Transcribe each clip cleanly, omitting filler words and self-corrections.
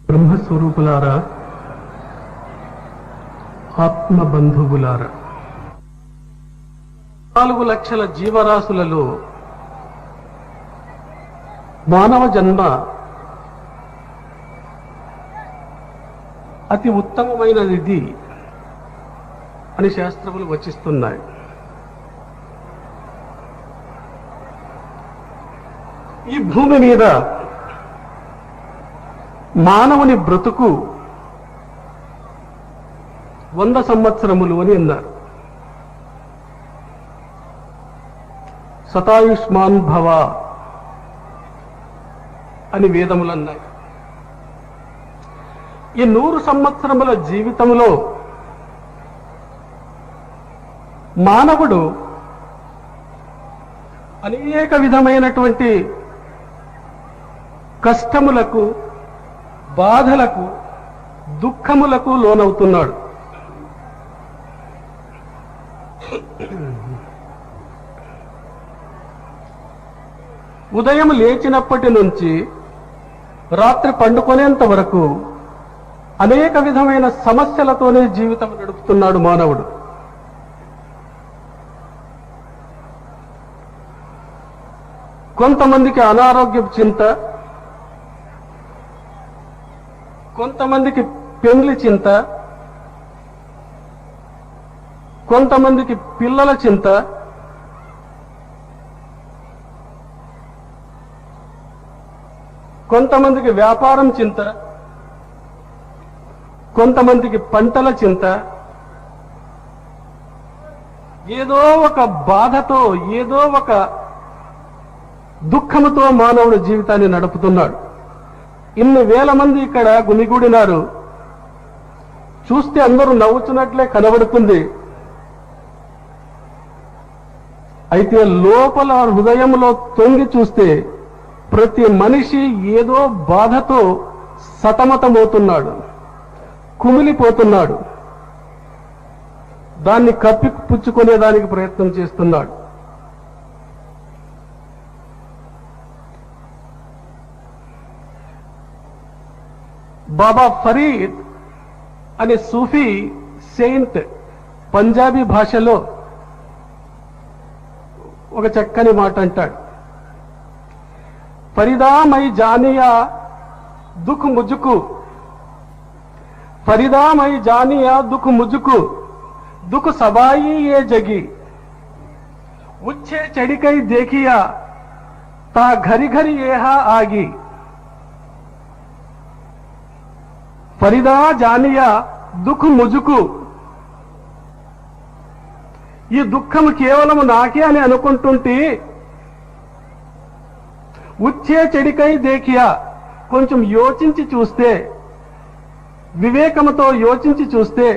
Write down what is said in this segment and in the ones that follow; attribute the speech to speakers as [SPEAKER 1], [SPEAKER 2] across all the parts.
[SPEAKER 1] బ్రహ్మస్వరూపులారా, ఆత్మబంధువులారా, 4 లక్షల జీవరాశులలో మానవ జన్మ అతి ఉత్తమమైనది అని శాస్త్రములు వచిస్తున్నాయి. ఈ భూమి మీద మానవుని బ్రతుకు 100 సంవత్సరములు అని అన్నారు. శతాయుష్మాన్ భవ అని వేదములు అన్నాయి. ఈ 100 సంవత్సరముల జీవితంలో మానవుడు అనేక విధమైనటువంటి కష్టములకు, బాధలకు, దుఃఖములకు లోనవుతున్నాడు. ఉదయం లేచినప్పటి నుంచి రాత్రి పండుకునేంత వరకు అనేక విధమైన సమస్యలతోనే జీవితం నడుపుతున్నాడు మానవుడు. కొంతమందికి అనారోగ్యపు చింత, కొంతమందికి పెండ్లి చింత, కొంతమందికి పిల్లల చింత, కొంతమందికి వ్యాపారం చింత, కొంతమందికి పంటల చింత. ఏదో ఒక బాధతో, ఏదో ఒక దుఃఖముతో మానవుడు జీవితాన్ని నడుపుతున్నాడు. ఇన్ని వేల మంది ఇక్కడ గుమిగూడినారు. చూస్తే అందరూ నవ్వుతున్నట్లే కనబడుతుంది. అయితే లోపల హృదయంలో తొంగి చూస్తే ప్రతి మనిషి ఏదో బాధతో సతమతమవుతున్నాడు, కుమిలిపోతున్నాడు. దాన్ని కప్పిపుచ్చుకునేదానికి ప్రయత్నం చేస్తున్నాడు. బాబా ఫరీద్ అనే సూఫీ సెయింట్ పంజాబీ భాషలో ఒక చక్కని మాట అంటాడు. ఫరీదా మై జానియా దుఃఖ ముజుకు, ఫరీదా మై జానియా దుఃఖ ముజుకు, దుఃఖ సబాయి ఏ జగి, ఉచ్చే చెడికై దేఖియా తా ఘరి ఘరి ఏహా ఆగి. ఫరీదా జానియా దుఃఖ ముజుకు, ఈ దుఃఖం కేవలం నాకే అని అనుకుంటుంటే, ఉచ్చే చెడికై దేఖియా, కొంచెం యోచించి చూస్తే, వివేకంతో యోచించి చూస్తే,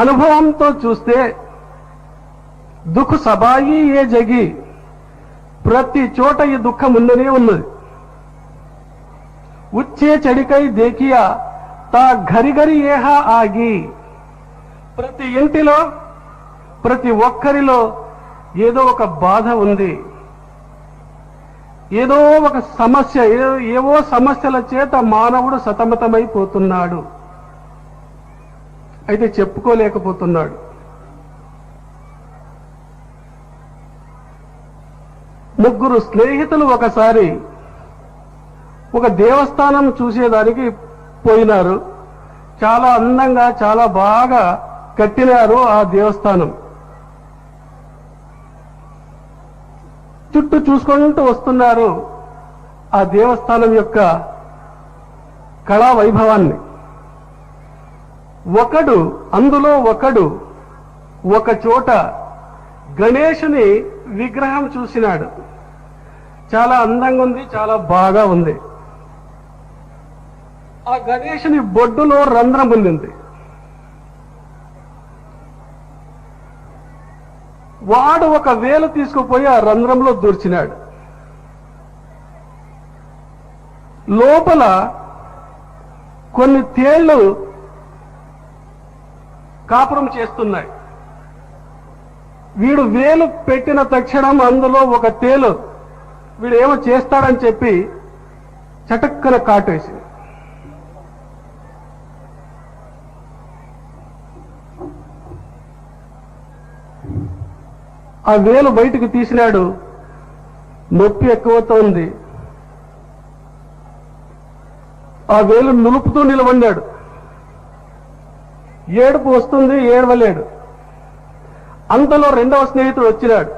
[SPEAKER 1] అనుభవంతో చూస్తే, దుఃఖ సబాయి ఏ జగి, ప్రతి చోట ఈ దుఃఖం ఉన్నదే ఉన్నది. ఉచ్చే చెడికై దేఖియా తా ఘరి ఘరి ఏహా ఆగి, ప్రతి ఇంటిలో, ప్రతి ఒక్కరిలో ఏదో ఒక బాధ ఉంది, ఏదో ఒక సమస్య, ఏవో సమస్యల చేత మానవుడు సతమతమైపోతున్నాడు. అయితే చెప్పుకోలేకపోతున్నాడు. ముగ్గురు స్నేహితులు ఒకసారి ఒక దేవస్థానం చూసేదానికి పోయినారు. చాలా అందంగా, చాలా బాగా కట్టినారు ఆ దేవస్థానం. చుట్టూ చూసుకుంటూ వస్తున్నారు ఆ దేవస్థానం యొక్క కళా వైభవాన్ని. అందులో ఒకడు ఒక చోట గణేశుని విగ్రహం చూసినాడు. చాలా అందంగా ఉంది, చాలా బాగా ఉంది. ఆ గణేశుని బొడ్డులో రంధ్రం ఉంది. వాడు ఒక వేలు తీసుకుపోయి ఆ రంధ్రంలో దూర్చినాడు. లోపల కొన్ని తేళ్లు కాపురం చేస్తున్నాయి. వీడు వేలు పెట్టిన తక్షణం అందులో ఒక తేలు వీడు ఏమో చేస్తాడని చెప్పి చటక్కన కాటేసి ఆ వేలు బయటికి తీసినాడు. నొప్పి ఎక్కువవుతోంది. ఆ వేలు నులుపుతూ నిలబడ్డాడు. ఏడుపు వస్తుంది, ఏడవలేడు. అంతలో రెండవ స్నేహితుడు వచ్చినాడు.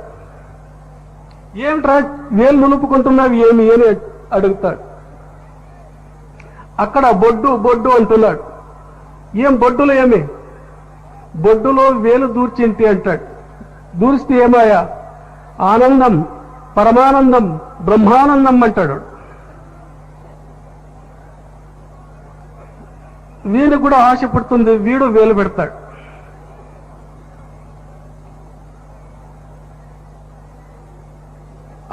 [SPEAKER 1] ఏమిట్రా వేలు నులుపుకుంటున్నావు ఏమి అని అడుగుతాడు. అక్కడ బొడ్డు బొడ్డు అంటున్నాడు. ఏం బొడ్డులో ఏమి? బొడ్డులో వేలు దూర్చింటి అంటాడు. దూరిస్తే ఏమాయా? ఆనందం, పరమానందం, బ్రహ్మానందం అంటాడు. వీడు కూడా ఆశ పుడుతుంది. వీడు వేలు పెడతాడు.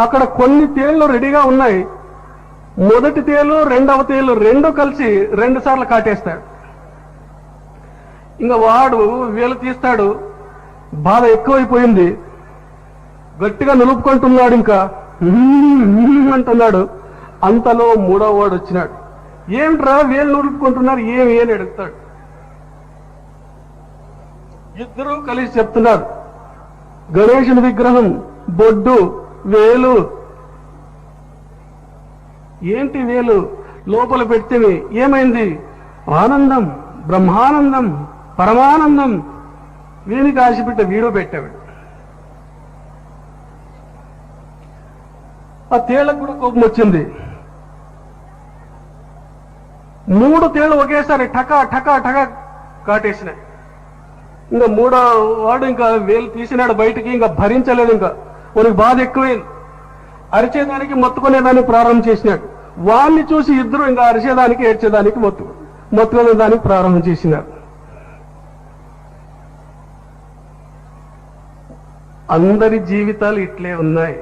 [SPEAKER 1] అక్కడ కొన్ని తేళ్లు రెడీగా ఉన్నాయి. మొదటి తేలు రెండవ తేలు రెండు కలిసి 2 సార్లు కాటేస్తాడు. ఇంకా వాడు వేలు తీస్తాడు. బాధ ఎక్కువైపోయింది. గట్టిగా నిలుపుకుంటున్నాడు. ఇంకా అంటున్నాడు. అంతలో మూడవ వాడు వచ్చినాడు. ఏమిట్రా వేలు నిలుపుకుంటున్నారు ఏమి అని అడుగుతాడు. ఇద్దరూ కలిసి చెప్తున్నారు. గణేశుని విగ్రహం, బొడ్డు, వేలు. ఏంటి వేలు? లోపల పెడితే ఏమైంది? ఆనందం, బ్రహ్మానందం, పరమానందం. వీనికి ఆశపెట్ట వీడో పెట్టాడు. ఆ తేళ్లకు కూడా కోపం వచ్చింది. 3 తేళ్లు ఒకేసారి ఠకా ఠకా ఠకా కాటేసినాయి. ఇంకా మూడో వాడు ఇంకా వేలు తీసినాడు బయటికి. ఇంకా భరించలేదు. ఇంకా వానికి బాధ ఎక్కువైంది. అరిచేదానికి మొత్తుకునేదానికి ప్రారంభం చేసినాడు. వాణ్ణి చూసి ఇద్దరు ఇంకా అరిచేదానికి ఏడ్చేదానికి మొత్తుకునేదానికి ప్రారంభం చేసినారు. అందరి జీవితాలు ఇట్లే ఉన్నాయి.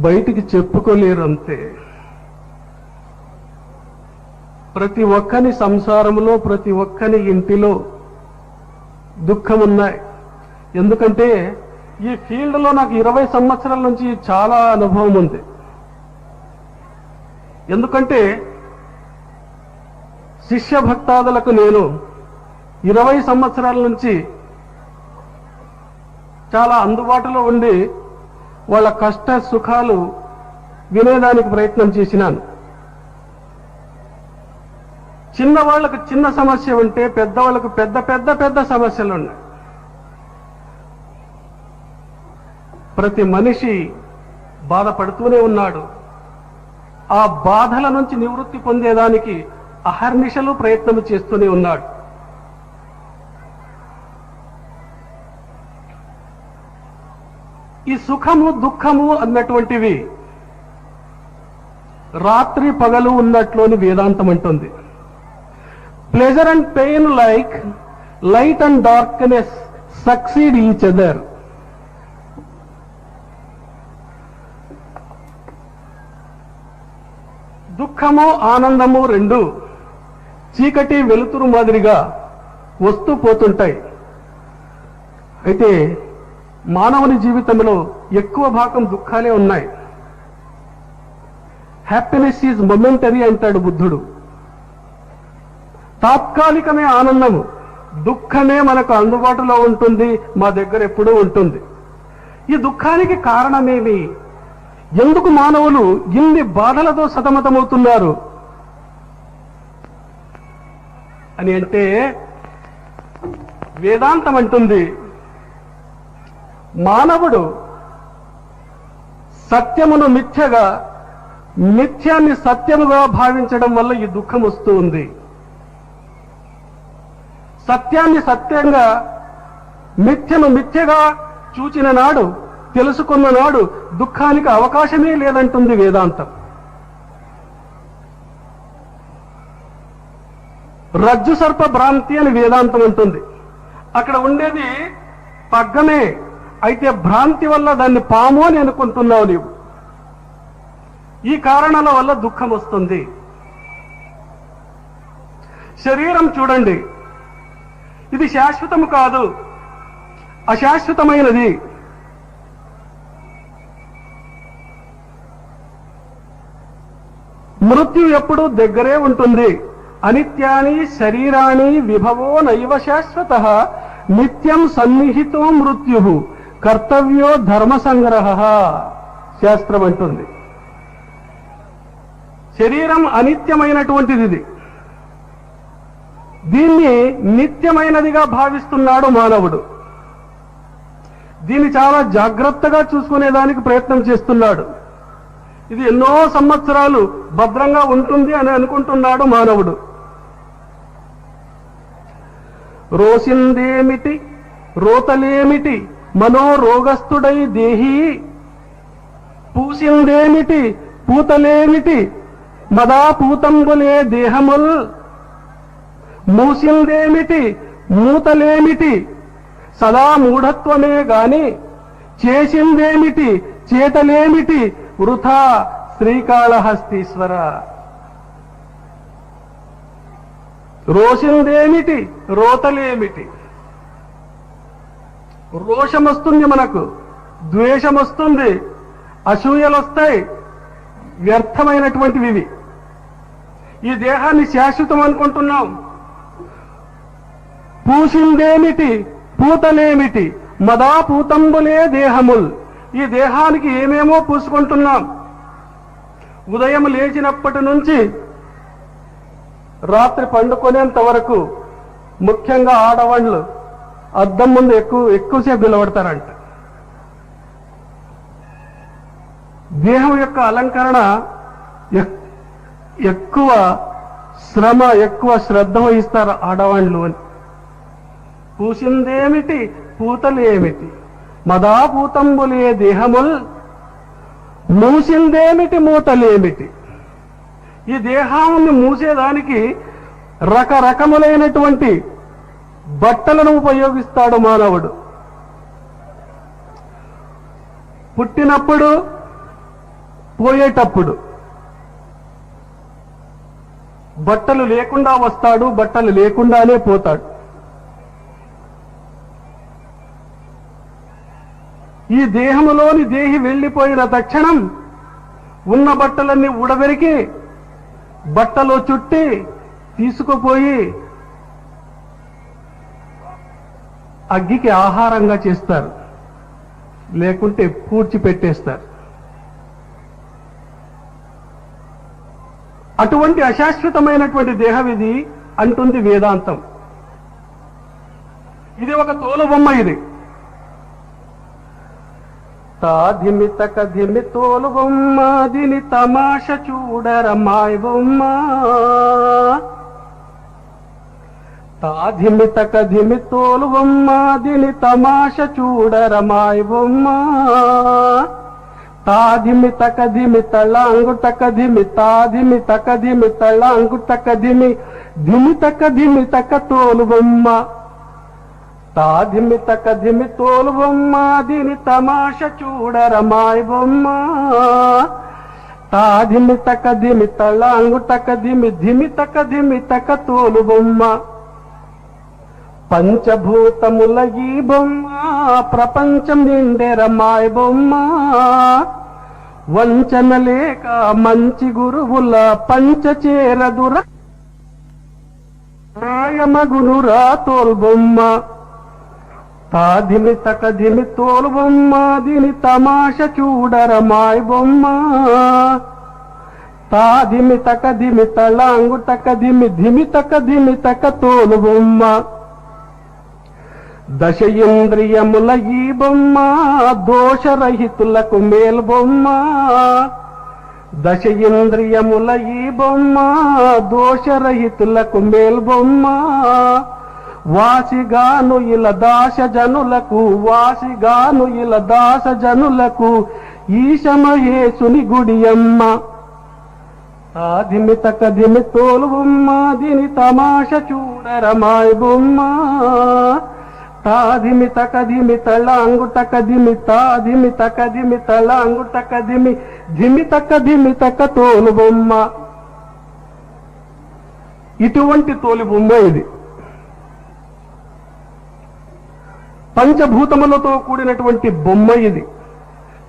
[SPEAKER 1] బయటికి చెప్పుకోలేరు అంతే. ప్రతి ఒక్కని సంసారంలో, ప్రతి ఒక్కని ఇంటిలో దుఃఖం ఉన్నాయి. ఎందుకంటే ఈ ఫీల్డ్లో నాకు 20 సంవత్సరాల నుంచి చాలా అనుభవం ఉంది. ఎందుకంటే శిష్య భక్తాదులకు నేను 20 సంవత్సరాల నుంచి చాలా అందుబాటులో ఉండి వాళ్ళ కష్ట సుఖాలు వినేదానికి ప్రయత్నం చేసినాను. చిన్నవాళ్లకు చిన్న సమస్య ఉంటే పెద్దవాళ్లకు పెద్ద పెద్ద పెద్ద సమస్యలు ఉన్నాయి. ప్రతి మనిషి బాధపడుతూనే ఉన్నాడు. ఆ బాధల నుంచి నివృత్తి పొందేదానికి అహర్నిశలు ప్రయత్నం చేస్తూనే ఉన్నాడు. ఈ సుఖము దుఃఖము అన్నటువంటివి రాత్రి పగలు ఉన్నట్లోని వేదాంతం అంటుంది. Pleasure and pain like light and darkness succeed each other. దుఃఖము ఆనందము రెండు చీకటి వెలుతురు మాదిరిగా వస్తూ పోతుంటాయి. అయితే మానవుని జీవితంలో ఎక్కువ భాగం దుఃఖాలే ఉన్నాయి. హ్యాపీనెస్ ఈజ్ మొమెంటరీ అంటాడు బుద్ధుడు. తాత్కాలికమే ఆనందము, దుఃఖమే మనకు అందుబాటులో ఉంటుంది, మా దగ్గర ఎప్పుడూ ఉంటుంది. ఈ దుఃఖానికి కారణమేమి? ఎందుకు మానవులు ఇన్ని బాధలతో సతమతమవుతున్నారు అని అంటే వేదాంతం అంటుంది, మానవుడు సత్యమును మిథ్యగా, మిథ్యాన్ని సత్యముగా భావించడం వల్ల ఈ దుఃఖం వస్తూ ఉంది. సత్యాన్ని సత్యంగా, మిథ్యను మిథ్యగా చూచిన నాడు, తెలుసుకున్న నాడు దుఃఖానికి అవకాశమే లేదంటుంది వేదాంతం. రజ్జు సర్ప భ్రాంతి అని వేదాంతం ఉంటుంది. అక్కడ ఉండేది పగ్గమే, అయితే భ్రాంతి వల్ల దాన్ని పాము అని అనుకుంటున్నావు నీవు. ఈ కారణాల వల్ల దుఃఖం వస్తుంది. శరీరం చూడండి, ఇది శాశ్వతము కాదు, అశాశ్వతమైనది. మృత్యు ఎప్పుడూ దగ్గరే ఉంటుంది. అనిత్యాని శరీరాణి విభవో నైవ శాశ్వతః నిత్యం సన్నిహితో మృత్యు కర్తవ్యో ధర్మ సంగ్రహ శాస్త్రం అంటుంది. శరీరం అనిత్యమైనటువంటిది, ఇది దీన్ని నిత్యమైనదిగా భావిస్తున్నాడు మానవుడు. దీన్ని చాలా జాగ్రత్తగా చూసుకునేదానికి ప్రయత్నం చేస్తున్నాడు. ఇది ఎన్నో సంవత్సరాలు భద్రంగా ఉంటుంది అని అనుకుంటున్నాడు మానవుడు. రోసిందేమిటి రోతలేమిటి మనోరోగస్తుడై దేహి, పూసిందేమిటి పూతలేమిటి మదాపూతంబులే దేహముల్, మూసిందేమిటి మూతలేమిటి సదా మూఢత్వమే గాని, చేసిందేమిటి చేతలేమిటి వృథా శ్రీకాళహస్తీశ్వర. రోషిందేమిటి రోతలేమిటి. రోషం వస్తుంది, మనకు ద్వేషం వస్తుంది, అసూయలు వస్తాయి, వ్యర్థమైనటువంటివి ఇవి. ఈ దేహాన్ని శాశ్వతం అనుకుంటున్నాం. పూసిందేమిటి పూతలేమిటి మదాపూతంబులే దేహముల్. ఈ దేహానికి ఏమేమో పూసుకుంటున్నాం. ఉదయం లేచినప్పటి నుంచి రాత్రి పండుకునేంత వరకు, ముఖ్యంగా ఆడవాళ్ళు అద్దం ముందు ఎక్కువసేపు నిలబడతారంట. దేహం యొక్క అలంకరణ ఎక్కువ శ్రమ, ఎక్కువ శ్రద్ధ వహిస్తారు ఆడవాళ్ళు అని. పూసిందేమిటి పూతలేమిటి మదాపూతంబులే దేహముల్, మూసిందేమిటి మూతలేమిటి. ఈ దేహాన్ని మూసేదానికి రకరకములైనటువంటి బట్టలను ఉపయోగిస్తాడు మానవుడు. పుట్టినప్పుడు పోయేటప్పుడు బట్టలు లేకుండా వస్తాడు, బట్టలు లేకుండానే పోతాడు. ఈ దేహములోని దేహి వెళ్లిపోయిన తక్షణం ఉన్న బట్టలన్నీ ఊడబెరికి బట్టలో చుట్టి తీసుకుపోయి అగ్గికి ఆహారంగా చేస్తారు, లేకుంటే పూడ్చిపెట్టేస్తారు. అటువంటి అశాశ్వతమైనటువంటి దేహం ఇది అంటుంది వేదాంతం. ఇది ఒక తోలుబొమ్మ. ఇది తాధిమి తకధిమి తోలుబొమ్మ, దీని తమాష చూడరమాయ్ బొమ్మ. తాధిమి తకధిమి తోలుబొమ్మ, దీని తమాష చూడరమాయ్ బొమ్మ. తాధిమి తకధిమి తళాంగు తకధిమి తాధిమి తకధిమి తళాంగు తకధిమి ధిమి తకధిమి తక తోలుబొమ్మ. తాధిమి తకధిమి తోలుబొమ్మ, దీని తమాష చూడరమాయ్ బొమ్మ. తాధిమి తకధిమి తళాంగు తకధిమి ధిమి తకధిమి తక తోలుబొమ్మ. పంచభూతముల ఈ బొమ్మ, ప్రపంచం నిండెరమాయ్ బొమ్మ. వంచన లేక మంచి గురువుల పంచచేరదుర రాయమగునురా తోల్బొమ్మ. తాధిమి తకధిమి తోలుబొమ్మ, దీని తమాష చూడరమాయ్ బొమ్మ. తాధిమి తకధిమి తళాంగు తకధిమి ధిమి తకధిమి తక తోలుబొమ్మ. దశ ఇంద్రియముల ఈ బొమ్మ, దోషరహితులకు మేల్బొమ్మ. దశ ఇంద్రియముల ఈ బొమ్మ, దోషరహితులకు మేల్బొమ్మ. వాసిగాను ఇల దాస జనులకు, వాసిగాను ఇల దాస జనులకు ఈశమహేశుని గుడియమ్మ. తాధిమి తకధిమి తోలుబొమ్మ, దీని తమాష చూడరమాయ్ బొమ్మ. తాధిమి తకధిమి తళాంగు తకధిమి తాధిమి తకధిమి తళాంగు తకధిమి ధిమి తకధిమి తక తోలుబొమ్మ. ఇటువంటి తోలుబొమ్మ ఇది. పంచభూతములతో కూడినటువంటి బొమ్మ ఇది.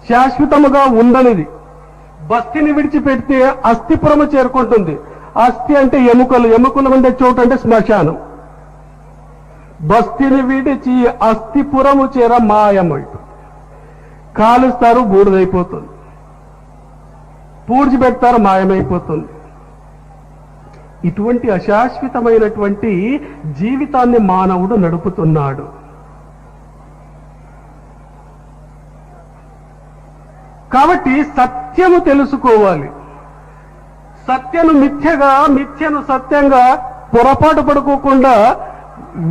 [SPEAKER 1] శాశ్వతముగా ఉండనిది. బస్తిని విడిచిపెడితే అస్థిపురము చేరుకుంటుంది. అస్థి అంటే ఎముకలు, ఎముకలు ఉండే చోటు అంటే శ్మశానం. బస్తిని విడిచి అస్థిపురము చేర మాయమైటు. కాలుస్తారు, బూడిదైపోతుంది. పూడ్చిపెడతారు, మాయమైపోతుంది. ఇటువంటి అశాశ్వతమైనటువంటి జీవితాన్ని మానవుడు నడుపుతున్నాడు. కాబట్టి సత్యము తెలుసుకోవాలి. సత్యను మిథ్యగా, మిథ్యను సత్యంగా పొరపాటు పడుకోకుండా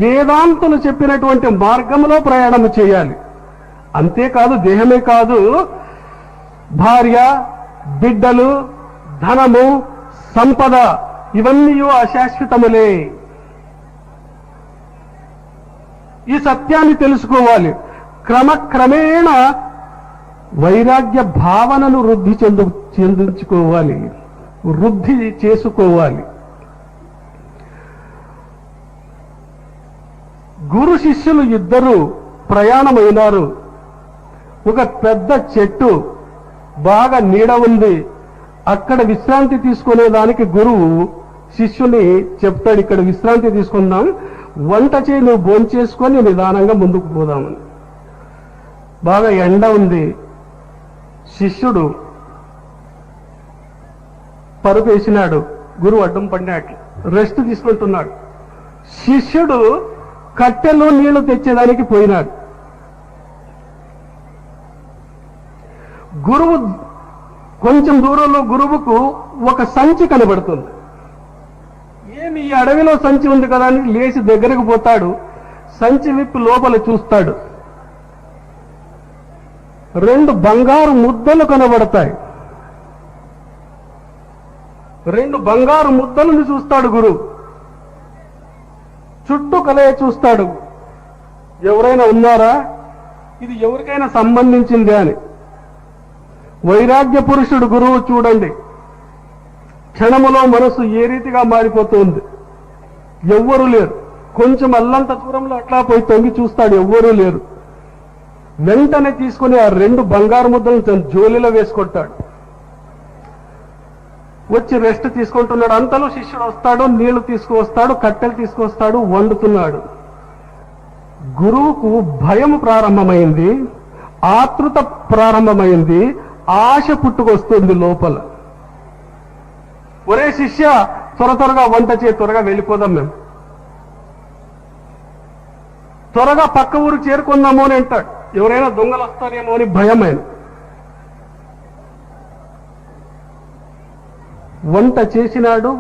[SPEAKER 1] వేదాంతులు చెప్పినటువంటి మార్గంలో ప్రయాణం చేయాలి. అంతేకాదు, దేహమే కాదు, భార్య, బిడ్డలు, ధనము, సంపద ఇవన్నీ అశాశ్వతములే. ఈ సత్యాన్ని తెలుసుకోవాలి. క్రమక్రమేణ వైరాగ్య భావనను చెందించుకోవాలి, వృద్ధి చేసుకోవాలి. గురు శిష్యులు ఇద్దరు ప్రయాణమైనారు. ఒక పెద్ద చెట్టు, బాగా నీడ ఉంది. అక్కడ విశ్రాంతి తీసుకునేదానికి గురువు శిష్యుని చెప్తాడు, ఇక్కడ విశ్రాంతి తీసుకుందాం, వంట చేయి, నువ్వు భోంచేసుకొని నిదానంగా ముందుకు పోదామని. బాగా ఎండ ఉంది. శిష్యుడు పరుపు వేసినాడు, గురువు అడ్డం పడినట్లు రెస్ట్ తీసుకుంటున్నాడు. శిష్యుడు కట్టెలో నీళ్లు తెచ్చేదానికి పోయినాడు. గురువు కొంచెం దూరంలో గురువుకు ఒక సంచి కనబడుతుంది. ఏమి ఈ అడవిలో సంచి ఉంది కదా అని లేచి దగ్గరకు పోతాడు. సంచి విప్పి లోపల చూస్తాడు. 2 బంగారు ముద్దలు కనబడతాయి. 2 బంగారు ముద్దలను చూస్తాడు గురువు. చుట్టూ కలయ చూస్తాడు, ఎవరైనా ఉన్నారా, ఇది ఎవరికైనా సంబంధించిందే అని. వైరాగ్య పురుషుడు గురువు చూడండి, క్షణములో మనసు ఏ రీతిగా మారిపోతుంది. ఎవ్వరూ లేరు. కొంచెం అల్లంత దూరంలో అట్లా పోయి తొంగి చూస్తాడు, ఎవ్వరూ లేరు. వెంటనే తీసుకుని ఆ 2 బంగారు ముద్దలను తన జోలిలో వేసుకుంటాడు. వచ్చి రెస్ట్ తీసుకుంటున్నాడు. అంతలో శిష్యుడు వస్తాడు, నీళ్లు తీసుకువస్తాడు, కట్టెలు తీసుకొస్తాడు, వండుతున్నాడు. గురువుకు భయం ప్రారంభమైంది, ఆతృత ప్రారంభమైంది, ఆశ పుట్టుకొస్తుంది లోపల. ఒరే శిష్య, త్వరగా వంట చేయి, త్వరగా వెళ్ళిపోదాం, మేము త్వరగా పక్క ఊరు చేరుకుందాము అని అంటాడు. ఎవరైనా దొంగలు వస్తారేమో అని భయమైన. వంట చేసినాడు,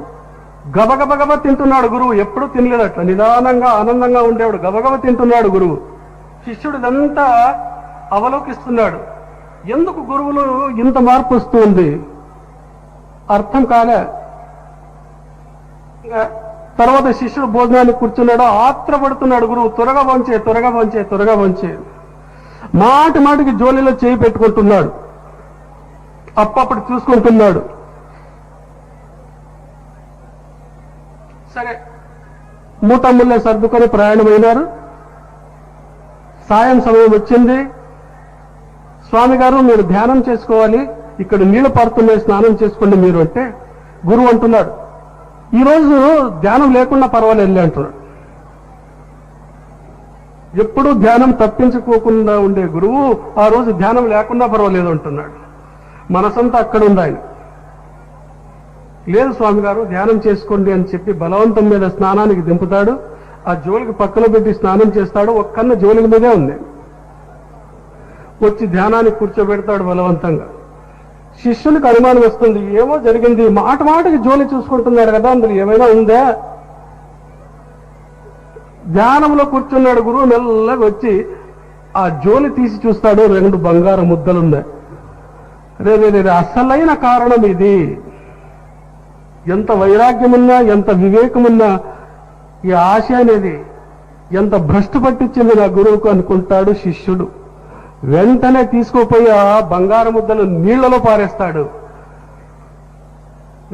[SPEAKER 1] గబగబగబ తింటున్నాడు గురువు. ఎప్పుడూ తినలేదు అట్లా, నిదానంగా ఆనందంగా ఉండేవాడు. గబగబ తింటున్నాడు గురువు. శిష్యుడు ఇదంతా అవలోకిస్తున్నాడు. ఎందుకు గురువులు ఇంత మార్పు వస్తుంది అర్థం కాలే. తర్వాత శిష్యుడు భోజనానికి కూర్చున్నాడు, ఆత్రపడుతున్నాడు గురువు. త్వరగా వంచే, త్వరగా వంచే, త్వరగా వంచే. మాటి మాటికి జోలిలో చేయి పెట్టుకుంటున్నాడు, అప్పప్పుడు చూసుకుంటున్నాడు. సరే, మూటముల్లే సర్దుకొని ప్రయాణమైనారు. సాయం సమయం వచ్చింది. స్వామి గారు, మీరు ధ్యానం చేసుకోవాలి, ఇక్కడ నీళ్లు పడుతున్నాయి, స్నానం చేసుకోండి మీరు అంటే, గురువు అంటున్నాడు, ఈరోజు ధ్యానం లేకుండా పర్వాలేదు అంటున్నాడు. ఎప్పుడూ ధ్యానం తప్పించుకోకుండా ఉండే గురువు ఆ రోజు ధ్యానం లేకుండా పర్వాలేదు అంటున్నాడు. మనసంతా అక్కడ ఉంది ఆయన. లేదు స్వామి గారు, ధ్యానం చేసుకోండి అని చెప్పి బలవంతం మీద స్నానానికి దింపుతాడు. ఆ జోలికి పక్కన పెట్టి స్నానం చేస్తాడు. ఒక్క కన్ను జోలికి మీదే ఉంది. వచ్చి ధ్యానానికి కూర్చోబెడతాడు బలవంతంగా. శిష్యునికి అనుమానం వస్తుంది, ఏమో జరిగింది, మాట మాటకి జోలి చూసుకుంటున్నాడు కదా, అందులో ఏమైనా ఉందా. ధ్యానంలో కూర్చున్నాడు గురువు. మెల్లగా వచ్చి ఆ జోలి తీసి చూస్తాడు, 2 బంగారు ముద్దలున్నాయి. రే అసలైన కారణం ఇది. ఎంత వైరాగ్యమున్నా, ఎంత వివేకమున్నా, ఈ ఆశ అనేది ఎంత భ్రష్టు పట్టించింది నా గురువుకు అనుకుంటాడు శిష్యుడు. వెంటనే తీసుకుపోయి ఆ బంగారు ముద్దలు నీళ్లలో పారేస్తాడు.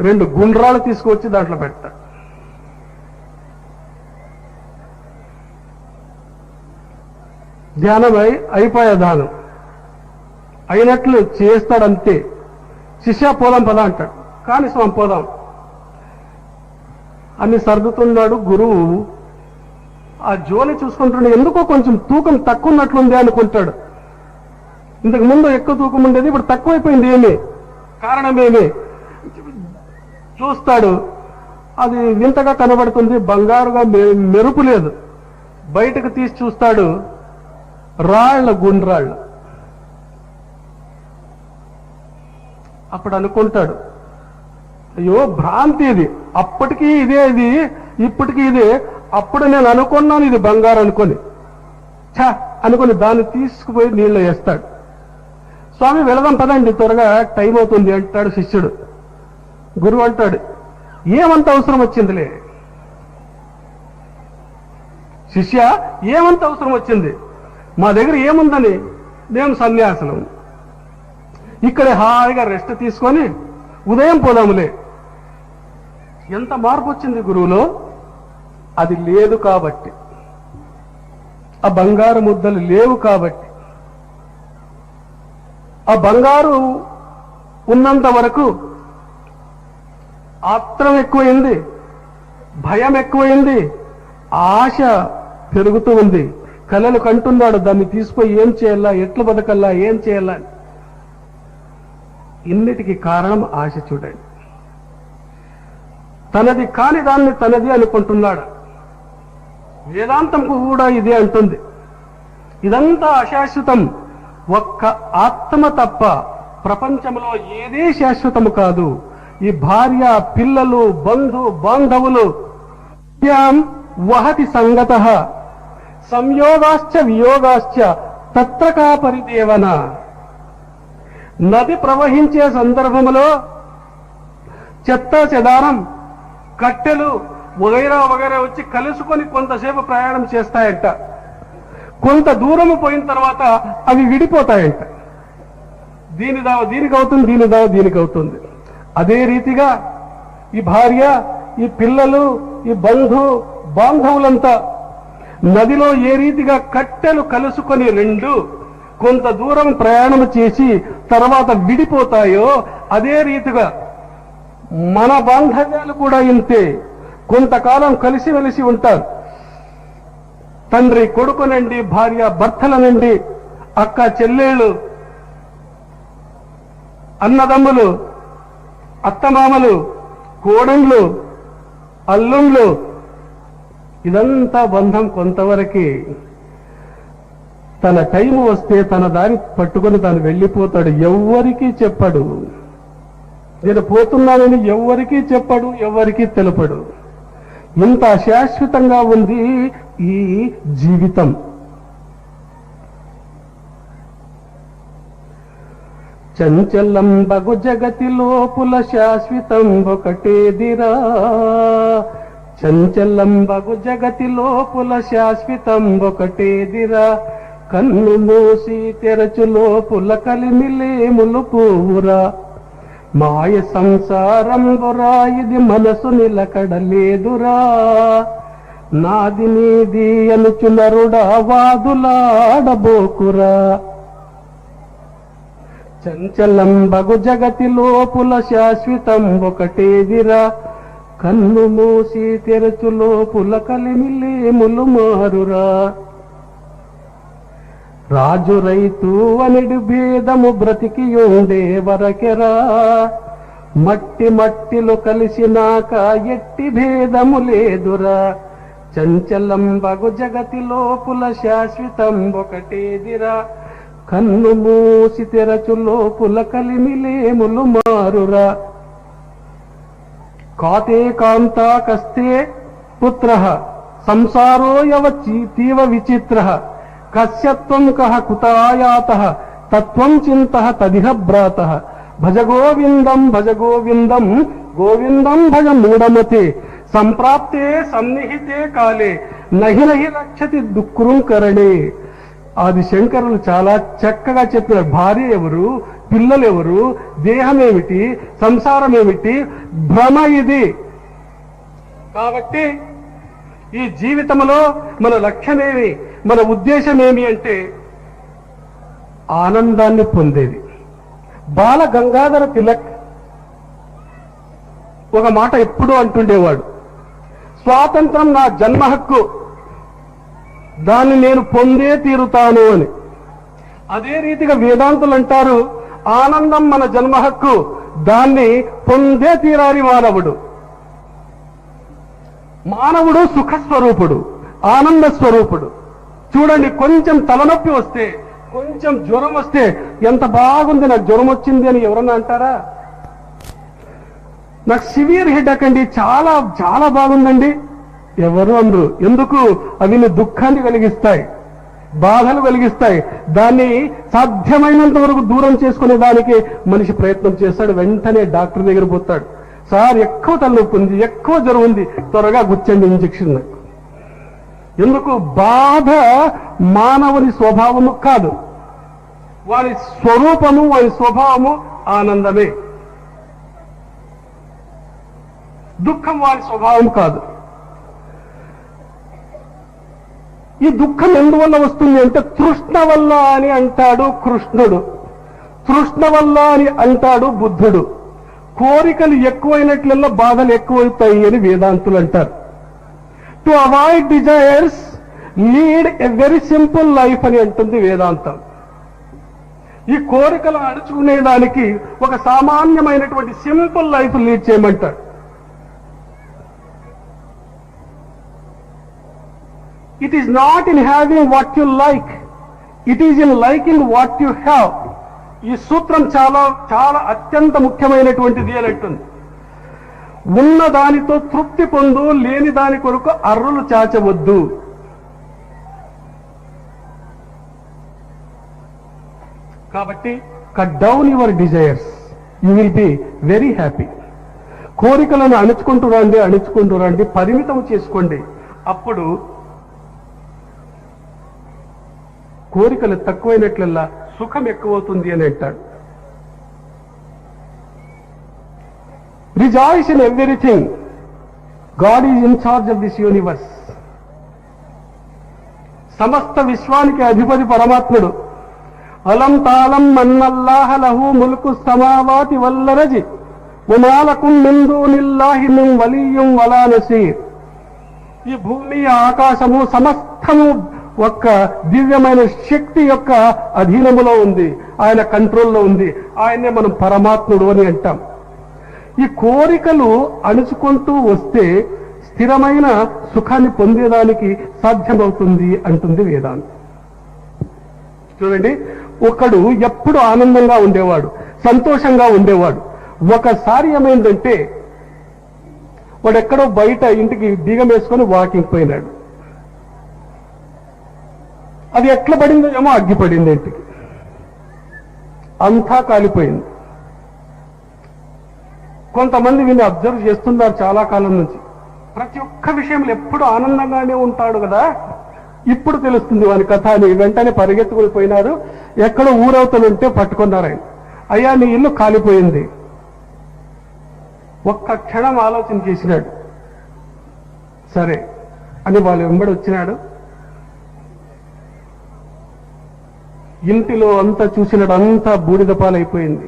[SPEAKER 1] 2 గుండ్రాలు తీసుకువచ్చి దాంట్లో పెడతాడు. ధ్యానం అయిపోయే దానం అయినట్లు చేస్తాడంతే. శిష్య పోదాం పదా అంటాడు. కానీ స్వామి పోదాం అని సర్దుతున్నాడు. గురువు ఆ జోలి చూసుకుంటున్నాడు. ఎందుకో కొంచెం తూకం తక్కువ ఉన్నట్లుంది అనుకుంటాడు. ఇంతకు ముందు ఎక్కువ తూకం ఉండేది, ఇప్పుడు తక్కువైపోయింది. ఏమి కారణం? ఏమి చూస్తాడు, అది వింతగా కనబడుతుంది, బంగారుగా మెరుపు లేదు. బయటకు తీసి చూస్తాడు, గుండ్రాళ్ళు. అప్పుడు అనుకుంటాడు, అయ్యో భ్రాంతి ఇది, అప్పటికీ ఇదే, ఇది ఇప్పటికీ ఇదే. అప్పుడు నేను అనుకున్నాను ఇది బంగారు అనుకొని, అనుకుని దాన్ని తీసుకుపోయి నీళ్ళు వేస్తాడు. స్వామి వెళదాం పదండి, త్వరగా టైం అవుతుంది అంటాడు శిష్యుడు. గురువు అంటాడు, ఏమంత అవసరం వచ్చిందిలే శిష్య, ఏమంత అవసరం వచ్చింది? మా దగ్గర ఏముందని, మేము సన్యాసులం, ఇక్కడే హాయిగా రెస్ట్ తీసుకొని ఉదయం పోదాములే. ఎంత మార్పు వచ్చింది గురువులో! అది లేదు కాబట్టి, ఆ బంగారు ముద్దలు లేవు కాబట్టి. ఆ బంగారు ఉన్నంత వరకు ఆత్రం ఎక్కువైంది, భయం ఎక్కువైంది, ఆశ పెరుగుతూ ఉంది. కలలు కంటున్నాడు, దాన్ని తీసుకుపోయి ఏం చేయాలా, ఎట్లు బతకల్లా, ఏం చేయాలా. ఇన్నిటికి కారణం ఆశ. చూడండి, తనది కాని దాన్ని తనది అనుకుంటున్నాడు. వేదాంతం కూడా ఇదే అంటుంది, ఇదంతా అశాశ్వతం, ఒక్క ఆత్మ తప్ప ప్రపంచంలో ఏదే శాశ్వతము కాదు. ఈ భార్య, పిల్లలు, బాంధవులు వహతి సంగతః సంయోగాశ్చ వియోగాశ్చ తత్ర కా పరిదేవన. నది ప్రవహించే సందర్భంలో చెత్త చెదారం, కట్టెలు వగైరా వగైరా వచ్చి కలుసుకొని కొంతసేపు ప్రయాణం చేస్తాయంట. కొంత దూరము పోయిన తర్వాత అవి విడిపోతాయంట. దీని దావ దీనికి అవుతుంది, దీని దావ దీనికి అవుతుంది. అదే రీతిగా ఈ భార్య, ఈ పిల్లలు, ఈ బాంధవులంతా నదిలో ఏ రీతిగా కట్టెలు కలుసుకొని రెండు కొంత దూరం ప్రయాణం చేసి తర్వాత విడిపోతాయో, అదే రీతిగా మన బాంధవ్యాలు కూడా ఇంతే. కొంతకాలం కలిసిమెలిసి ఉంటారు. తండ్రి కొడుకునండి, భార్య భర్తలనండి, అక్క చెల్లెళ్ళు, అన్నదమ్ములు, అత్తమామలు, కోడళ్ళు, అల్లుళ్ళు, ఇదంతా బంధం కొంతవరకే. తన టైం వస్తే తన దారి పట్టుకొని తాను వెళ్ళిపోతాడు. ఎవ్వరికీ చెప్పడు, నేను పోతున్నానని ఎవ్వరికీ చెప్పడు, ఎవ్వరికీ తెలుపడు. ఇంత అశాశ్వతంగా ఉంది ఈ జీవితం. చంచలం బగు జగతి లోపుల శాశ్వతం ఒకటేదిరా. చంచలం బగు జగతి లోపుల శాశ్వతం ఒకటేదిరా. కన్ను మూసి తెరచు లోపుల కలిమిలేములు పోవురా. మాయ సంసారంబురా, ఇది మనసు నిలకడలేదురా. నాది నీది అనుచు నరుడా, వాదులాడబోకురా. చంచలం బగు జగతి లోపుల శాశ్వతం ఒకటేదిరా. కన్ను మూసి తెరచు లోపుల కలిమిలేములు మారురా. రాజు రైతు అనిడు భేదము బ్రతికి ఉండే వరకెరా. మట్టి మట్టిలో కలిసినాక ఎట్టి భేదము లేదురా. చంచలం బగు జగతి లోపుల శాశ్వతం ఒకటేదిరా. కన్ను మూసి తెరచు లోపుల కలిమిలేములు మారురా. కాతే కాంతా కస్తే పుత్రః సంసారో యవతీవ విచిత్రః. కస్యత్వం కః కుతాయాతః తత్వం చింతః తదిహ భ్రాతః. భజ గోవిందం భజ గోవిందం గోవిందం భజ మూఢమతే. సంప్రాప్తే సన్నిహితే కాలే నహి నహి రక్షతి దుఃఖృంకరణే. ఆది శంకరులు చాలా చక్కగా చెప్పారు. భార్య ఎవరు, పిల్లలు ఎవరు, దేహం ఏమిటి, సంసారం ఏమిటి, భ్రమ ఇది. కాబట్టి ఈ జీవితంలో మన లక్ష్యమేమి, మన ఉద్దేశమేమి అంటే ఆనందాన్ని పొందేది. బాల గంగాధర తిలక్ ఒక మాట ఎప్పుడూ అంటుండేవాడు, స్వాతంత్రం నా జన్మ హక్కు, దాన్ని నేను పొందే తీరుతాను అని. అదే రీతిగా వేదాంతులు అంటారు, ఆనందం మన జన్మ హక్కు, దాన్ని పొందే తీరాలి మానవుడు. మానవుడు సుఖస్వరూపుడు, ఆనంద స్వరూపుడు. చూడండి, కొంచెం తలనొప్పి వస్తే, కొంచెం జ్వరం వస్తే ఎంత బాగుంది, నాకు జ్వరం వచ్చింది అని ఎవరన్నా అంటారా? నాకు సివియర్ హెడేక్ అండి, చాలా చాలా బాగుందండి, ఎవరు అనరు. ఎందుకు? అవి దుఃఖాన్ని కలిగిస్తాయి, బాధలు కలిగిస్తాయి. దాన్ని సాధ్యమైనంత వరకు దూరం చేసుకునే దానికి మనిషి ప్రయత్నం చేస్తాడు. వెంటనే డాక్టర్ దగ్గర పోతాడు, సార్ ఎక్కువ తలనొప్పి ఉంది, ఎక్కువ జ్వరం ఉంది, త్వరగా గుచ్చండి ఇంజక్షన్. ఎందుకు? బాధ మానవుని స్వభావము కాదు, వారి స్వరూపము, వారి స్వభావము ఆనందమే. దుఃఖం వారి స్వభావం కాదు. ఈ దుఃఖం ఎందువల్ల వస్తుంది అంటే తృష్ణ వల్ల అని అంటాడు కృష్ణుడు, తృష్ణ వల్ల అని అంటాడు బుద్ధుడు. కోరికలు ఎక్కువైనట్లల్లో బాధలు ఎక్కువవుతాయి అని వేదాంతులు అంటారు. To avoid desires lead a very simple life అని అంటుంది వేదాంతం. ఈ కోరికలు అణుచుకునేదానికి ఒక సామాన్యమైనటువంటి సింపుల్ లైఫ్ లీడ్ చేయమంటాడు. It is not in having what you like, it is in liking what you have. ఈ సూత్రం చాలా చాలా అత్యంత ముఖ్యమైనటువంటిది అని అంటుంది. ఉన్న దానితో తృప్తి పొందు, లేని దాని కొరకు అర్రులు చాచవద్దు. కాబట్టి cut down your desires, you will be very happy. కోరికలను అణుచుకుంటూ రండి, పరిమితం చేసుకోండి. అప్పుడు కోరికలు తక్కువైనట్లల్లా సుఖం ఎక్కువవుతుంది అని అంటాడు. Rejoice in everything, God is in charge of this universe. సమస్త విశ్వానికి అధిపతి పరమాత్ముడు. అలం తాళం మన్నల్లాహ లహు ముల్కు సమావాతి వల్లరజి ఉమాలకుం మిన్ దూనిల్లాహి మిన్ వలియ్యుం వలా నసీర్. ఈ భూమి, ఆకాశము సమస్తము ఒక్క దివ్యమైన శక్తి యొక్క అధీనములో ఉంది, ఆయన కంట్రోల్లో ఉంది. ఆయనే మనం పరమాత్ముడు అని అంటాం. ఈ కోరికలు అణుచుకుంటూ వస్తే స్థిరమైన సుఖాన్ని పొందేదానికి సాధ్యమవుతుంది అంటుంది వేదాంతం. చూడండి, ఒకడు ఎప్పుడు ఆనందంగా ఉండేవాడు, సంతోషంగా ఉండేవాడు. ఒకసారి ఏమైందంటే, వాడు ఎక్కడో బయట ఇంటికి బీగం వేసుకొని వాకింగ్ పోయినాడు. అది ఎట్లా పడిందో ఏమో, అగ్గి పడింది ఇంటికి, అంతా కాలిపోయింది. కొంతమంది వీళ్ళని అబ్జర్వ్ చేస్తున్నారు చాలా కాలం నుంచి. ప్రతి ఒక్క విషయంలో ఎప్పుడు ఆనందంగానే ఉంటాడు కదా, ఇప్పుడు తెలుస్తుంది వాని కథ అని. వెంటనే పరిగెత్తుకుని పోయినారు, ఎక్కడో ఊరవతలుంటే పట్టుకున్నారు ఆయన. అయ్యా, నీ ఇల్లు కాలిపోయింది. ఒక్క క్షణం ఆలోచన చేసినాడు. సరే అని వాళ్ళు వెంబడి వచ్చినాడు. ఇంటిలో అంతా చూసినాడు, అంతా బూడిద పాలైపోయింది,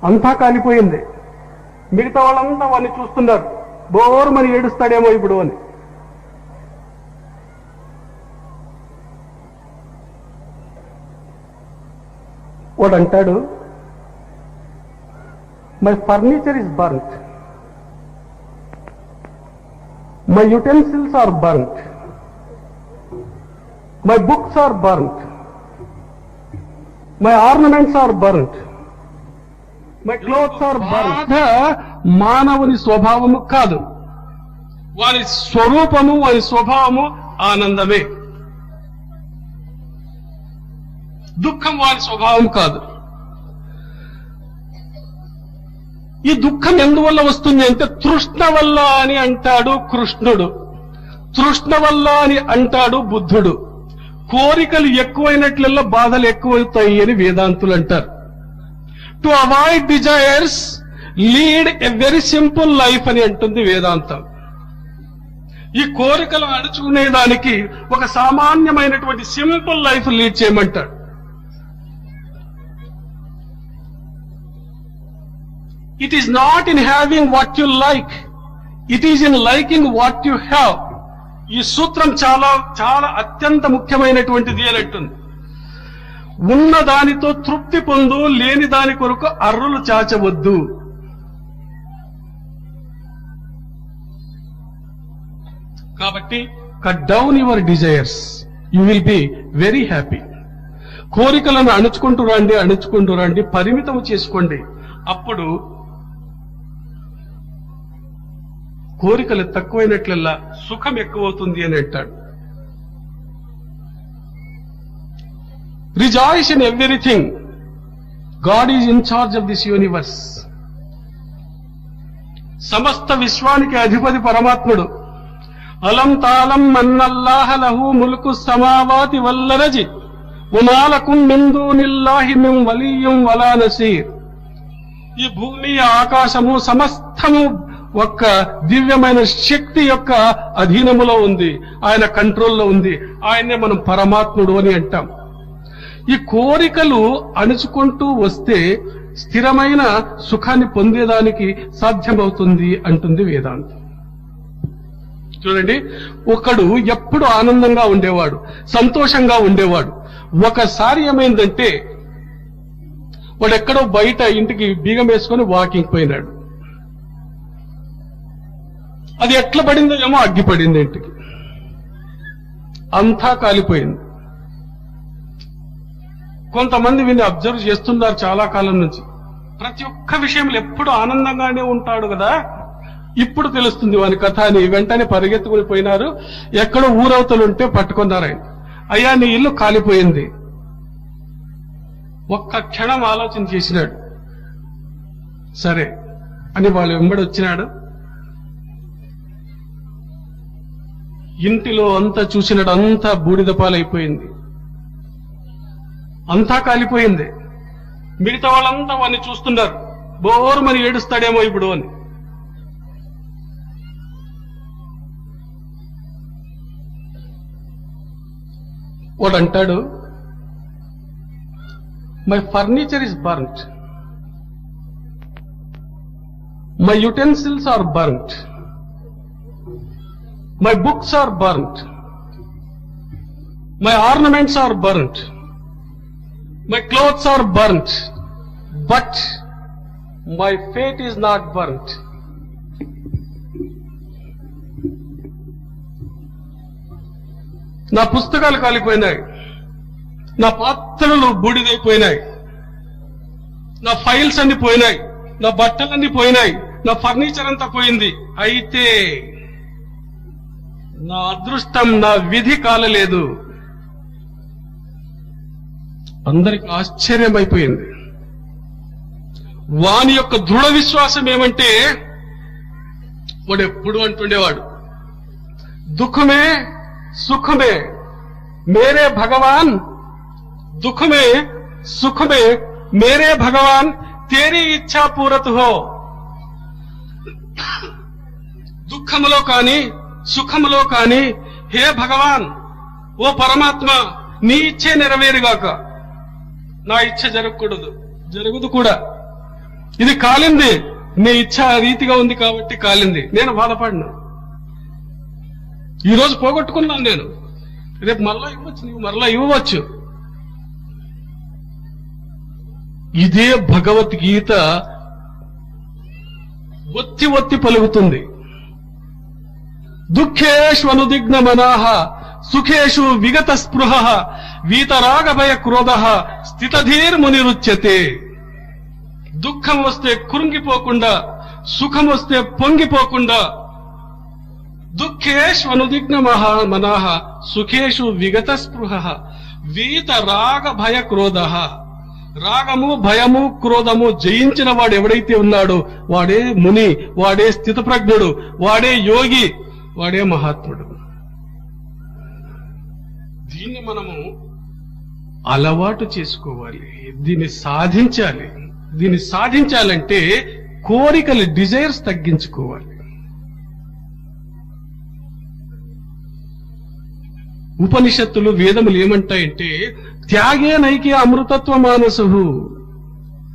[SPEAKER 1] అంతా కాలిపోయింది. మిగతా వాళ్ళంతా వాడిని చూస్తున్నారు, బోరుమని ఏడుస్తాడేమో ఇప్పుడు అని. వాడు అంటాడు, my furniture is burnt, my utensils are burnt, my books are burnt, my ornaments are burnt, my clothes are burnt. మానవుని స్వభావము కాదు, వారి స్వరూపము, వారి స్వభావము ఆనందమే. దుఃఖం వారి స్వభావం కాదు. ఈ దుఃఖం ఎందువల్ల వస్తుంది అంటే తృష్ణ వల్ల అని అంటాడు కృష్ణుడు, తృష్ణ వల్ల అని అంటాడు బుద్ధుడు. కోరికలు ఎక్కువైనట్లల్లో బాధలు ఎక్కువవుతాయి అని వేదాంతులు అంటారు. To avoid desires lead a very simple life అని అంటుంది వేదాంతం. ఈ కోరికలు అణుచుకునేదానికి ఒక సామాన్యమైనటువంటి సింపుల్ లైఫ్ లీడ్ చేయమంటాడు. It is not in having what you like, it is in liking what you have. ఈ సూత్రం చాలా చాలా అత్యంత ముఖ్యమైనటువంటిది అని అంటుంది. ఉన్న దానితో తృప్తి పొందు, లేని దాని కొరకు అర్రులు చాచవద్దు. కాబట్టి cut down your desires, you will be very happy. కోరికలను అణుచుకుంటూ రండి, పరిమితం చేసుకోండి. అప్పుడు కోరికలు తక్కువైనట్లల్లా సుఖం ఎక్కువవుతుంది అని అంటాడు. Rejoice in everything, God is in charge of this universe. సమస్త విశ్వానికి అధిపతి పరమాత్ముడు. అలం తాళం అన్నల్లాహ లహు ముల్కు సమావాతి వల్లరజి ఉమాలకుం మిన్ దూనిల్లాహి మిన్ వలియ్యం వలా నసీర్. ఈ భూమి, ఆకాశము సమస్తము ఒక్క దివ్యమైన శక్తి యొక్క అధీనములో ఉంది, ఆయన కంట్రోల్లో ఉంది. ఆయన్నే మనం పరమాత్ముడు అని అంటాం. ఈ కోరికలు అణుచుకుంటూ వస్తే స్థిరమైన సుఖాన్ని పొందేదానికి సాధ్యమవుతుంది అంటుంది వేదాంతం. చూడండి, ఒకడు ఎప్పుడు ఆనందంగా ఉండేవాడు, సంతోషంగా ఉండేవాడు. ఒకసారి ఏమైందంటే వాడు ఎక్కడో బయట ఇంటికి బీగం వేసుకొని వాకింగ్ పోయినాడు. అది ఎట్లా పడిందో ఏమో, అగ్గి పడింది ఇంటికి, అంతా కాలిపోయింది. కొంతమంది వీడిని అబ్జర్వ్ చేస్తున్నారు చాలా కాలం నుంచి. ప్రతి ఒక్క విషయంలో ఎప్పుడు ఆనందంగానే ఉంటాడు కదా, ఇప్పుడు తెలుస్తుంది వాని కథ అని. వెంటనే పరిగెత్తుకుని పోయినారు. ఎక్కడో ఊరవతలుంటే పట్టుకున్నారు ఆయన. అయ్యా, నీ ఇల్లు కాలిపోయింది. ఒక్క క్షణం ఆలోచన చేసినాడు. సరే అని వాళ్ళు వెంబడి వచ్చినాడు. ఇంటిలో అంతా చూసినాడు, అంతా బూడిద పాలైపోయింది, అంతా కాలిపోయింది. మిగతా వాళ్ళంతా వాడిని చూస్తున్నారు, బోరుమని ఏడుస్తాడేమో ఇప్పుడు అని. వాడు అంటాడు, my furniture is burnt, my utensils are burnt, my books are burnt, my ornaments are burnt, my clothes are burnt, but my fate is not burnt. నా పుస్తకాలు కాలిపోయినాయి, నా పాత్రలు బూడిదైపోయినాయి, నా ఫైల్స్ అన్ని పోయినాయి, నా బట్టలన్నీ పోయినాయి, నా ఫర్నిచర్ అంతా పోయింది. అయితే నా అదృష్టం, నా విధి కాలలేదు. అందరికి ఆశ్చర్యమైపోయింది. వాని యొక్క దృఢ విశ్వాసం ఏమంటే, వాడు ఎప్పుడు అంటుండేవాడు, దుఃఖమే సుఖమే మేరే భగవాన్, దుఃఖమే సుఖమే మేరే భగవాన్, తేరీ ఇచ్ఛా పూరత్ హో. దుఃఖములో కాని సుఖములో కాని, హే భగవాన్, ఓ పరమాత్మ, నీ ఇచ్చే నెరవేరుగాక. నా ఇచ్చ జరగకూడదు, జరుగుదు కూడా. ఇది కాలింది, నీ ఇచ్చ రీతిగా ఉంది కాబట్టి కాలింది. నేను బాధపడినా, ఈరోజు పోగొట్టుకున్నాను నేను, రేపు మరలా ఇవ్వచ్చు, నీవు మరలా ఇవ్వవచ్చు. ఇదే భగవద్గీత ఒత్తి ఒత్తి పలుకుతుంది. దుఃఖేషు అనుదిగ్న మనాహ, సుఖేషు విగత స్పృహ, వీతరాగ భయ క్రోధ, స్థితధీర్ మునిరుచ్యతే. దుఃఖం వస్తే కృంగిపోకుండా, సుఖం వస్తే పొంగిపోకుండా, దుఃఖేషు అనుదిగ్న మనాహ, సుఖేషు విగత స్పృహ, వీతరాగ భయ క్రోధ. రాగము, భయము, క్రోధము జయించిన వాడు ఎవడైతే ఉన్నాడో వాడే ముని, వాడే స్థితప్రజ్ఞుడు, వాడే యోగి, వాడే మహాత్ముడు. దీన్ని మనము అలవాటు చేసుకోవాలి, దీన్ని సాధించాలి. దీన్ని సాధించాలంటే కోరికలు, డిజైర్స్ తగ్గించుకోవాలి. ఉపనిషత్తులు, వేదములు ఏమంటాయంటే, త్యాగే నైకే అమృతత్వ మానసు.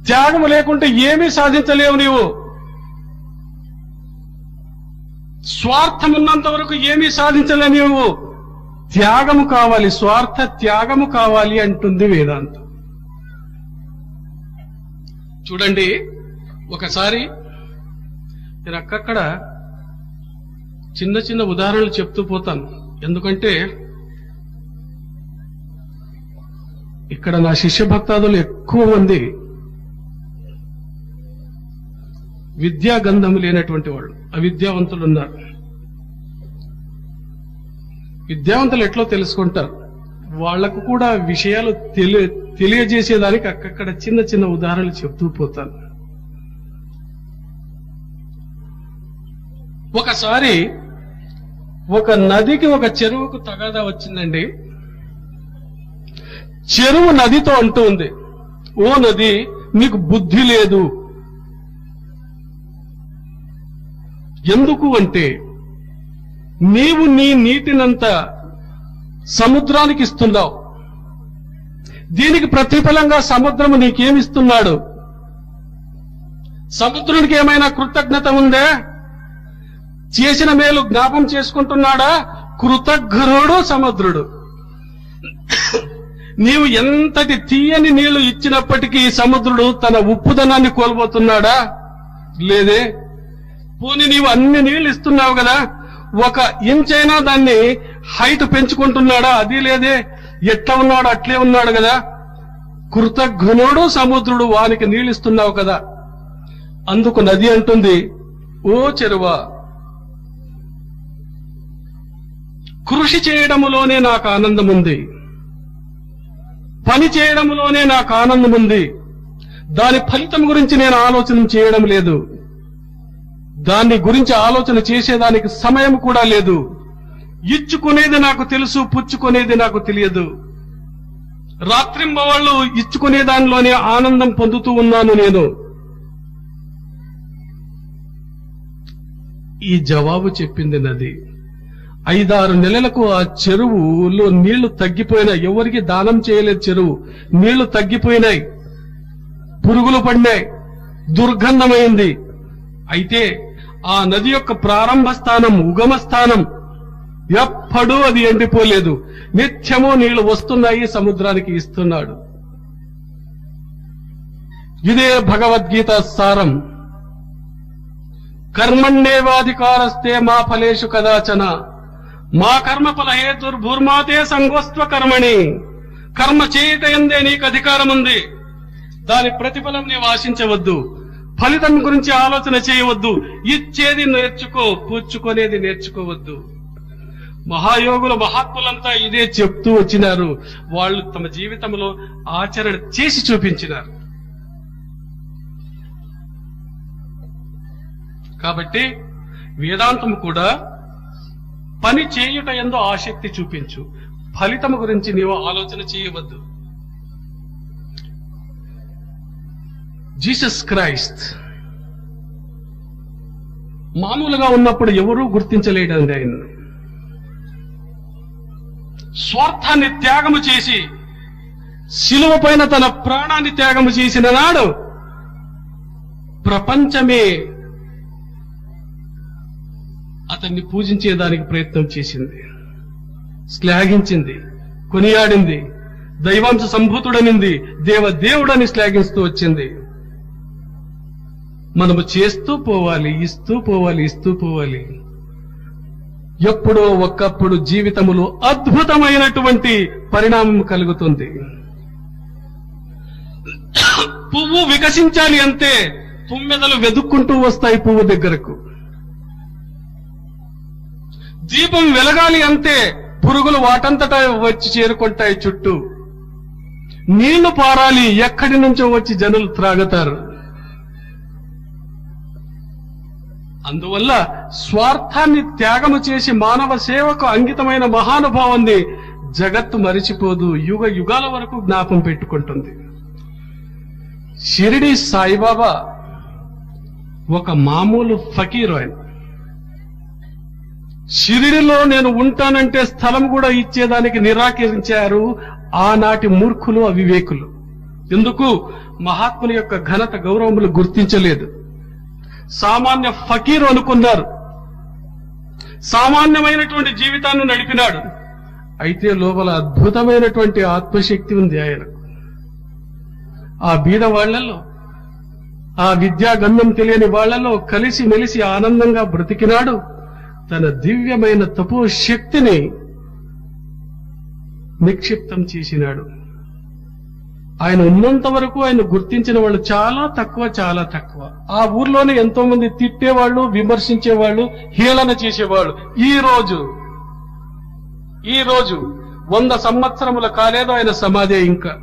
[SPEAKER 1] త్యాగము లేకుంటే ఏమీ సాధించలేవు నీవు. స్వార్థం ఉన్నంత వరకు ఏమీ సాధించలేవు నీవు. త్యాగము కావాలి, స్వార్థ త్యాగము కావాలి అంటుంది వేదాంతం. చూడండి, ఒకసారి నేను అక్కక్కడ చిన్న చిన్న ఉదాహరణలు చెప్తూ పోతాను. ఎందుకంటే ఇక్కడ నా శిష్య భక్తాదులు ఎక్కువ మంది విద్యా గంధం లేనటువంటి వాళ్ళు, అవిద్యావంతులు ఉన్నారు. విద్యావంతులు ఎట్లా తెలుసుకుంటారు, వాళ్లకు కూడా విషయాలు తెలియజేసేదానికి అక్కక్కడ చిన్న చిన్న ఉదాహరణలు చెప్తూ పోతాను. ఒకసారి ఒక నదికి ఒక చెరువుకు తగాదా వచ్చిందండి. చెరువు నదితో అంటూ ఉంది, ఓ నది, నీకు బుద్ధి లేదు. ఎందుకు అంటే నీవు నీ నీటినంతా సముద్రానికి ఇస్తున్నావు, దీనికి ప్రతిఫలంగా సముద్రము నీకేమిస్తున్నాడు? సముద్రుడికి ఏమైనా కృతజ్ఞత ఉందే? చేసిన మేలు జ్ఞాపం చేసుకుంటున్నాడా? కృతజ్ఞుడు సముద్రుడు. నీవు ఎంతటి తీయని నీళ్లు ఇచ్చినప్పటికీ సముద్రుడు తన ఉప్పుదనాన్ని కోల్పోతున్నాడా? లేదే. పోనీ నీవు అన్ని నీళ్లు ఇస్తున్నావు కదా, ఒక ఇంచైనా దాన్ని హైట్ పెంచుకుంటున్నాడా? అది లేదే. ఎట్లా ఉన్నాడు అట్లే ఉన్నాడు కదా. కృతజ్ఞుడు సముద్రుడు, వానికి నీళ్ళు ఇస్తున్నావు కదా. అందుకు నది అంటుంది, ఓ చెరువా, కృషి చేయడములోనే నాకు ఆనందం ఉంది, పని చేయడములోనే నాకు ఆనందం ఉంది. దాని ఫలితం గురించి నేను ఆలోచన చేయడం లేదు, దాన్ని గురించి ఆలోచన చేసేదానికి సమయం కూడా లేదు. ఇచ్చుకునేది నాకు తెలుసు, పుచ్చుకునేది నాకు తెలియదు. రాత్రింబవళ్ళు ఇచ్చుకునే దానిలోనే ఆనందం పొందుతూ ఉన్నాను నేను. ఈ జవాబు చెప్పింది నది. 5-6 నెలలకు ఆ చెరువులో నీళ్లు తగ్గిపోయినాయి. ఎవరికి దానం చేయలేదు చెరువు. నీళ్లు తగ్గిపోయినాయి, పురుగులు పడినాయి, దుర్గంధమైంది. అయితే ఆ నది యొక్క ప్రారంభ స్థానం, ఉగమ స్థానం, ఎప్పుడూ అది ఎండిపోలేదు. నిత్యము నీళ్లు వస్తున్నాయి, సముద్రానికి ఇస్తున్నాడు. ఇదే భగవద్గీత సారం. కర్మణ్యేవాధికారస్తే మా ఫలేషు కదాచన మా కర్మఫల హేతుర్భూర్మాతే సంగోస్త్వ కర్మణి. కర్మ చేయుట ఎందే నీకు అధికారం ఉంది, దాని ప్రతిఫలం నీవు ఆశించవద్దు, ఫలితం గురించి ఆలోచన చేయవద్దు. ఇచ్చేది నేర్చుకో, పుచ్చుకునేది నేర్చుకోవద్దు. మహాయోగులు, మహాత్ములంతా ఇదే చెప్తూ వచ్చినారు. వాళ్ళు తమ జీవితంలో ఆచరణ చేసి చూపించినారు. కాబట్టి వేదాంతం కూడా పని చేయుట యందు ఆసక్తి చూపించు, ఫలితం గురించి నీవు ఆలోచన చేయవద్దు. జీసస్ క్రైస్ట్ మామూలుగా ఉన్నప్పుడు ఎవరూ గుర్తించలేడండి ఆయన. స్వార్థాన్ని త్యాగము చేసి శిలువ పైన తన ప్రాణాన్ని త్యాగము చేసిన నాడు ప్రపంచమే అతన్ని పూజించేదానికి ప్రయత్నం చేసింది, శ్లాఘించింది, కొనియాడింది, దైవాంశ సంభూతుడనింది, దేవదేవుడని శ్లాఘిస్తూ వచ్చింది. మనము చేస్తూ పోవాలి, ఇస్తూ పోవాలి, ఇస్తూ పోవాలి. ఎప్పుడో ఒక్కప్పుడు జీవితములో అద్భుతమైనటువంటి పరిణామం కలుగుతుంది. పువ్వు వికసించాలి అంతే, తుమ్మెదలు వెదుక్కుంటూ వస్తాయి పువ్వు దగ్గరకు. దీపం వెలగాలి అంతే, పురుగులు వాటంతటా వచ్చి చేరుకుంటాయి చుట్టూ. నీళ్లు పారాలి, ఎక్కడి నుంచో వచ్చి జనులు త్రాగుతారు. అందువల్ల స్వార్థాన్ని త్యాగము చేసి మానవ సేవకు అంకితమైన మహానుభావాన్ని జగత్తు మరిచిపోదు, యుగ యుగాల వరకు జ్ఞాపం పెట్టుకుంటుంది. షిరిడి సాయిబాబా ఒక మామూలు ఫకీరు. ఆయన షిరిడిలో నేను ఉంటానంటే స్థలం కూడా ఇచ్చేదానికి నిరాకరించారు ఆనాటి మూర్ఖులు, అవివేకులు. ఎందుకు? మహాత్ముని యొక్క ఘనత, గౌరవములు గుర్తించలేదు. సామాన్య ఫకీరు అనుకున్నారు. సామాన్యమైనటువంటి జీవితాన్ని నడిపినాడు. అయితే లోపల అద్భుతమైనటువంటి ఆత్మశక్తి ఉంది ఆయనకు. ఆ బీద వాళ్లలో ఆ విద్యా గంధం తెలియని వాళ్లలో కలిసి మెలిసి ఆనందంగా బ్రతికినాడు. తన దివ్యమైన తపో శక్తిని నిక్షిప్తం చేసినాడు. ఆయన ఉన్నంత వరకు ఆయన గుర్తించిన వాళ్ళు చాలా తక్కువ. ఆ ఊర్లోనే ఎంతో మంది తిట్టేవాళ్ళు, విమర్శించేవాళ్ళు, హేళన చేసేవాళ్ళు. ఈ రోజు 100 సంవత్సరముల కాలేదు ఆయన సమాధి. ఇంకా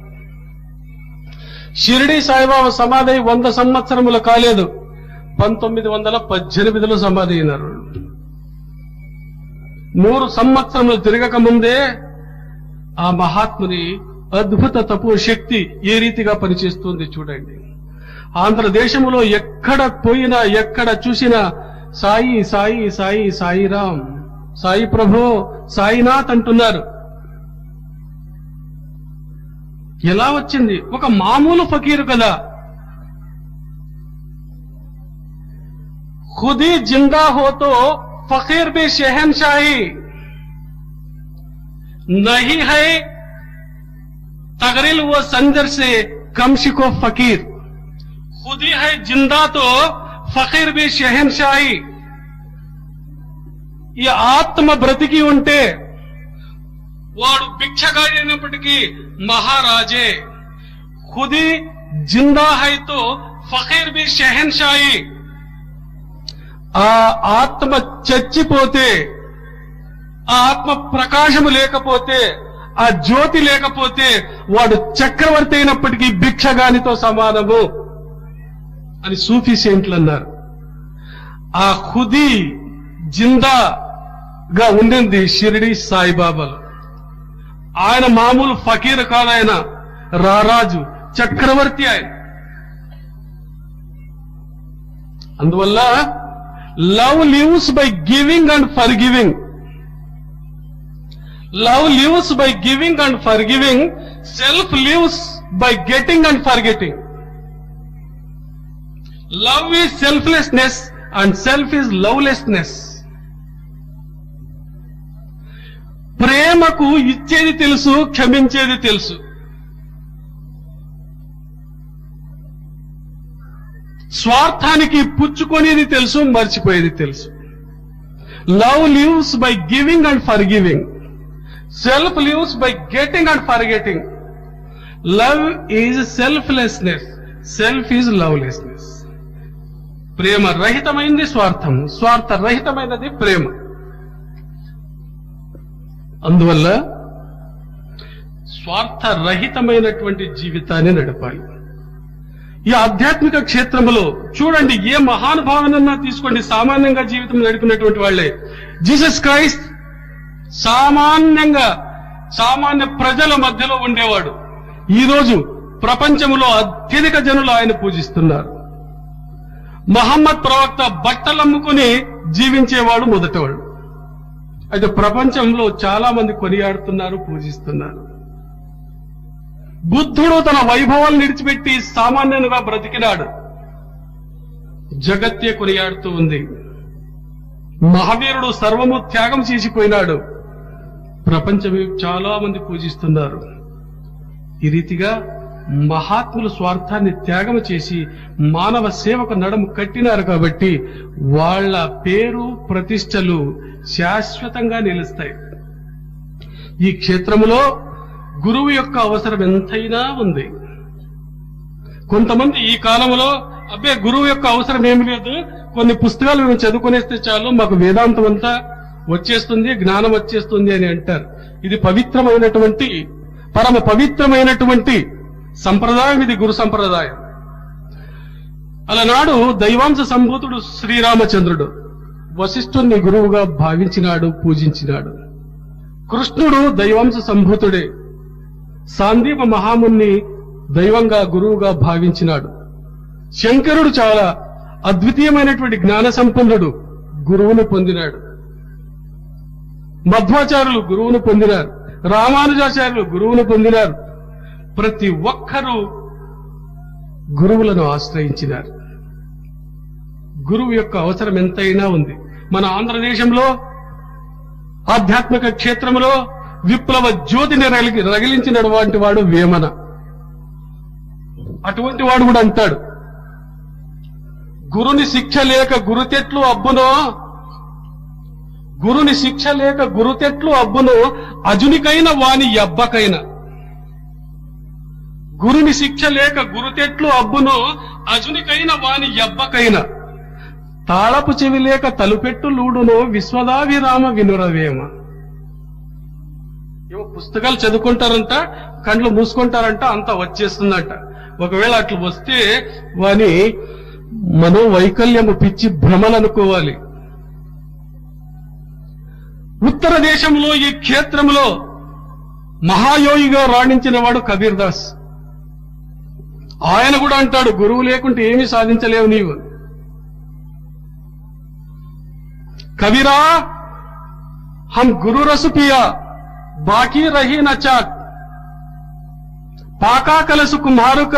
[SPEAKER 1] షిరిడి సాయిబాబా సమాధి 100 సంవత్సరముల కాలేదు. 1918లో సమాధి అయినారు. 100 సంవత్సరములు తిరగక ముందే ఆ మహాత్ముని అద్భుత తపో శక్తి ఏ రీతిగా పనిచేస్తుంది చూడండి. ఆంధ్రదేశంలో ఎక్కడ పోయినా, ఎక్కడ చూసినా సాయి సాయి సాయి సాయిరాం, సాయి ప్రభో, సాయినాథ్ అంటున్నారు. ఎలా వచ్చింది? ఒక మామూలు ఫకీరు కదా. ఖుదీ జిందా హో తో ఫకీర్ బి షెహన్షాహీ नहीं है, तगरिल वो संजर से कमशिको फकीर. खुद ही है जिंदा तो फकीर भी शहनशाही. ఈ ఆత్మ బ్రతికి ఉంటే వాడు భిక్షగాడైనప్పటికీ మహారాజే. ఖుదీ జిందా హై తో ఫకీర్ బి షెహన్షాహీ. ఆ ఆత్మ చచ్చిపోతే, ఆ ఆత్మ ప్రకాశము లేకపోతే, ఆ జ్యోతి లేకపోతే వాడు చక్రవర్తి అయినప్పటికీ భిక్షగానితో సమానము అని సూఫీ సెయింట్లు అన్నారు. ఆ ఖుదీ జిందాగా ఉండింది షిరిడి సాయిబాబాలో. ఆయన మామూలు ఫకీర్ కాదు, ఆయన రారాజు, చక్రవర్తి ఆయన. అందువల్ల love lives by giving and for giving. Love lives by giving and forgiving. Self lives by getting and forgetting. Love is selflessness and self is lovelessness. ప్రేమకు ఇచ్చేది తెలుసు, క్షమించేది తెలుసు. స్వార్థానికి పుచ్చుకునేది తెలుసు, మర్చిపోయేది తెలుసు. Love lives by giving and forgiving. Self lives by getting and forgetting. Love is selflessness. Self is lovelessness. ప్రేమ రహితమైంది స్వార్థం, స్వార్థ రహితమైనది ప్రేమ. అందువల్ల స్వార్థ రహితమైనటువంటి జీవితాన్ని నడపాలి. ఈ ఆధ్యాత్మిక క్షేత్రంలో చూడండి, ఏ మహానుభావనన్నా తీసుకోండి, సామాన్యంగా జీవితం నడిపినటువంటి వాళ్లే. జీసస్ క్రైస్ట్ సామాన్య ప్రజల మధ్యలో ఉండేవాడు. ఈరోజు ప్రపంచంలో అత్యధిక జనులు ఆయన పూజిస్తున్నారు. మహమ్మద్ ప్రవక్త బట్టలమ్ముకుని జీవించేవాడు మొదటవాడు. అయితే ప్రపంచంలో చాలా మంది కొనియాడుతున్నారు, పూజిస్తున్నారు. బుద్ధుడు తన వైభవాన్ని విడిచిపెట్టి సామాన్యునిగా బ్రతికినాడు. జగత్తే కొనియాడుతూ ఉంది. మహావీరుడు సర్వము త్యాగం చేసిపోయినాడు. ప్రపంచం చాలా మంది పూజిస్తున్నారు. ఈ రీతిగా మహాత్ములు స్వార్థాన్ని త్యాగం చేసి మానవ సేవకు నడుము కట్టినారు కాబట్టి వాళ్ళ పేరు, ప్రతిష్టలు శాశ్వతంగా నిలుస్తాయి. ఈ క్షేత్రములో గురువు యొక్క అవసరం ఎంతైనా ఉంది. కొంతమంది ఈ కాలంలో అబ్బే గురువు యొక్క అవసరం ఏమి లేదు, కొన్ని పుస్తకాలు మేము చదువుకునేస్తే చాలు, మాకు వేదాంతం అంతా వచ్చేస్తుంది, జ్ఞానం వచ్చేస్తుంది అని అంటారు. ఇది పవిత్రమైనటువంటి, పరమ పవిత్రమైనటువంటి సంప్రదాయం. ఇది గురు సంప్రదాయం. అలనాడు దైవాంశ సంభూతుడు శ్రీరామచంద్రుడు వశిష్ఠుణ్ణి గురువుగా భావించినాడు, పూజించినాడు. కృష్ణుడు దైవాంశ సంభూతుడే. సాందీప మహాముని దైవంగా, గురువుగా భావించినాడు. శంకరుడు చాలా అద్వితీయమైనటువంటి జ్ఞాన సంపన్నుడు, గురువును పొందినాడు. మధ్వాచార్యులు గురువును పొందినారు. రామానుజాచార్యులు గురువును పొందినారు. ప్రతి ఒక్కరూ గురువులను ఆశ్రయించినారు. గురువు యొక్క అవసరం ఎంతైనా ఉంది. మన ఆంధ్రదేశంలో ఆధ్యాత్మిక క్షేత్రంలో విప్లవ జ్యోతిని రగిలించినటువంటి వాడు వేమన. అటువంటి వాడు కూడా అంటాడు, గురుని శిక్ష లేక గురుతెట్లు అబ్బునో, గురుని శిక్ష లేక గురుతెట్లు అబ్బునో, అజునికైన వాని యబ్బకైన. గురుని శిక్ష లేక గురుతెట్లు అబ్బునో, అజునికైన వాని యబ్బకైన. తాళపు చెవి లేక తలుపెట్టు లూడునో, విశ్వదాభిరామ వినురవేమ. ఏమో పుస్తకాలు చదువుకుంటారంట, కండ్లు మూసుకుంటారంట, అంతా వచ్చేస్తుందంట. ఒకవేళ అట్లా వస్తే వాని మనోవైకల్యము పిచ్చి భ్రమలనుకోవాలి. ఉత్తర దేశంలో ఈ క్షేత్రంలో మహాయోగిగా రాణించిన వాడు కబీర్ దాస్. ఆయన కూడా అంటాడు, గురువు లేకుంటే ఏమీ సాధించలేవు నీవు. కబీరా హమ్ గురు రసు పియా బాకీ రహీ నచాక్, పాకా కలసు కుమారుక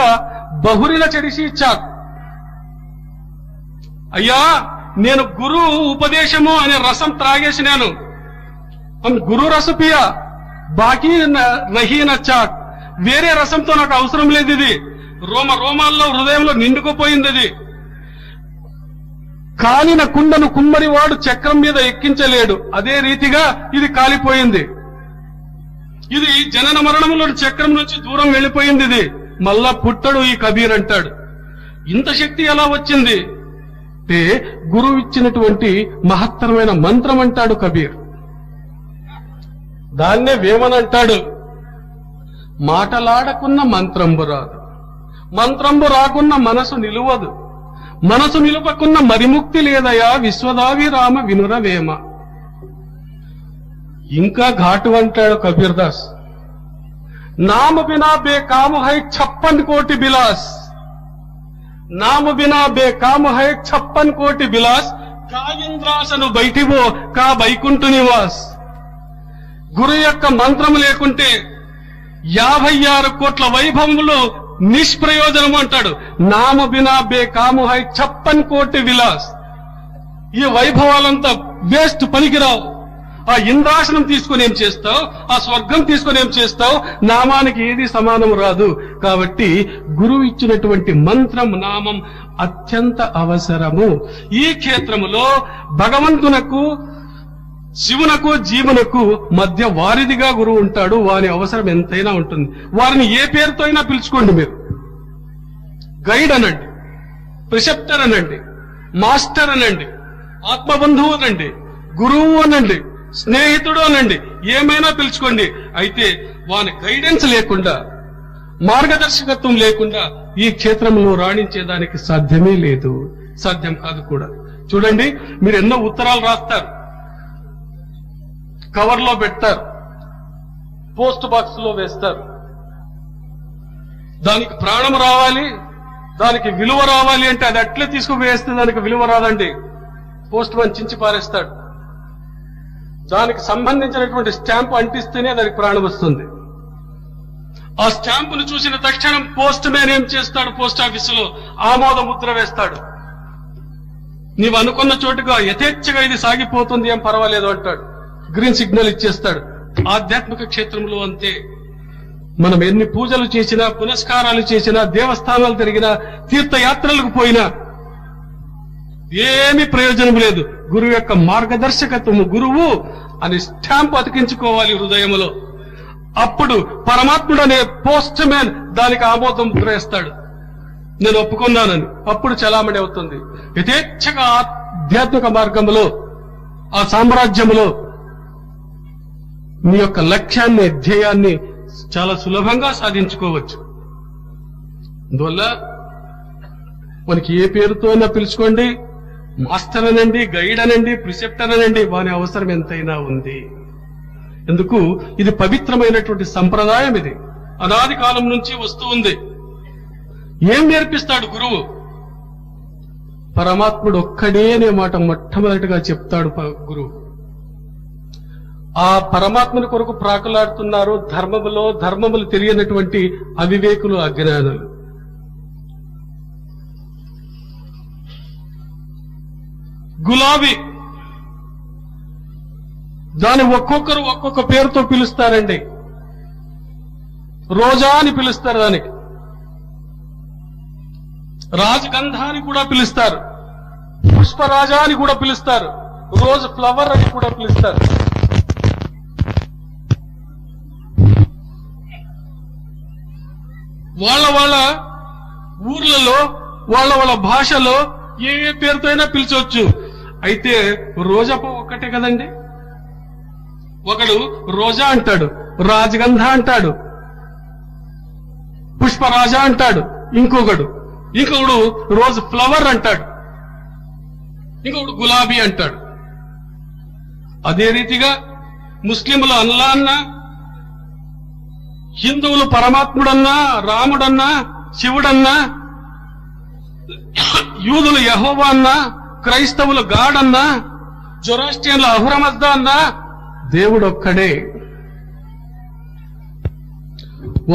[SPEAKER 1] బహురిల చెడిసి చాక్. అయ్యా, నేను గురు ఉపదేశము అనే రసం త్రాగేసినాను. గురు రసపియ బాకీ రహీ నచాక్. వేరే రసంతో నాకు అవసరం లేదు. ఇది రోమ రోమాల్లో హృదయంలో నిండుకుపోయింది. ఇది కాలిన కుండను కుమ్మరివాడు చక్రం మీద ఎక్కించలేడు, అదే రీతిగా ఇది కాలిపోయింది. ఇది జనన మరణముల చక్రం నుంచి దూరం వెళ్ళిపోయింది. ఇది మళ్ళా పుట్టడు ఈ కబీర్ అంటాడు. ఇంత శక్తి ఎలా వచ్చింది అంటే గురువు ఇచ్చినటువంటి మహత్తరమైన మంత్రం అంటాడు కబీర్. దాన్నే వేమనంటాడు, మాటలాడకున్న మంత్రంబు రాదు, మంత్రంబు రాకున్న మనసు నిలువదు, మనసు నిలుపకున్న మరిముక్తి లేదయా, విశ్వదాభిరామ వినురవేమ. ఇంకా ఘాటు అంటాడు కబీర్ దాస్, నామ బినా బేకామ హై 56 కోటి బిలాస్, నామ బినా బేకామ హై 56 కోటి బిలాస్, కా ఇంద్రాసను బయటివో కా వైకుంఠ నివాస్. గురు యొక్క మంత్రం లేకుంటే 56 కోట్ల వైభవములు నిష్ప్రయోజనం అంటాడు. నామ బినా బేకామ హై 56 కోటి విలాస్. ఈ వైభవాలంతా వేస్ట్, పనికిరావు. ఆ ఇంద్రాసనం తీసుకుని ఏం చేస్తావు, ఆ స్వర్గం తీసుకుని ఏం చేస్తావు, నామానికి ఏది సమానం రాదు. కాబట్టి గురువు ఇచ్చినటువంటి మంత్రం, నామం అత్యంత అవసరము. ఈ క్షేత్రములో భగవంతునకు, శివునకు, జీవునకు మధ్య వారిదిగా గురువు ఉంటాడు. వారి అవసరం ఎంతైనా ఉంటుంది. వారిని ఏ పేరుతో అయినా పిలుచుకోండి మీరు. గైడ్ అనండి, ప్రిసెప్టర్ అనండి, మాస్టర్ అనండి, ఆత్మబంధువు అనండి, గురువు అనండి, స్నేహితుడు అనండి, ఏమైనా పిలుచుకోండి. అయితే వాని గైడెన్స్ లేకుండా, మార్గదర్శకత్వం లేకుండా ఈ క్షేత్రంలో రాణించేదానికి సాధ్యమే లేదు, సాధ్యం కాదు కూడా. చూడండి, మీరు ఎన్నో ఉత్తరాలు రాస్తారు, కవర్లో పెడతారు, పోస్ట్ బాక్స్ లో వేస్తారు. దానికి ప్రాణం రావాలి, దానికి విలువ రావాలి అంటే అది అట్లే తీసుకువేస్తే దానికి విలువ రాదండి. పోస్ట్ మ్యాన్ చించి పారేస్తాడు. దానికి సంబంధించినటువంటి స్టాంప్ అంటిస్తేనే దానికి ప్రాణం వస్తుంది. ఆ స్టాంపును చూసిన తక్షణం పోస్ట్ మ్యాన్ ఏం చేస్తాడు, పోస్ట్ ఆఫీసులో ఆమోద ముద్ర వేస్తాడు. నీవు అనుకున్న చోటుగా యథేచ్ఛగా ఇది సాగిపోతుంది, ఏం పర్వాలేదు అంటాడు, గ్రీన్ సిగ్నల్ ఇచ్చేస్తాడు. ఆధ్యాత్మిక క్షేత్రంలో అంతే. మనం ఎన్ని పూజలు చేసినా, పునస్కారాలు చేసినా, దేవస్థానాలు తిరిగినా, తీర్థయాత్రలకు పోయినా ఏమీ ప్రయోజనం లేదు. గురువు యొక్క మార్గదర్శకత్వము, గురువు అని స్టాంప్ అతికించుకోవాలి హృదయంలో. అప్పుడు పరమాత్ముడు అనే పోస్ట్ మ్యాన్ దానికి ఆమోదం ముద్ర వేస్తాడు, నేను ఒప్పుకున్నానని. అప్పుడు చలామణి అవుతుంది. యథేచ్ఛగా ఆధ్యాత్మిక మార్గంలో, ఆ సామ్రాజ్యంలో మీ యొక్క లక్ష్యాన్ని, ధ్యేయాన్ని చాలా సులభంగా సాధించుకోవచ్చు. అందువల్ల మనకి ఏ పేరుతో అయినా పిలుచుకోండి, మాస్టర్ అనండి, గైడ్ అనండి, ప్రిసెప్టర్ అనండి, వాని అవసరం ఎంతైనా ఉంది. ఎందుకు? ఇది పవిత్రమైనటువంటి సంప్రదాయం. ఇది అనాది కాలం నుంచి వస్తూ ఉంది. ఏం నేర్పిస్తాడు గురువు? పరమాత్ముడు ఒక్కడే అనే మాట మొట్టమొదటిగా చెప్తాడు గురువు. ఆ పరమాత్మని కొరకు ప్రాకులాడుతున్నారు ధర్మములు తెలియనటువంటి అవివేకులు, అజ్ఞానులు. గులాబీ, దాన్ని ఒక్కొక్కరు ఒక్కొక్క పేరుతో పిలుస్తారండి. రోజా అని పిలుస్తారు, దానికి రాజగంధ అని కూడా పిలుస్తారు. పుష్పరాజా అని కూడా పిలుస్తారు, రోజ్ ఫ్లవర్ అని కూడా పిలుస్తారు. వాళ్ళ ఊర్లలో వాళ్ళ భాషలో ఏ పేరుతో అయినా పిలిచవచ్చు. అయితే రోజా పువ్వు ఒక్కటే కదండి. ఒకడు రోజా అంటాడు, రాజగంధ అంటాడు, పుష్పరాజా అంటాడు, ఇంకొకడు రోజ్ ఫ్లవర్ అంటాడు, ఇంకొకడు గులాబీ అంటాడు. అదే రీతిగా ముస్లింలు అల్లా అన్నా, హిందువులు పరమాత్ముడన్నా, రాముడన్నా, శివుడన్నా, యూదులు యెహోవా అన్నా, క్రైస్తవులు గాడ్ అన్నా, జొరాస్ట్రియన్లు అహురమజ్దా అన్నా, దేవుడొక్కడే.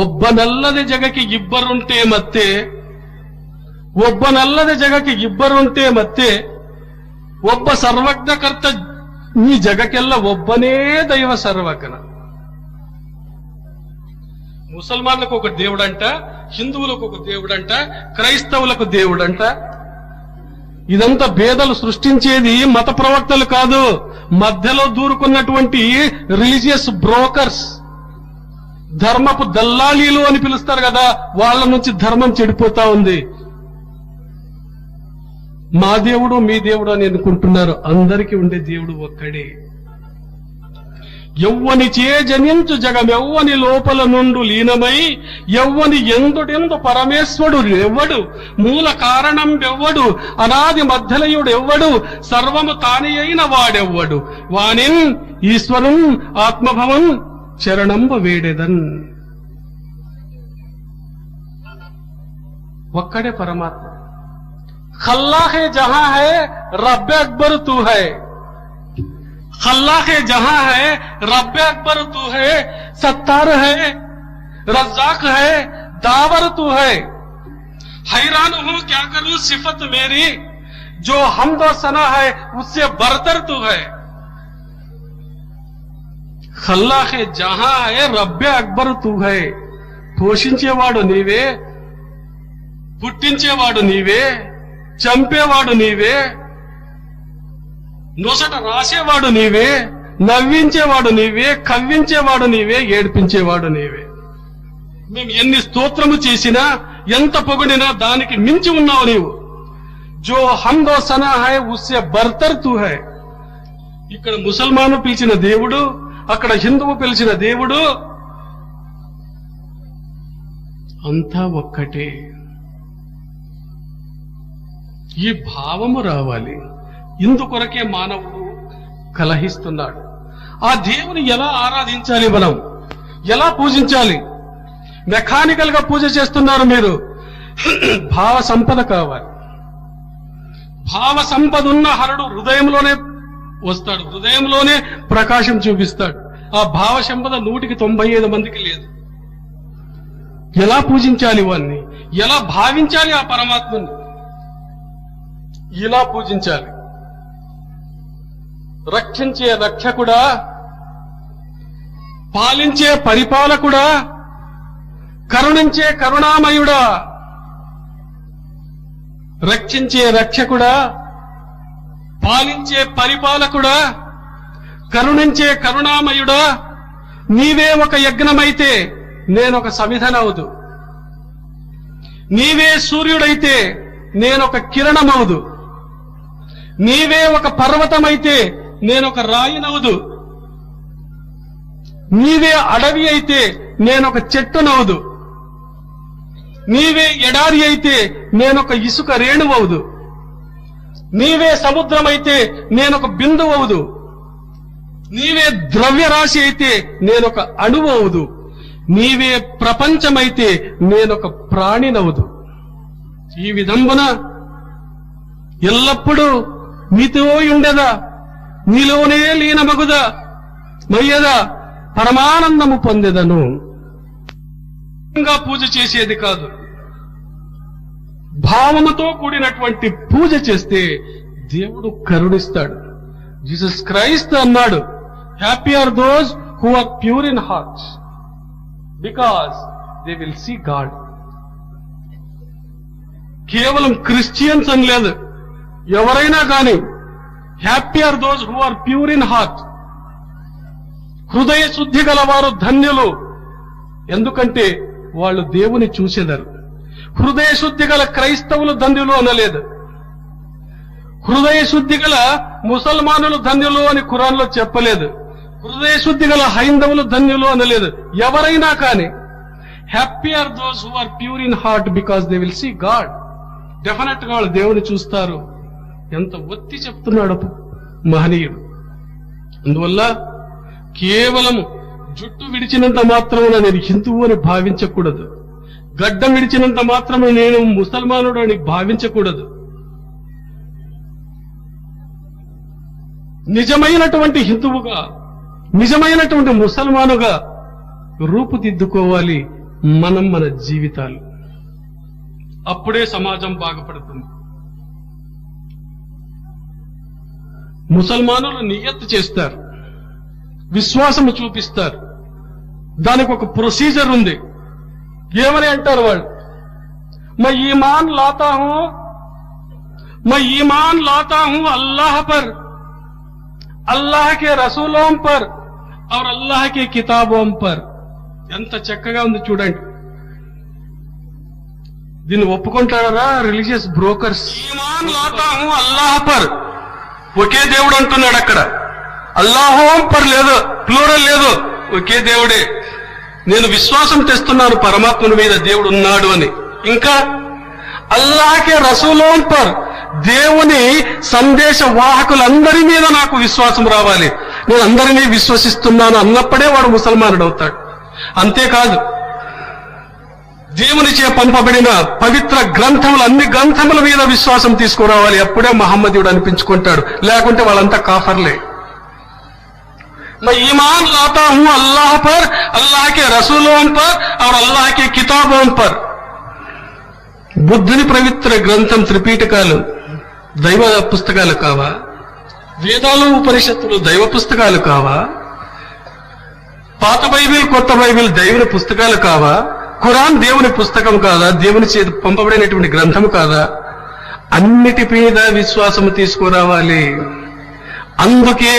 [SPEAKER 1] ಒಬ್ಬನಲ್ಲದೆ ಜಗಕ್ಕೆ ಇಬ್ಬರುಂಟೆ ಮತ್ತೆ, ಒಬ್ಬನಲ್ಲದೆ ಜಗಕ್ಕೆ ಇಬ್ಬರುಂಟೆ ಮತ್ತೆ, ಒಬ್ಬ ಸರ್ವಜ್ಞಕರ್ತ ಈ ಜಗಕ್ಕೆಲ್ಲ ಒಬ್ಬನೇ దైవ సర్వజ్ఞ. ముసల్మాన్లకు ఒక దేవుడంట, హిందువులకు ఒక దేవుడంట, క్రైస్తవులకు దేవుడంట. ఇదంతా భేదాలు సృష్టించేది మత ప్రవక్తలు కాదు, మధ్యలో దూరుకున్నటువంటి రిలీజియస్ బ్రోకర్స్, ధర్మపు దల్లాలీలు అని పిలుస్తారు కదా, వాళ్ళ నుంచి ధర్మం చెడిపోతా ఉంది. మా దేవుడు మీ దేవుడు అని అనుకుంటున్నారు. అందరికీ ఉండే దేవుడు ఒక్కడే. ఎవ్వని చే జనించు జగమెవ్వని లోపల నుండు లీనమై, ఎవ్వని ఎందుడెందు పరమేశ్వరుడు ఎవ్వడు, మూల కారణం ఎవ్వడు, అనాది మధ్యలయుడు ఎవ్వడు, సర్వము తానే అయిన వాడెవ్వడు, వానిన్ ఈశ్వరం ఆత్మభవం శరణంబ వేడెదన్. ఒక్కడే పరమాత్మ. खल्ला है जहां है रब्बे अकबर तू है, खल्ला है जहां है रब्बे अकबर तू है, सत्तार है रज्जाक है दावर तू है, हैरान हूं क्या करूं सिफत मेरी, जो हमदो सना है उससे बरतर तू है. खल्ला है जहां है रब्बे अकबर तू है. పోషించేవాడు నీవే, పుట్టించేవాడు నీవే, చంపేవాడు నీవే, నొసట రాసేవాడు నీవే, నవ్వించేవాడు నీవే, కవ్వించేవాడు నీవే, ఏడ్పించేవాడు నీవే. మేము ఎన్ని స్తోత్రము చేసినా, ఎంత పొగిడినా దానికి మించి ఉన్నావు నీవు. జో హమ్దో సనా హై ఉస్సే బర్తర్ తూ హై. ఇక్కడ ముసల్మాను పిలిచిన దేవుడు, అక్కడ హిందువు పిలిచిన దేవుడు అంతా ఒక్కటే. ఈ భావము రావాలి. ఇందుకొరకే మానవుడు కలహిస్తున్నాడు. ఆ దేవుని ఎలా ఆరాధించాలి, మనం ఎలా పూజించాలి? మెకానికల్ గా పూజ చేస్తున్నారు మీరు. భావ సంపద కావాలి. భావ సంపద ఉన్న హరుడు హృదయంలోనే వస్తాడు, హృదయంలోనే ప్రకాశం చూపిస్తాడు. ఆ భావ సంపద 195 మందికి లేదు. ఎలా పూజించాలి వాన్ని? ఎలా భావించాలి ఆ పరమాత్మని? ఇలా పూజించాలి. రక్షించే రక్షకుడా, పాలించే పరిపాలకుడా, కరుణించే కరుణామయుడా. రక్షించే రక్షకుడా, పాలించే పరిపాలకుడా, కరుణించే కరుణామయుడా. నీవే ఒక యజ్ఞమైతే నేనొక సమిధనవుదు, నీవే సూర్యుడైతే నేనొక కిరణమవుదు, నీవే ఒక పర్వతమైతే నేనొక రాయినవుదు, నీవే అడవి అయితే నేనొక చెట్టునవుదు, నీవే ఎడారి అయితే నేనొక ఇసుక రేణువవుదు, నీవే సముద్రమైతే నేనొక బిందువవుదు, నీవే ద్రవ్యరాశి అయితే నేనొక అణువవుదు, నీవే ప్రపంచమైతే నేనొక ప్రాణినవుదు. ఈ విధంబున ఎల్లప్పుడూ నీతో ఉండేదా, నీలోనే లీనమగుదా, మయ్యదా పరమానందము పొందేదను. పూజ చేసేది కాదు, భావముతో కూడినటువంటి పూజ చేస్తే దేవుడు కరుణిస్తాడు. జీసస్ క్రైస్ట్ అన్నాడు, happy are those who are pure in heart because they will see God. కేవలం క్రిస్టియన్స్ అని లేదు, ఎవరైనా కానీ happy are those who are pure in heart, హృదయ శుద్ధి గలవారు ధన్యులు, ఎందుకంటే వాళ్ళు దేవుని చూసేదారు. హృదయ శుద్ధి గల క్రైస్తవులు ధన్యులు అనలేదు, హృదయ శుద్ధి గల ముసల్మానులు ధన్యులు అని ఖురాన్లో చెప్పలేదు, హృదయ శుద్ధి గల హైందవులు ధన్యులు అనలేదు. ఎవరైనా కానీ happy are those who are pure in heart because they will see God. Definite గా వాళ్ళు దేవుని చూస్తారు. ఎంత ఒత్తి చెప్తున్నాడు మహనీయుడు. అందువల్ల కేవలం జుట్టు విడిచినంత మాత్రమే నేను హిందువు అని భావించకూడదు, గడ్డం విడిచినంత మాత్రమే నేను ముసల్మానుడు అని భావించకూడదు. నిజమైనటువంటి హిందువుగా, నిజమైనటువంటి ముసల్మానుగా రూపుదిద్దుకోవాలి మనం మన జీవితాలు. అప్పుడే సమాజం బాగుపడుతుంది. ముసల్మానులు నియత్తు చేస్తారు, విశ్వాసము చూపిస్తారు, దానికి ఒక ప్రొసీజర్ ఉంది. ఏమని అంటారు వాళ్ళు? मैं ईमान लाता हूं अल्लाह पर, अल्लाह के रसूलों पर और अल्लाह के किताबों पर. ఎంత చక్కగా ఉంది చూడండి. దీన్ని ఒప్పుకుంటారా రిలీజియస్ బ్రోకర్స్? ఈమాన్ లాతా హూ అల్లాహ్ పర్, ఒకే దేవుడు అంటున్నాడు అక్కడ. అల్లాహోం పర్ లేదు, ప్లూరల్ లేదు, ఒకే దేవుడే. నేను విశ్వాసం తెస్తున్నాను పరమాత్మని మీద దేవుడు ఉన్నాడు అని. ఇంకా అల్లాహకే రసూలోం పర్, దేవుని సందేశ వాహకులందరి మీద నాకు విశ్వాసం రావాలి, నేను అందరినీ విశ్వసిస్తున్నాను అన్నప్పుడే వాడు ముసల్మానుడు అవుతాడు. అంతేకాదు, దేవునిచే పంపబడిన పవిత్ర గ్రంథములు, అన్ని గ్రంథముల మీద విశ్వాసం తీసుకురావాలి, అప్పుడే మహమ్మదీయుడు అనిపించుకుంటాడు. లేకుంటే వాళ్ళంతా కాఫర్లే. मैं ईमान लाता हूं अल्लाह पर, अल्लाह के रसूलों पर और अल्लाह के किताबों पर. బుద్ధుని పవిత్ర గ్రంథం త్రిపీఠకాలు దైవ పుస్తకాలు కావా? వేదాలు ఉపనిషత్తులు దైవ పుస్తకాలు కావా? పాత బైబిల్ కొత్త బైబిల్ దైవుని పుస్తకాలు కావా? ఖురాన్ దేవుని పుస్తకం కాదా? దేవుని చేత పంపబడినటువంటి గ్రంథం కాదా? అన్నిటి మీద విశ్వాసము తీసుకురావాలి. అందుకే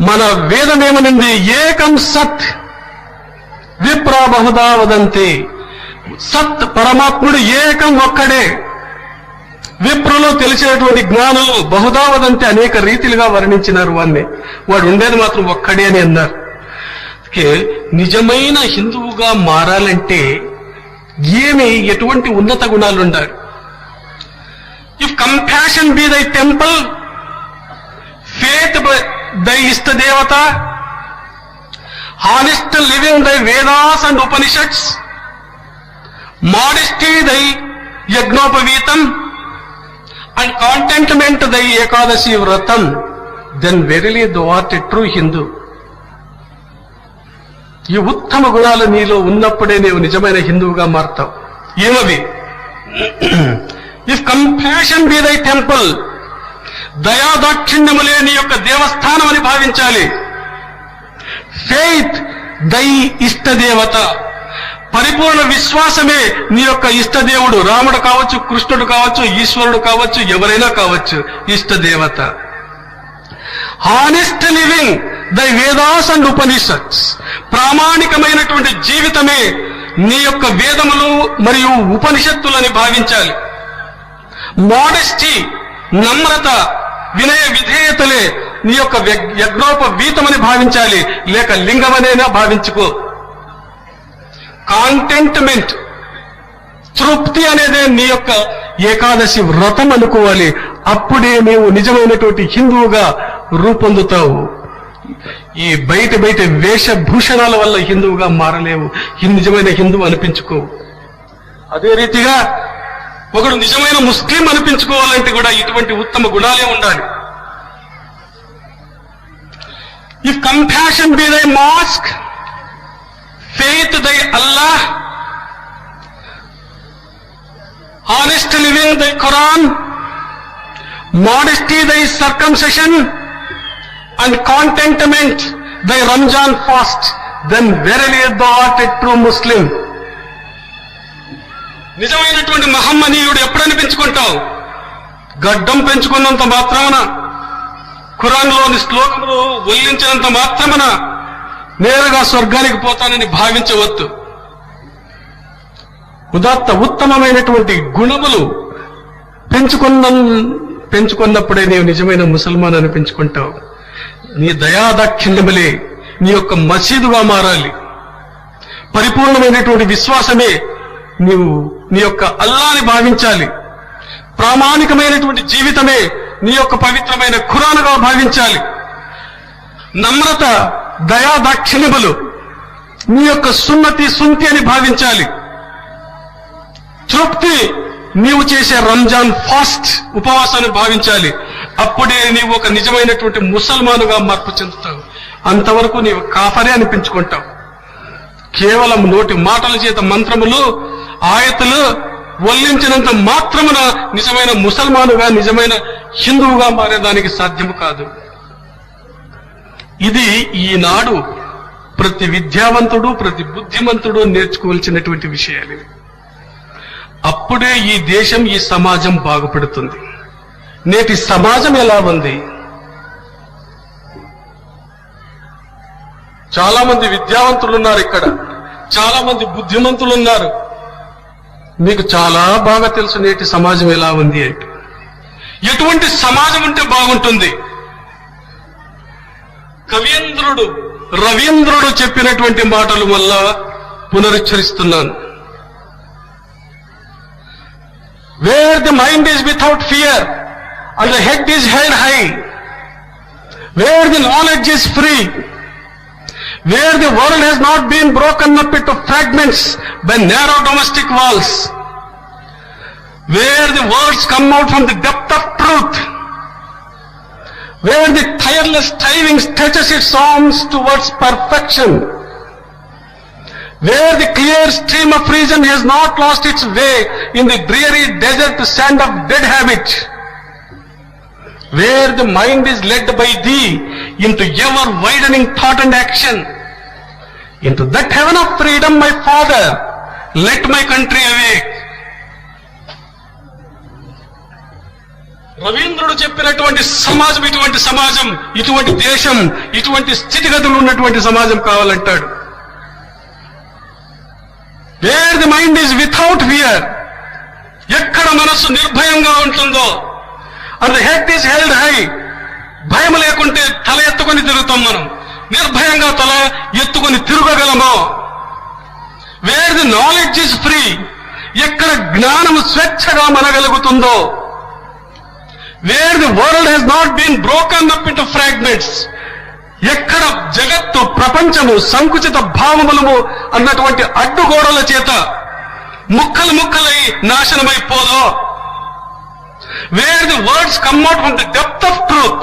[SPEAKER 1] మన వేదం ఏమనింది? ఏకం సత్ విప్ర బహుదా వదంతి. సత్ పరమాత్ముడు ఏకం ఒక్కడే. విప్రులు తెలిసినటువంటి జ్ఞానులు బహుదా వదంతి అనేక రీతిలుగా వర్ణించినారు వాన్ని. వాడు ఉండేది మాత్రం ఒక్కడే అని అన్నారు. నిజమైన హిందువుగా మారాలంటే ఎటువంటి ఉన్నత గుణాలు ఉండాలి? If compassion be thy temple, faith దై ఇష్ట దేవత, హానెస్ట్ లివింగ్ దై వేదాస్ అండ్ ఉపనిషత్స్, modesty దై యజ్ఞోపవీతం అండ్ కాంటెంట్మెంట్ దై ఏకాదశి వ్రతం, then verily thou art a true Hindu. ఈ ఉత్తమ గుణాలు నీలో ఉన్నప్పుడే నీవు నిజమైన హిందువుగా మారుతావు. ఏమవి? If compassion be thy temple, దయాదాక్షిణ్యములే నీ యొక్క దేవస్థానం అని భావించాలి. ఫెయిత్ దై ఇష్టదేవత, పరిపూర్ణ విశ్వాసమే నీ యొక్క ఇష్టదేవుడు. రాముడు కావచ్చు, కృష్ణుడు కావచ్చు, ఈశ్వరుడు కావచ్చు, ఎవరైనా కావచ్చు, ఇష్టదేవత. హానెస్ట్ లివింగ్ దై వేదాస్ అండ్ ఉపనిషత్స్, ప్రామాణికమైనటువంటి జీవితమే నీ యొక్క వేదములు మరియు ఉపనిషత్తులని భావించాలి. మోడెస్టీ, నమ్రత, వినయ విధేయతలే నీ యొక్క యజ్ఞోపవీతమని భావించాలి, లేక లింగమనేనా భావించుకో. కాంటెంట్మెంట్, తృప్తి అనేదే నీ యొక్క ఏకాదశి వ్రతం అనుకోవాలి. అప్పుడే నీవు నిజమైనటువంటి హిందువుగా రూపొందుతావు. ఈ బయట వేషభూషణాల వల్ల హిందువుగా మారలేవు, నిజమైన హిందువు అనిపించుకోవు. అదే రీతిగా ఒకడు నిజమైన ముస్లిం అనిపించుకోవాలంటే కూడా ఇటువంటి ఉత్తమ గుణాలే ఉండాలి. ఇఫ్ కంపాషన్ బి దై మాస్క్, ఫెయిత్ దై అల్లాహ్, హానెస్ట్ లివింగ్ దై ఖురాన్, మోడెస్టీ దై circumcision and contentment thy Ramzan fast, then verily thou art a true Muslim. నిజమైనటువంటి మహమ్మనీయుడు ఎప్పుడు అనిపించుకుంటావు? గడ్డం పెంచుకున్నంత మాత్రమున, ఖురాన్లోని శ్లోకములు వల్లించినంత మాత్రమున నేరుగా స్వర్గానికి పోతానని భావించవద్దు. ఉత్తమమైనటువంటి గుణములు పెంచుకున్నప్పుడే నీవు నిజమైన ముసల్మాన్ అని పెంచుకుంటావు. నీ దయాదాక్షిణ్యములే నీ యొక్క మసీదుగా మారాలి. పరిపూర్ణమైనటువంటి విశ్వాసమే నీవు నీ యొక్క అల్లాని భావించాలి. ప్రామాణికమైనటువంటి జీవితమే నీ యొక్క పవిత్రమైన ఖురానుగా భావించాలి. నమ్రత, దయాదాక్షిణ్యములు నీ యొక్క సున్నతి అని భావించాలి. తృప్తి నీవు చేసే రంజాన్ ఫాస్ట్ ఉపవాసాన్ని భావించాలి. అప్పుడే నీవు ఒక నిజమైనటువంటి ముసల్మానుగా మార్పు చెందుతావు. అంతవరకు నీవు కాఫరే అనిపించుకుంటావు. కేవలం నోటి మాటల చేత మంత్రములు, ఆయతులు వల్లించినంత మాత్రమున నిజమైన ముసల్మానుగా, నిజమైన హిందువుగా మారేదానికి సాధ్యము కాదు. ఇది ఈనాడు ప్రతి విద్యావంతుడు, ప్రతి బుద్ధిమంతుడు నేర్చుకోవాల్సినటువంటి విషయాలు. అప్పుడే ఈ దేశం, ఈ సమాజం బాగుపడుతుంది. నేటి సమాజం ఎలా ఉంది? చాలా మంది విద్యావంతులు ఉన్నారు ఇక్కడ, చాలా మంది బుద్ధిమంతులు ఉన్నారు. మీకు చాలా బాగా తెలుసు నేటి సమాజం ఎలా ఉంది అంటే. ఎటువంటి సమాజం ఉంటే బాగుంటుంది? రవీంద్రుడు చెప్పినటువంటి మాటలు వల్ల పునరుచ్చరిస్తున్నాను. Where the mind is without fear and the head is held high, where the knowledge is free, where the world has not been broken up into fragments by narrow domestic walls, where the words come out from the depth of truth, where the tireless striving stretches its arms towards perfection, where the clear stream of reason has not lost its way in the dreary desert sand of dead habit, where the mind is led by thee into ever widening thought and action, into that heaven of freedom, my Father, let my country awake. రవీంద్రుడు చెప్పినటువంటి సమాజం ఇటువంటి సమాజం, ఇటువంటి దేశం, ఇటువంటి స్థితిగతులు ఉన్నటువంటి సమాజం కావాలంటాడు. Where the mind is without fear, ఎక్కడ మనస్సు నిర్భయంగా ఉంటుందో, and the head is held high, భయం లేకుంటే తల ఎత్తుకొని తిరుగుతాం మనం, నిర్భయంగా తల ఎత్తుకొని తిరగగలమో. Where the knowledge is free, ఎక్కడ జ్ఞానము స్వేచ్ఛగా మనగలుగుతుందో. Where the world has not been broken up into fragments, ఎక్కడ జగత్తు, ప్రపంచము సంకుచిత భావములము అన్నటువంటి అడ్డుగోడల చేత ముక్కలు ముక్కలై నాశనమైపోదో. Where the words come out from the depth of truth,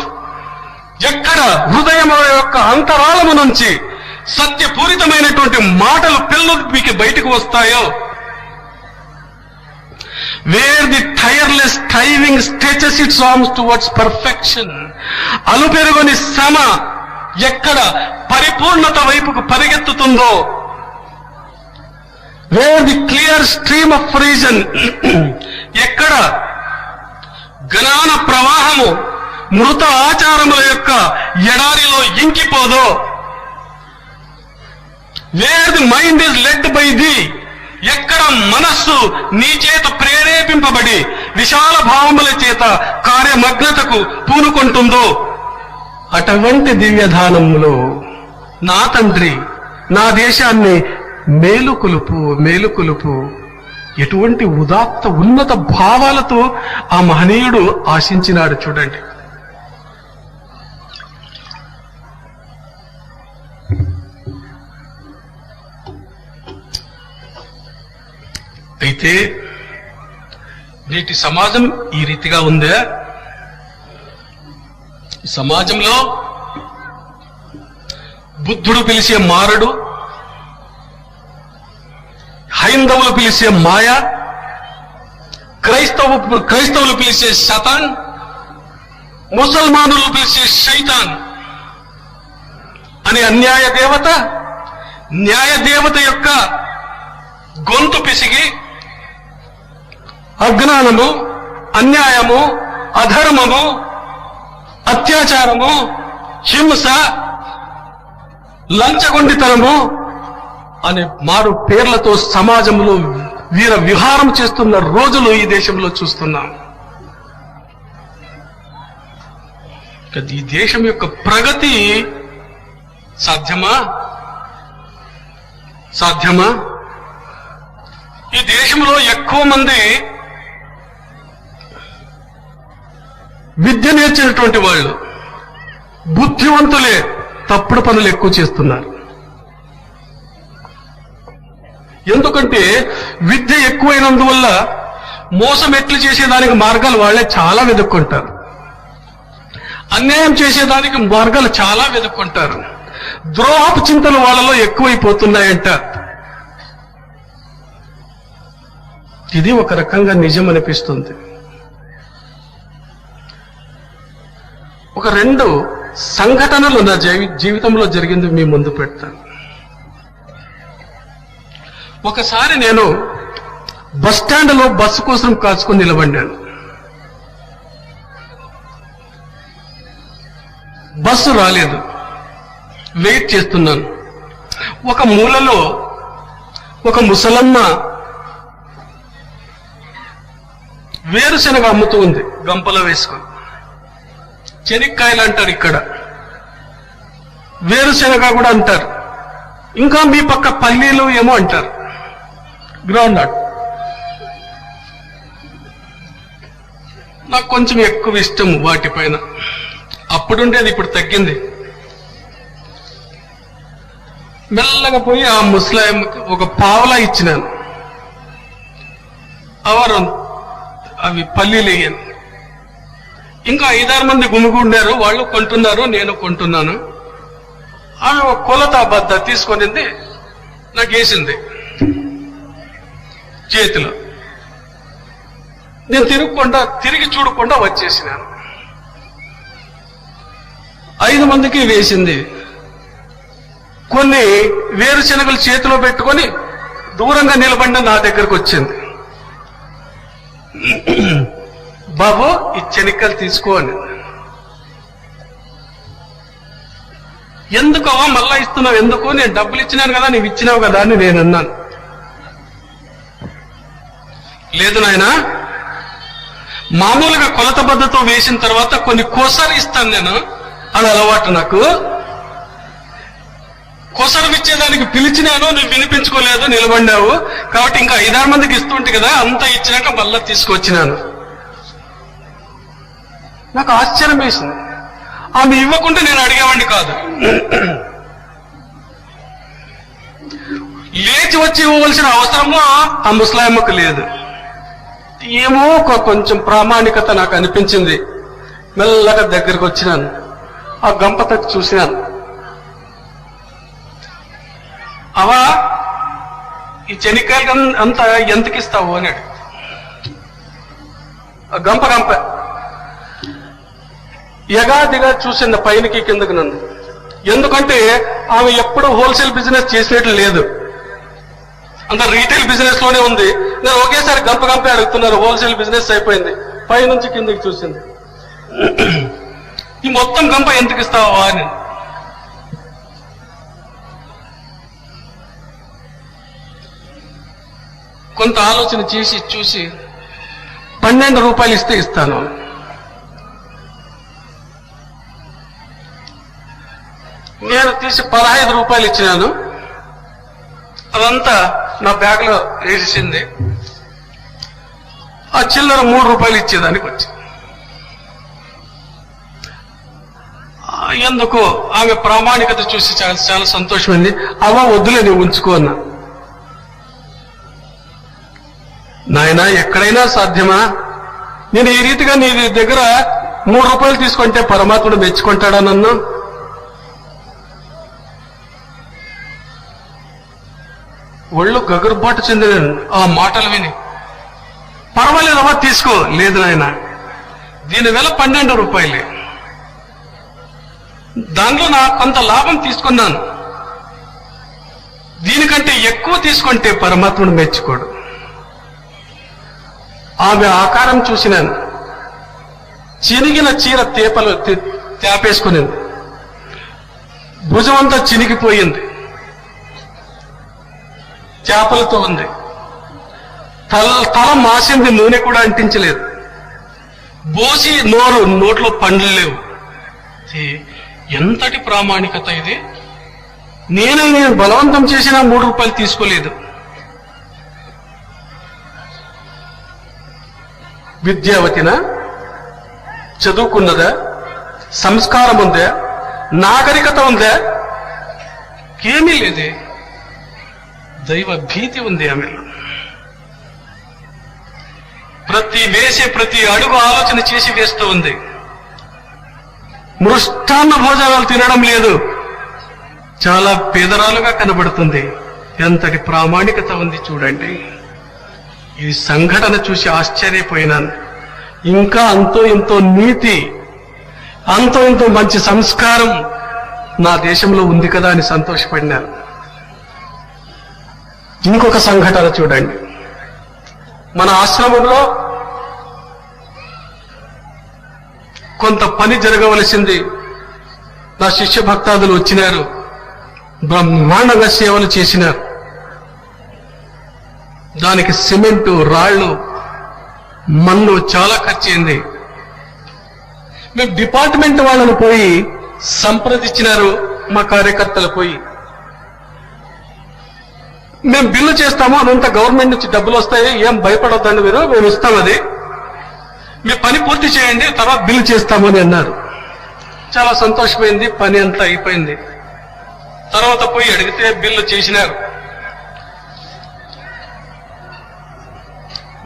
[SPEAKER 1] ఎక్కడ హృదయం యొక్క అంతరాళము నుంచి సత్యపూరితమైనటువంటి మాటలు పిల్లలకి బయటకు వస్తాయో. Where the tireless striving stretches its arms towards perfection, అలుపెరుగని శ్రమ ఎక్కడ పరిపూర్ణత వైపుకు పరిగెత్తుతుందో. Where the clear stream of reason, ఎక్కడ జ్ఞాన ప్రవాహము మృత ఆచారముల యొక్క ఎడారిలో ఇంకిపోదో. Where the mind is led by thee, ఎక్కడ మనస్సు నీ చేత ప్రేరేపింపబడి విశాల భావముల చేత కార్యమగ్నతకు పూనుకుంటుందో. అటువంటి దివ్యధానంలో నా తండ్రి నా దేశాన్ని మేలుకొలుపు. ఎటువంటి ఉదాత్త ఉన్నత భావాలతో ఆ మహనీయుడు ఆశించినాడు చూడండి. అయితే నేటి సమాజం ఈ రీతిగా ఉందే. సమాజంలో బుద్ధుడు పిలిచే మారడు, హైందవులు పిలిచే మాయ, క్రైస్తవులు పిలిచే శతాన్, ముసల్మానులు పిలిచే శైతాన్ అనే అన్యాయ దేవత, న్యాయ దేవత యొక్క గొంతు పిసిగి అజ్ఞానము, అన్యాయము, అధర్మము, అత్యాచారము, హింస, లంచగొండితనము అనే మారు పేర్లతో సమాజంలో వీర విహారం చేస్తున్న రోజులు ఈ దేశంలో చూస్తున్నాం. ఈ దేశం యొక్క ప్రగతి సాధ్యమా? ఈ దేశంలో ఎక్కువ మంది విద్య నేర్చినటువంటి వాళ్ళు, బుద్ధివంతులే తప్పుడు పనులు ఎక్కువ చేస్తున్నారు. ఎందుకంటే విద్య ఎక్కువైనందువల్ల మోసం ఎట్లు చేసేదానికి మార్గాలు వాళ్ళే చాలా వెతుక్కుంటారు, అన్యాయం చేసేదానికి మార్గాలు చాలా వెతుక్కుంటారు. ద్రోహపు చింతలు వాళ్ళలో ఎక్కువైపోతున్నాయంట. ఇది ఒక రకంగా నిజం అనిపిస్తుంది. ఒక 2 సంఘటనలు నా జీవితంలో జరిగింది మీ ముందు పెడతాను. ఒకసారి నేను బస్టాండ్లో బస్సు కోసం కాచుకొని నిలబడ్డాను. బస్సు రాలేదు, వెయిట్ చేస్తున్నాను. ఒక మూలలో ఒక ముసలమ్మ వేరుశనగ అమ్ముతూ ఉంది, గంపలో వేసుకొని. చెనిక్కాయలు అంటారు ఇక్కడ, వేరుశనగ కూడా అంటారు, ఇంకా మీ పక్క పల్లీలు ఏమో అంటారు, గ్రౌండ్ నట్. నాకు కొంచెం ఎక్కువ ఇష్టం వాటిపైన. అప్పుడుండేది, ఇప్పుడు తగ్గింది. మెల్లగా పోయి ఆ ముస్లాంకి ఒక పావలా ఇచ్చినాను. అవి పల్లీలు వేయను. ఇంకా 5-6 మంది గుమిగుండారు, వాళ్ళు కొంటున్నారు, నేను కొంటున్నాను. ఆమె ఒక కొలత బద్ద తీసుకొనింది, నాకు వేసింది చేతిలో. నేను తిరిగి చూడకుండా వచ్చేసినాను. 5 మందికి వేసింది. కొన్ని వేరుశనగలు చేతిలో పెట్టుకొని దూరంగా నిలబడిన నా దగ్గరకు వచ్చింది. బాబు, ఈ చెనిక్కలు తీసుకో అని. ఎందుకు మళ్ళా ఇస్తున్నావు? ఎందుకు? నేను డబ్బులు ఇచ్చినాను కదా, నీవు ఇచ్చినావు కదా అని నేను అన్నాను. లేదు నాయనా, మామూలుగా కొలత బద్దతో వేసిన తర్వాత కొన్ని కోసాలు ఇస్తాను నేను, అది అలవాటు నాకు. కొసరు ఇచ్చేదానికి పిలిచినాను, నువ్వు వినిపించుకోలేదు, నిలబడినావు. కాబట్టి ఇంకా 5-6 మందికి ఇస్తుంటే కదా, అంతా ఇచ్చినాక మళ్ళా తీసుకొచ్చినాను. నాకు ఆశ్చర్యం వేసింది. ఆమె ఇవ్వకుంటే నేను అడిగేవాడిని కాదు. లేచి వచ్చి ఇవ్వవలసిన అవసరము ఆ ముస్లాయమ్మకు లేదు. ఏమో కొంచెం ప్రామాణికత నాకు అనిపించింది. మెల్లగా దగ్గరకు వచ్చినాను, ఆ గంప తగ్గి చూసినాను. అవా, ఈ చెనిక్కాయలు అంతా ఎంతకిస్తావు అని అడిగి, గంప ఎగాదిగా చూసింది పైనకి కిందకి నన్ను. ఎందుకంటే ఆమె ఎప్పుడు హోల్సేల్ బిజినెస్ చేసినట్లు లేదు, అంత రీటైల్ బిజినెస్ లోనే ఉంది. నేను ఒకేసారి గంపే అడుగుతున్నారు, హోల్సేల్ బిజినెస్ అయిపోయింది. పైనుంచి కిందకి చూసింది. ఈ మొత్తం గంప ఎంతకి ఇస్తావా అని. కొంత ఆలోచన చేసి చూసి 12 రూపాయలు ఇస్తే ఇస్తాను. నేను తీసి 15 రూపాయలు ఇచ్చినాను. అదంతా నా బ్యాగ్లో వేసేసింది. ఆ చిల్లర 3 రూపాయలు ఇచ్చేదానికి వచ్చింది. ఎందుకో ఆమె ప్రామాణికత చూసి చాలా సంతోషమైంది. అవా, వద్దులే, నువ్వు ఉంచుకో అన్నా. నాయనా, ఎక్కడైనా సాధ్యమా? నేను ఈ రీతిగా నీ దగ్గర 3 రూపాయలు తీసుకుంటే పరమాత్ముడు మెచ్చుకుంటాడా నన్ను? ఒళ్ళు గగురుబాటు చెందిన ఆ మాటలు విని, పర్వాలేదమ్మా తీసుకో. లేదు నాయన, దీని వెల 12 రూపాయలే, దానిలో నా కొంత లాభం తీసుకున్నాను, దీనికంటే ఎక్కువ తీసుకుంటే పరమాత్ముడు మెచ్చుకోడు. ఆమె ఆకారం చూసినాను, చినిగిన చీర తేపేసుకునింది, భుజమంతా చినిగిపోయింది, చేపలతో ఉంది, తల మాసింది, నూనె కూడా అంటించలేదు, బోసి నోట్లో పండ్లు లేవు. ఎంతటి ప్రామాణికత ఇది! నేను బలవంతం చేసిన 3 రూపాయలు తీసుకోలేదు. విద్యావతినా? చదువుకున్నదా? సంస్కారం ఉందా? నాగరికత ఉందా? ఏమీ లేదే. దైవ భీతి ఉంది ఆమెలో. ప్రతి అడుగు ఆలోచన చేసి వేస్తూ ఉంది. మృష్టాన్న భోజనాలు తినడం లేదు, చాలా పేదరాలుగా కనబడుతుంది. ఎంతటి ప్రామాణికత ఉంది చూడండి. ఈ సంఘటన చూసి ఆశ్చర్యపోయినాను. ఇంకా అంతో ఇంతో నీతి, అంతో ఇంతో మంచి సంస్కారం నా దేశంలో ఉంది కదా అని సంతోషపడినాను. ఇంకొక సంఘటన చూడండి. మన ఆశ్రమంలో కొంత పని జరగవలసింది. నా శిష్య భక్తాదులు వచ్చినారు, బ్రహ్మాండంగా సేవలు చేసినారు. దానికి సిమెంటు, రాళ్లు, మన్ను చాలా ఖర్చయింది. మేము డిపార్ట్మెంట్ వాళ్ళను పోయి సంప్రదించినారు, మా కార్యకర్తలు పోయి. మేము బిల్లు చేస్తాము, అదంతా గవర్నమెంట్ నుంచి డబ్బులు వస్తాయి, ఏం భయపడొద్దండి మీరు, మేము ఇస్తాం, అది మీ పని పూర్తి చేయండి, తర్వాత బిల్లు చేస్తామని అన్నారు. చాలా సంతోషమైంది. పని అంతా అయిపోయింది. తర్వాత పోయి అడిగితే బిల్లు చేసినారు.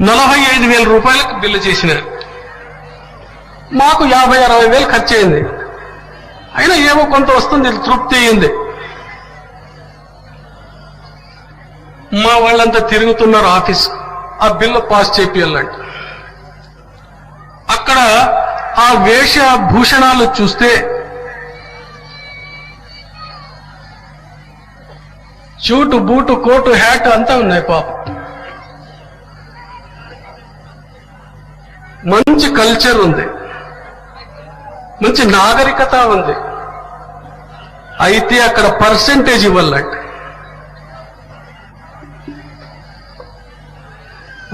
[SPEAKER 1] 45,000 రూపాయలకు బిల్లు చేసినారు. మాకు 50-60 వేలు ఖర్చు అయింది. అయినా ఏమో కొంత వస్తుంది, తృప్తి అయింది. మా వాళ్ళంతా తిరుగుతున్నారు ఆఫీస్, ఆ బిల్లు పాస్ చేపియాలంట. అక్కడ ఆ వేషభూషణాలు చూస్తే షూటు, బూటు, కోటు, హ్యాట్ అంతా ఉన్నాయి. పాప మంచి కల్చర్ ఉంది, మంచి నాగరికత ఉంది. అయితే అక్కడ పర్సెంటేజ్ ఇవ్వాలంట.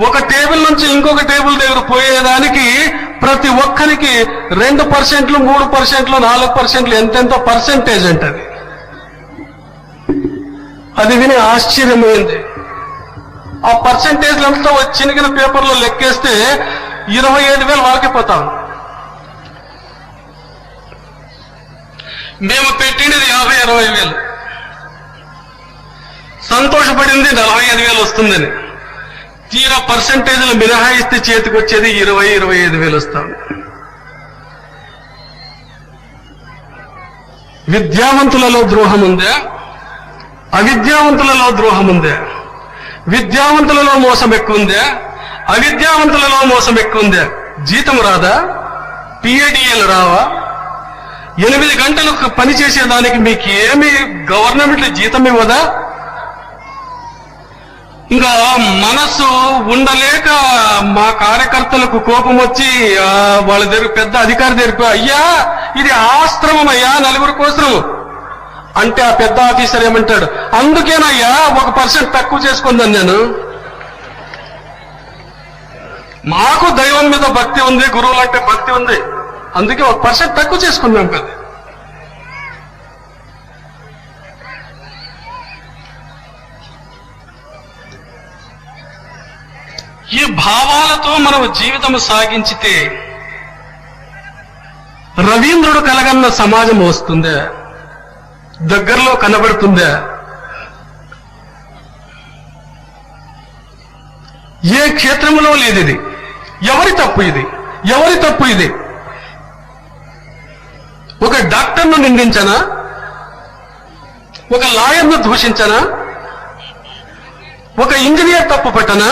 [SPEAKER 1] ఒక టేబుల్ నుంచి ఇంకొక టేబుల్ దగ్గర పోయేదానికి ప్రతి ఒక్కరికి 2%, 3%, 4% ఎంతెంతో పర్సెంటేజ్ అంటది. అది విని ఆశ్చర్యమైంది. ఆ పర్సెంటేజ్లంతా చినిగిన పేపర్లో లెక్కేస్తే 25,000 వాళ్ళకి పోతాం. మేము పెట్టినది 50-60 వేలు. సంతోషపడింది 45,000 వస్తుందని. తీరా పర్సెంటేజ్లు మినహాయిస్తే చేతికి వచ్చేది 20-25 వేలు వస్తాం. విద్యావంతులలో ద్రోహం ఉందా? అవిద్యావంతులలో ద్రోహం ఉందా? విద్యావంతులలో మోసం ఎక్కువ ఉందా? అవిద్యావంతులలో మోసం ఎక్కువ ఉందా? జీతం రాదా? పిఏడిఏలు రావా? 8 గంటలు పని చేసేదానికి మీకు ఏమి గవర్నమెంట్ జీతం ఇవ్వదా? ఇంకా మనసు ఉండలేక మా కార్యకర్తలకు కోపం వచ్చి వాళ్ళ దగ్గర పెద్ద అధికారి దగ్గర, అయ్యా ఇది ఆశ్రమం అయ్యా, 4 కోసం అంటే ఆ పెద్ద ఆఫీసర్ ఏమంటాడు, అందుకేనయ్యా 1% తక్కువ చేసుకుందాను నేను. మాకు దైవం మీద భక్తి ఉంది, గురువులు అంటే భక్తి ఉంది, అందుకే 1% తక్కువ చేసుకుందాం కదా. ఈ భావాలతో మనం జీవితం సాగించితే రవీంద్రుడు కలగన్న సమాజం వస్తుందా? దగ్గరలో కనబడుతుందా? ఏ క్షేత్రంలో లేదు ఇది. ఎవరి తప్పు ఇది? ఎవరి తప్పు ఇది? ఒక డాక్టర్ను నిందించనా? ఒక లాయర్ను దూషించనా? ఒక ఇంజనీర్ తప్పు పట్టనా?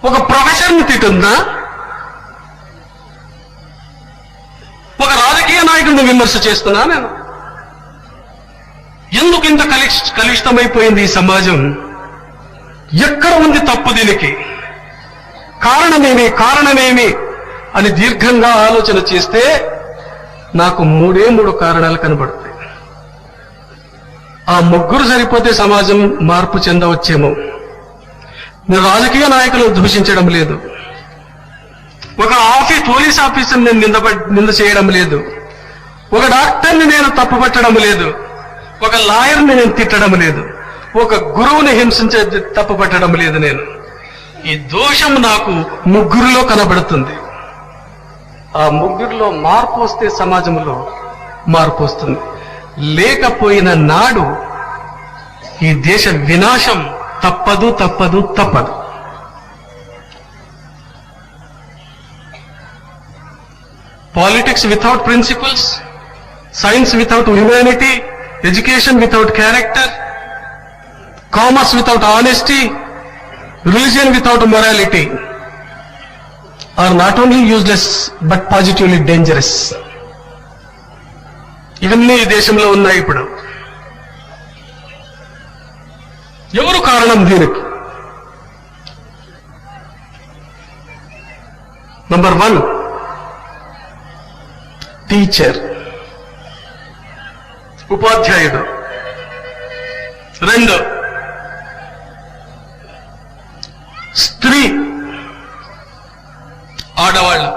[SPEAKER 1] ఒక ప్రొఫెసర్ని తిట్టుందా? ఒక రాజకీయ నాయకుడిని విమర్శ చేస్తున్నా నేను? ఎందుకు ఇంత కలుషితమైపోయింది ఈ సమాజం? ఎక్కడ ఉంది తప్పు దీనికి? కారణమేమి అని దీర్ఘంగా ఆలోచన చేస్తే నాకు మూడు కారణాలు కనబడతాయి. ఆ ముగ్గురు సరిపోతే సమాజం మార్పు చెందవచ్చేమో. నేను రాజకీయ నాయకులను దూషించడం లేదు, ఒక పోలీస్ ఆఫీసర్ని నింద చేయడం లేదు, ఒక డాక్టర్ని నేను తప్పుపట్టడం లేదు, ఒక లాయర్ని నేను తిట్టడం లేదు, ఒక గురువుని హింసించే తప్పుపట్టడం లేదు. నేను ఈ దోషం నాకు ముగ్గురులో కనబడుతుంది. ఆ ముగ్గురులో మార్పు వస్తే సమాజంలో మార్పు వస్తుంది. లేకపోయిన నాడు ఈ దేశ వినాశం తప్పదు. Politics without principles, science without humanity, education without character, commerce without honesty, religion without morality are not only useless but positively dangerous. ఇవన్నీ ఈ దేశంలో ఉన్నాయి. ఇప్పుడు ఎవరు కారణం దీనికి? నంబర్ 1 టీచర్, ఉపాధ్యాయుడు. 2 స్త్రీ, ఆడవాళ్ళు.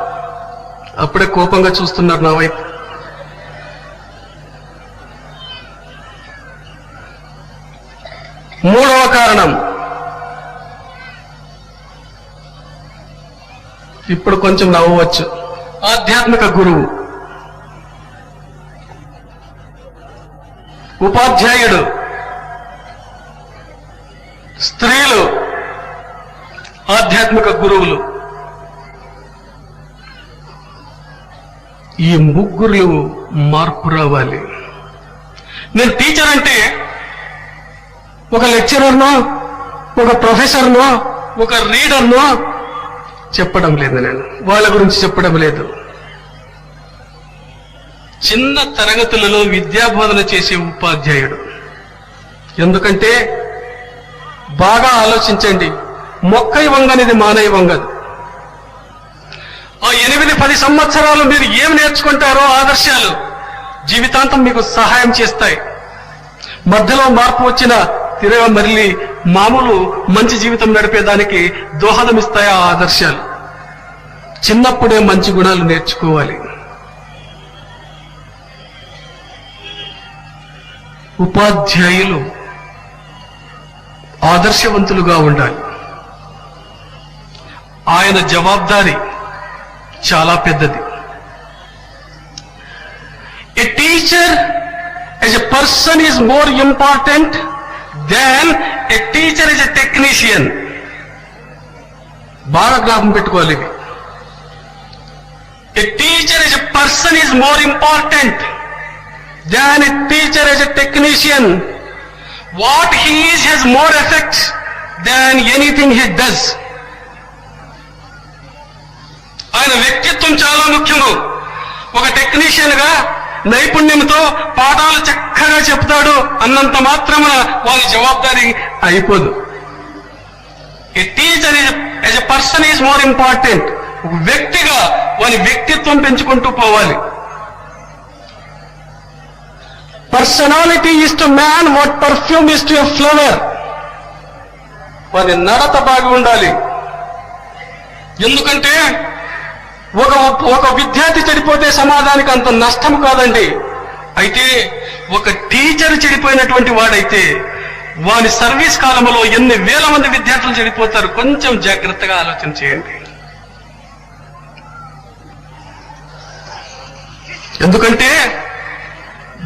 [SPEAKER 1] అప్పుడే కోపంగా చూస్తున్నారు నా వైపు. 3వ కారణం, ఇప్పుడు కొంచెం నవ్వచ్చు, ఆధ్యాత్మిక గురువు. ఉపాధ్యాయుడు, స్త్రీలు, ఆధ్యాత్మిక గురువులు. ఈ ముగ్గురు మార్పు రావాలి. నేను టీచర్ అంటే ఒక లెక్చరర్నో, ఒక ప్రొఫెసర్నో, ఒక రీడర్నో చెప్పడం లేదు. నేను వాళ్ళ గురించి చెప్పడం లేదు. చిన్న తరగతులలో విద్యాబోధన చేసే ఉపాధ్యాయుడు. ఎందుకంటే బాగా ఆలోచించండి, మొక్కై వంగనిది మానై వంగదు. ఆ 8-10 సంవత్సరాలు మీరు ఏమి నేర్చుకుంటారో ఆదర్శాలు జీవితాంతం మీకు సహాయం చేస్తాయి. మధ్యలో మార్పు వచ్చిన తిరగ మళ్ళీ మామూలు మంచి జీవితం నడిపేదానికి దోహదమిస్తాయి ఆ ఆదర్శాలు. చిన్నప్పుడే మంచి గుణాలు నేర్చుకోవాలి. ఉపాధ్యాయులు ఆదర్శవంతులుగా ఉండాలి. ఆయన జవాబుదారీ చాలా పెద్దది. A teacher as a person is more important than a teacher as a technician. బాగా జ్ఞాపకం పెట్టుకోవాలి ఇవి. A teacher as a person is more important than a teacher as a technician. What he is has more effect than anything he does. ఆయన వ్యక్తిత్వం చాలా ముఖ్యము. ఒక technician గా నైపుణ్యంతో పాఠాలు చక్కగా చెప్తాడు అన్నంత మాత్రమున వారి జవాబుదారీ అయిపోదు. A teacher as a person is more important. ఒక వ్యక్తిగా వారి వ్యక్తిత్వం పెంచుకుంటూ పోవాలి. Personality is to man what perfume is to a flower. వారి నడత బాగా ఉండాలి. ఎందుకంటే ఒక విద్యార్థి చెడిపోతే సమాజానికి అంత నష్టం కాదండి. అయితే ఒక టీచర్ చెడిపోయినటువంటి వాడైతే వాని సర్వీస్ కాలంలో ఎన్ని వేల మంది విద్యార్థులు చెడిపోతారు. కొంచెం జాగ్రత్తగా ఆలోచన చేయండి. ఎందుకంటే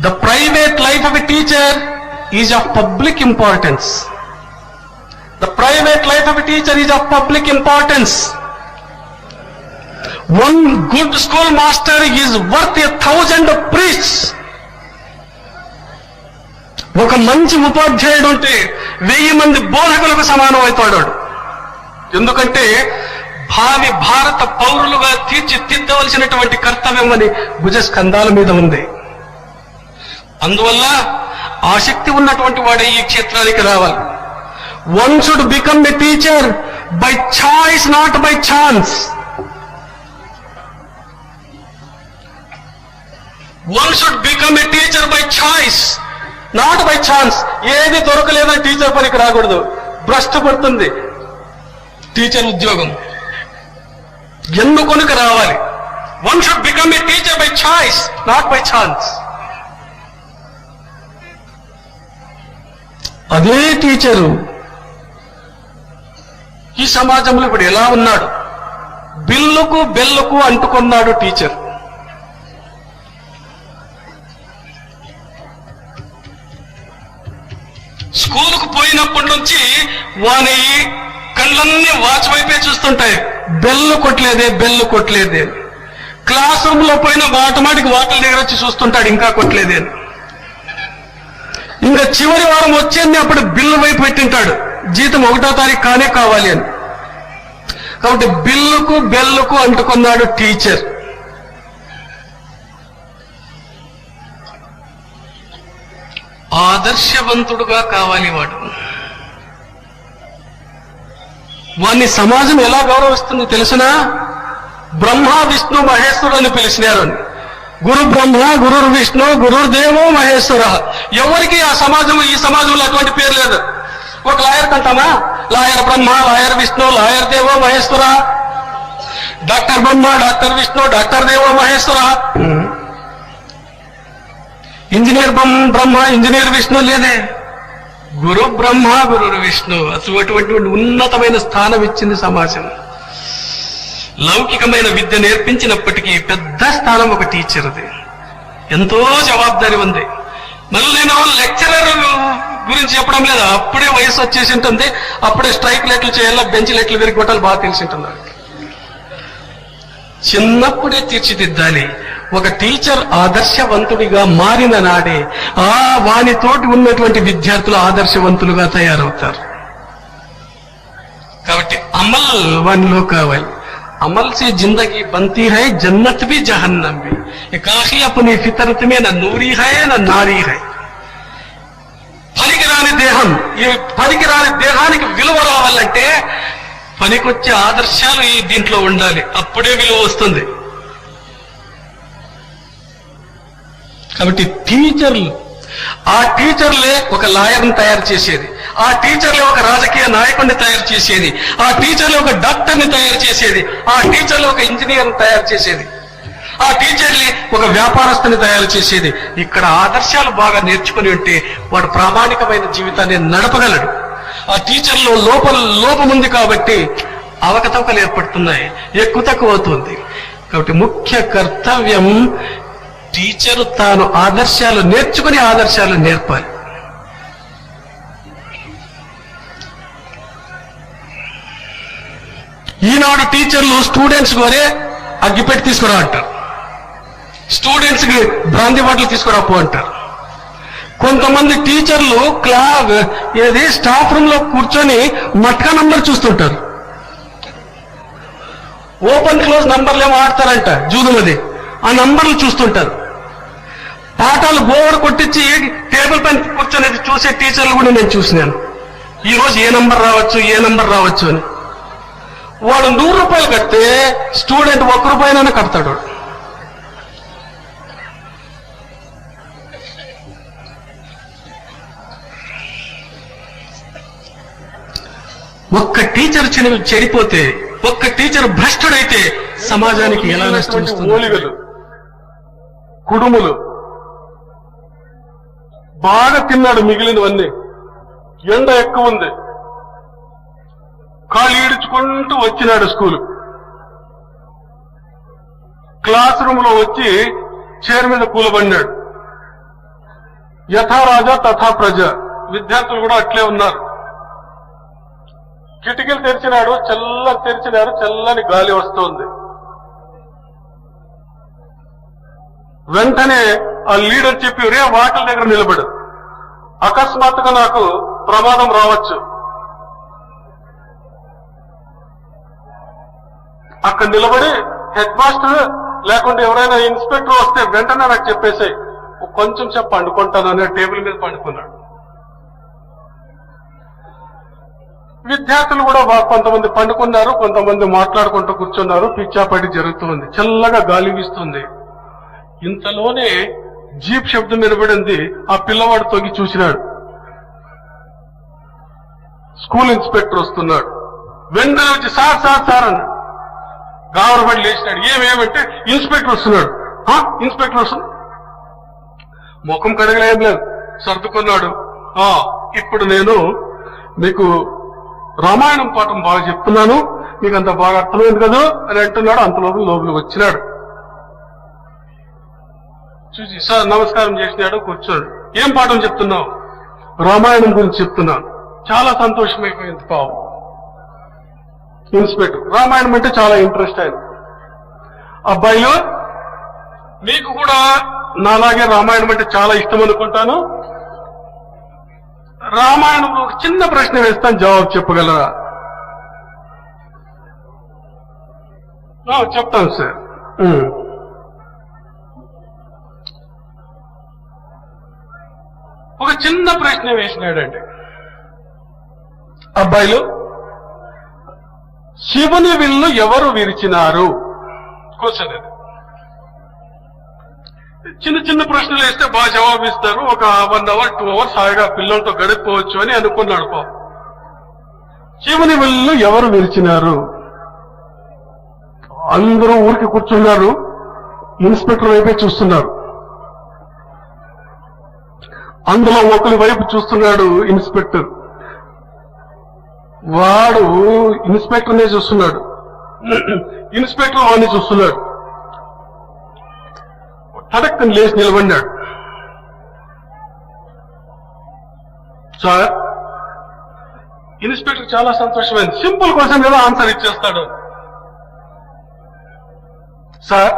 [SPEAKER 1] the private life of a teacher is of public importance. The private life of a teacher is of public importance. One good school master is worth 1,000 priests. ఒక మంచి ఉపాధ్యాయుడు ఉంటే 1000 మంది బోధకులకు సమానం అవుతాడు. ఎందుకంటే భావి భారత పౌరులుగా తీర్చిదిద్దవలసినటువంటి కర్తవ్యం అని భుజస్కంధాల మీద ఉంది. అందువల్ల ఆసక్తి ఉన్నటువంటి వాడే ఈ క్షేత్రానికి రావాలి. One should become a teacher by choice, not by chance. One should become a teacher by choice, not by chance. ఏది దొరకలేదని టీచర్ పనికి రాకూడదు, భ్రష్టు పడుతుంది టీచర్ ఉద్యోగం. ఎన్నుకొనుక రావాలి. One should become a teacher by choice, not by chance. అదే teacher ఈ సమాజంలో ఇప్పుడు ఎలా ఉన్నాడు? బిల్లుకు బెల్లుకు అంటుకున్నాడు టీచర్. స్కూలుకు పోయినప్పటి నుంచి వాని కళ్ళన్నీ వాచ్ వైపే చూస్తుంటాయి, బెల్లు కొట్టలేదే, బెల్లు కొట్టలేదే. క్లాస్ రూమ్ లో పోయిన ఆటోమేటిక్ వాటల దగ్గర వచ్చి చూస్తుంటాడు, ఇంకా కొట్టలేదే. ఇంకా చివరి వారం వచ్చేది అప్పుడు బిల్లు వైపు పెట్టింటాడు, జీతం 1వ తారీఖు కానే కావాలి అని. కాబట్టి బిల్లుకు బెల్లుకు అంటుకున్నాడు టీచర్. ఆదర్శవంతుడుగా కావాలి వాడు. వాణ్ణి సమాజం ఎలా గౌరవిస్తుంది తెలుసునా? బ్రహ్మ విష్ణు మహేశ్వరు అని పిలిచినారు. గురు బ్రహ్మ, గురు విష్ణు, గురుదేవో మహేశ్వర. ఎవరికి ఆ సమాజం, ఈ సమాజంలో అటువంటి పేరు లేదు. ఒక లాయర్ కంటామా, లాయర్ బ్రహ్మ, లాయర్ విష్ణు, లాయర్ దేవో మహేశ్వర. డాక్టర్ బ్రహ్మ, డాక్టర్ విష్ణు, డాక్టర్ దేవో మహేశ్వర. ఇంజనీర్ బ్రహ్మ, ఇంజనీర్ విష్ణు లేదే. గురు బ్రహ్మ, గురు విష్ణు. అటువంటి ఉన్నతమైన స్థానం ఇచ్చింది సమాజం. లౌకికమైన విద్య నేర్పించినప్పటికీ పెద్ద స్థానం ఒక టీచర్ది. ఎంతో జవాబారి ఉంది. మళ్ళీ నేను లెక్చరర్ గురించి చెప్పడం లేదు, అప్పుడే వయసు వచ్చేసి ఉంటుంది, అప్పుడే స్ట్రైక్ లెట్లు చేయాలా, బెంచ్ లెట్లు విరిగొట్టాలి, బాగా తెలిసి ఉంటుంది. చిన్నప్పుడే తీర్చిదిద్దాలి. ఒక టీచర్ ఆదర్శవంతుడిగా మారిన నాడే వానితోటి ఉన్నటువంటి విద్యార్థులు ఆదర్శవంతులుగా తయారవుతారు. కాబట్టి అమల్ వానిలో కావాలి. अमल से जिंदगी बनती है, जन्नत भी जहन्नम भी. काशी अपनी फितरत में न नूरी है न नारी है. పనికిరాని దేహం, ఈ పనికిరాని దేహానికి విలువ రావాలంటే పనికొచ్చే ఆదర్శాలు ఈ దీంట్లో ఉండాలి, అప్పుడే విలువ వస్తుంది. కాబట్టి టీచర్లు, ఆ టీచర్లే ఒక లాయర్ని తయారు చేసేది, ఆ టీచర్లే ఒక రాజకీయ నాయకుడిని తయారు చేసేది, ఆ టీచర్లే ఒక డాక్టర్ని తయారు చేసేది, ఆ టీచర్లే ఒక ఇంజనీర్ని తయారు చేసేది, ఆ టీచర్లే ఒక వ్యాపారస్తుని తయారు చేసేది. ఇక్కడ ఆదర్శాలు బాగా నేర్చుకుని ఉంటే వాడు ప్రామాణికమైన జీవితాన్ని నడపగలడు. ఆ టీచర్లో లోపం ఉంది కాబట్టి అవకతవకలు ఏర్పడుతున్నాయి, ఎక్కువ తక్కువ అవుతుంది. కాబట్టి ముఖ్య కర్తవ్యం టీచరు తాను ఆదర్శాలు నేర్చుకుని ఆదర్శాలు నేర్పాలి. ఈనాడు టీచర్లు స్టూడెంట్స్ కోరే అగ్గిపెట్టి తీసుకురా అంటారు, స్టూడెంట్స్ కి బ్రాంతి బాటిల్ తీసుకురాపో అంటారు. కొంతమంది టీచర్లు స్టాఫ్ రూమ్ లో కూర్చొని మట్కా నంబర్ చూస్తుంటారు, ఓపెన్ క్లోజ్ నంబర్లు ఏమో ఆడతారంట జూదుమది, ఆ నంబర్లు చూస్తుంటారు. పాఠాలు బోర్డు కొట్టించి టేబుల్ పైన కూర్చొని చూసే టీచర్లు కూడా నేను చూసినాను. ఈ రోజు ఏ నంబర్ రావచ్చు, ఏ నంబర్ రావచ్చు అని. వాడు 100 రూపాయలు కడితే స్టూడెంట్ 1 రూపాయలైనా కడతాడు. ఒక్క టీచర్ చెడిపోతే, ఒక్క టీచర్ భ్రష్టుడైతే సమాజానికి ఎలా నష్టం వస్తుంది? మూలికలు, కుడుములు బాగా తిన్నాడు, మిగిలినవన్నీ. ఎండ ఎక్కువ ఉంది, కాళ్ళు ఈడ్చుకుంటూ వచ్చినాడు స్కూలు. క్లాస్ రూమ్ లో వచ్చి చైర్ మీద కూలబడినాడు. యథా రాజా తథా ప్రజ. విద్యార్థులు కూడా అట్లే ఉన్నారు. కిటికీలు తెరిచినాడు, చల్లని గాలి వస్తోంది. వెంటనే ఆ లీడర్ చెప్పి, రే వాకిల దగ్గర నిలబడు, అకస్మాత్తుగా నాకు ప్రమాదం రావచ్చు. అక్కడ నిలబడి హెడ్ మాస్టర్ లేకుంటే ఎవరైనా ఇన్స్పెక్టర్ వస్తే వెంటనే నాకు చెప్పేసాయి, కొంచెం సేపు పండుకుంటాను అనే టేబుల్ మీద పండుకున్నాడు. విద్యార్థులు కూడా కొంతమంది పండుకున్నారు, కొంతమంది మాట్లాడుకుంటూ కూర్చున్నారు. పిచ్చాపాటి జరుగుతుంది, చల్లగా గాలి వీస్తుంది. ఇంతలోనే జీప్ శబ్దం వినబడింది. ఆ పిల్లవాడు తొగి చూసినాడు. స్కూల్ ఇన్స్పెక్టర్ వస్తున్నాడు. వెంటనే వచ్చి సార్ సార్ సార్ అన్నాడు. గావరపడి లేచినాడు. ఏమేమంటే ఇన్స్పెక్టర్ వస్తున్నాడు. ఇన్స్పెక్టర్ వస్తున్నాడు. ముఖం కడగలేం లేదు, సర్దుకున్నాడు. ఇప్పుడు నేను మీకు రామాయణం పాఠం బాగా చెప్తున్నాను, మీకు అంత బాగా అర్థమైంది కదా అని అంటున్నాడు. అంతలోపు లోపలికి వచ్చినాడు. చూసి సార్ నమస్కారం చేసినాడు, కూర్చోడు. ఏం పాఠం చెప్తున్నావు? రామాయణం గురించి చెప్తున్నాను. చాలా సంతోషమైపోయింది పాపం ఇన్స్పెక్టర్. రామాయణం అంటే చాలా ఇంట్రెస్ట్ అయింది. అబ్బాయిలు మీకు కూడా నాలాగే రామాయణం అంటే చాలా ఇష్టం అనుకుంటాను. రామాయణంలో ఒక చిన్న ప్రశ్న వేస్తాను, జవాబు చెప్పగలరా? చెప్తాను సార్. ఒక చిన్న ప్రశ్న వేసినాడండి. అబ్బాయిలు శివుని విల్లు ఎవరు విరిచినారు? క్వశ్చన్ అది. చిన్న చిన్న ప్రశ్నలు వేస్తే బాగా జవాబిస్తారు. ఒక 1 అవర్ 2 అవర్స్ హాయిగా పిల్లలతో గడిపోవచ్చు అని అనుకున్నాడు పాపం. శివుని విల్లు ఎవరు విరిచినారు? అందరూ ఊరికి కూర్చున్నారు. ఇన్స్పెక్టర్ వైపే చూస్తున్నారు. అందులో ఒకరి వైపు చూస్తున్నాడు ఇన్స్పెక్టర్. వాడు ఇన్స్పెక్టర్నే చూస్తున్నాడు. ఇన్స్పెక్టర్ వాడిని చూస్తున్నాడు. తడక్కని లేచి నిలబడినాడు. సార్, ఇన్స్పెక్టర్ చాలా సంతోషమైంది. సింపుల్ క్వశ్చన్ కదా ఆన్సర్ ఇచ్చేస్తాడు. సార్,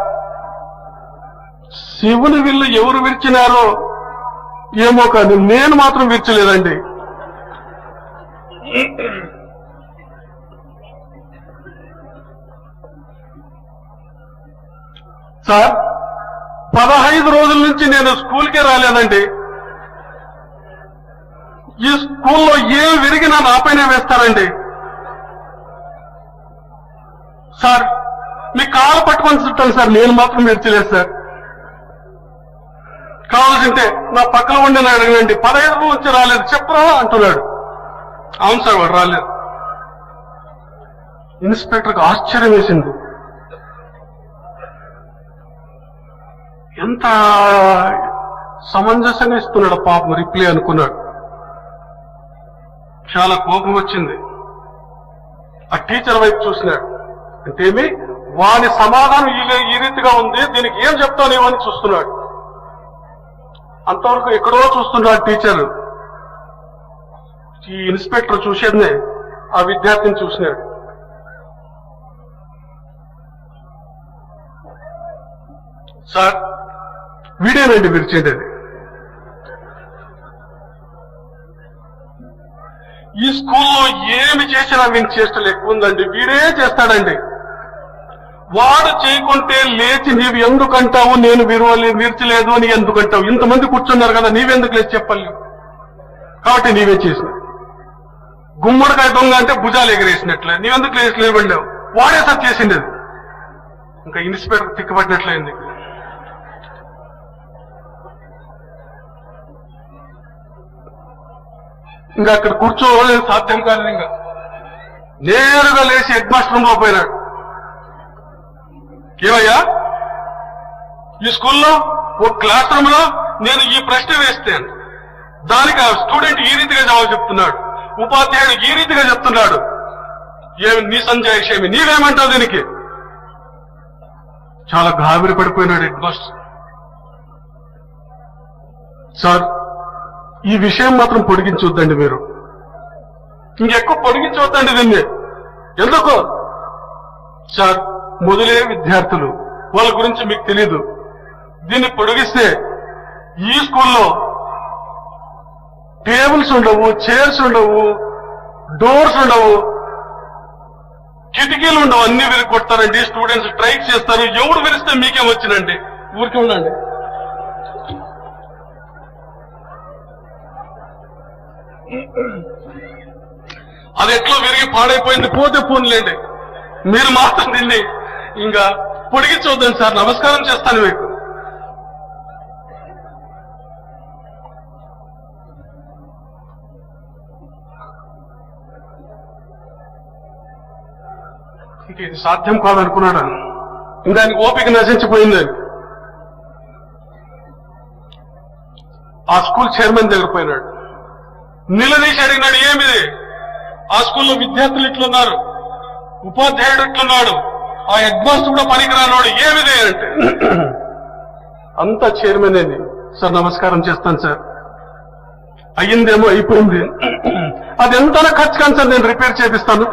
[SPEAKER 1] శివుని విల్లు ఎవరు విరిచినారో ఏమో కానీ నేను మాత్రం విరచలేదండి. సార్, 15 రోజుల నుంచి నేను స్కూల్కే రాలేదండి. ఈ స్కూల్లో ఏం విరిగినా నాపైనే వేస్తారండి. సార్, మీ కాలు పట్టుకొని చుట్టాను సార్, నేను మాత్రం విరచలేదు సార్. కావాల్సింటే నా పక్కన ఉండి అడగండి, 15 రోజుల నుంచి రాలేదు చెప్పరా అంటున్నాడు. అవును సార్, వాడు రాలేదు. ఇన్స్పెక్టర్కి ఆశ్చర్యం వేసింది. ఎంత సమంజసంగా ఇస్తున్నాడు పాపం రిప్లై అనుకున్నాడు. చాలా కోపం వచ్చింది. ఆ టీచర్ వైపు చూసినాడు. అంటేమి వాని సమాధానం ఈ రీతిగా ఉంది, దీనికి ఏం చెప్తానేమో అని చూస్తున్నాడు. అంతవరకు ఎక్కడో చూస్తున్నాడు టీచర్. ఈ ఇన్స్పెక్టర్ చూసేదే ఆ విద్యార్థిని చూసినాడు. సార్, వీడేనండి విరిచేది. ఈ స్కూల్లో ఏమి చేసినా వీని చేష్టలు ఎక్కువ ఉందండి. వీడే చేస్తాడండి. వాడు చేయకుంటే లేచి నీవు ఎందుకంటావు నేను విరచలేదు అని ఎందుకంటావు? ఇంతమంది కూర్చున్నారు కదా, నీవెందుకు లేచి చెప్పాలి? కాబట్టి నీవే చేసిన. గుమ్మడికాయ దొంగ అంటే భుజాలు ఎగరేసినట్లే, నీవెందుకు లేచి నిలబడ్డావు? వాడే సార్ చేసింది. ఇంకా ఇన్స్పెక్టర్ తిక్కబడినట్లయింది. ఇంకా అక్కడ కూర్చోవడం సాధ్యం కాలేదు. ఇంకా నేరుగా లేచి హెడ్ మాస్టర్ రూమ్ లో పోయినాడు. ఏమయ్యా, ఈ స్కూల్లో ఒక క్లాస్ రూమ్ లో నేను ఈ ప్రశ్న వేస్తే దానికి ఆ స్టూడెంట్ ఈ రీతిగా జవాబు చెప్తున్నాడు, ఉపాధ్యాయుడు ఈ రీతిగా చెప్తున్నాడు, ఏమి నీ సంజాయిషేమి, నీవేమంటావు దీనికి? చాలా గాబరి పడిపోయినాడు హెడ్ మాస్టర్. సార్, ఈ విషయం మాత్రం పొడిగించొద్దండి, మీరు ఇంకెక్కువ పొడిగించవద్దండి దీన్ని. ఎందుకు సార్? మొదలే విద్యార్థులు, వాళ్ళ గురించి మీకు తెలీదు. దీన్ని పొడిగిస్తే ఈ స్కూల్లో టేబుల్స్ ఉండవు, చైర్స్ ఉండవు, డోర్స్ ఉండవు, కిటికీలు ఉండవు, అన్ని విరిగొడతారండి. స్టూడెంట్స్ స్ట్రైక్ చేస్తారు. ఎవడు విరిస్తే మీకేం వచ్చినండి? ఊరికే ఉండండి. అది ఎట్లా విరిగి పాడైపోయింది, పోతే పోన్లేండి. మీరు మాత్రం దీన్ని ఇంకా పొడిగి చూద్దాం సార్. నమస్కారం చేస్తాను మీకు. ఇంక ఇది సాధ్యం కాదనుకున్నాడు. ఇంకా ఆయనకు ఓపిక నశించిపోయింది. ఆ స్కూల్ చైర్మన్ దగ్గర పోయినాడు, నిలదీసి అడిగినాడు, ఏమిది ఆ స్కూల్లో విద్యార్థులు ఇట్లున్నారు, ఉపాధ్యాయుడు ఇట్లున్నాడు, ఆ హెడ్ మాస్టర్ కూడా పనికిరానాడు, ఏమిది అంటే అంతా చైర్మన్ అని. సార్ నమస్కారం చేస్తాను సార్, అయ్యిందేమో అయిపోయింది, అది ఎంత ఖర్చు కాదు సార్, నేను రిపేర్ చేపిస్తాను.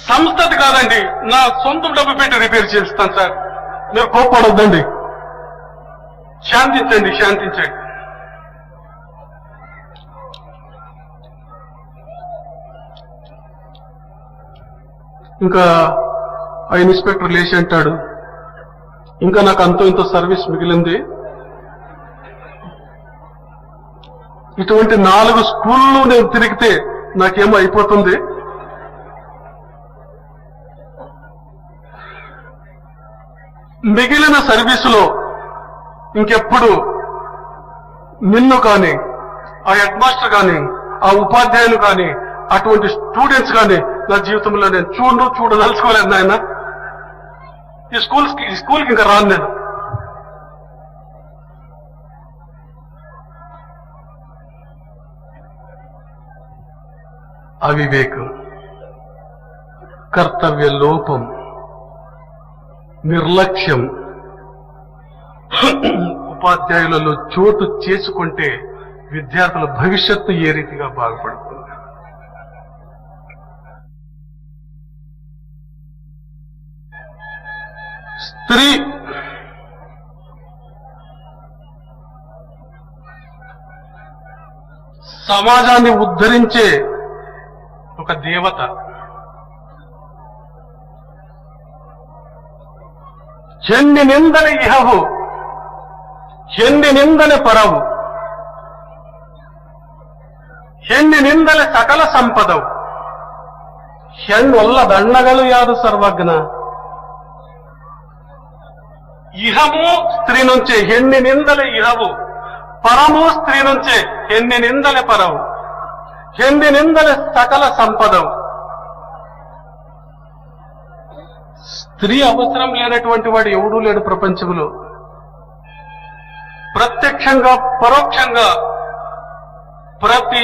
[SPEAKER 1] సంస్థది కాదండి, నా సొంత డబ్బు పెట్టి రిపేర్ చేస్తాను సార్, మీరు కోప్పడొద్దండి, శాంతించండి శాంతించండి. ఇంకా ఆ ఇన్స్పెక్టర్ లేచి అంటాడు, ఇంకా నాకు అంతో ఇంతో సర్వీస్ మిగిలింది, ఇటువంటి 4 స్కూళ్ళు నేను తిరిగితే నాకేమో అయిపోతుంది, మిగిలిన సర్వీసులో ఇంకెప్పుడు నిన్ను కానీ, ఆ హెడ్ మాస్టర్ కానీ, ఆ ఉపాధ్యాయులు కానీ, అటువంటి స్టూడెంట్స్ కానీ నా జీవితంలో నేను చూడదలుచుకోలేదు నాయన. ఈ స్కూల్కి ఇంకా రాను నేను. అవివేకం, కర్తవ్య లోపం, నిర్లక్ష్యం ఉపాధ్యాయులలో చోటు చేసుకుంటే విద్యార్థుల భవిష్యత్తు ఏ రీతిగా బాగుపడుతుంది. స్త్రీ సమాజాన్ని ఉద్ధరించే ఒక దేవత. ಹೆಣ್ಣಿ ನಿಂದನೆ ಇಹವು, ಹೆಣ್ಣಿನಿಂದಲೇ ಪರವು, ಹೆಣ್ಣಿನಿಂದಲೇ ಸಕಲ ಸಂಪದವು, ಹೆಣ್ಣೊಲ್ಲ ದಂಡಗಳು ಯಾರು ಸರ್ವಜ್ಞ. ఇహము స్త్రీ నుంచే, ಹೆಣ್ಣಿನಿಂದಲೇ ఇహవు, పరము స్త్రీ నుంచే, ಹೆಣ್ಣಿನಿಂದಲೇ పరవు, ಹೆಣ್ಣಿನಿಂದಲೇ సకల సంపదవు. స్త్రీ అవసరం లేనటువంటి వాడు ఎవడూ లేడు ప్రపంచంలో. ప్రత్యక్షంగా పరోక్షంగా ప్రతి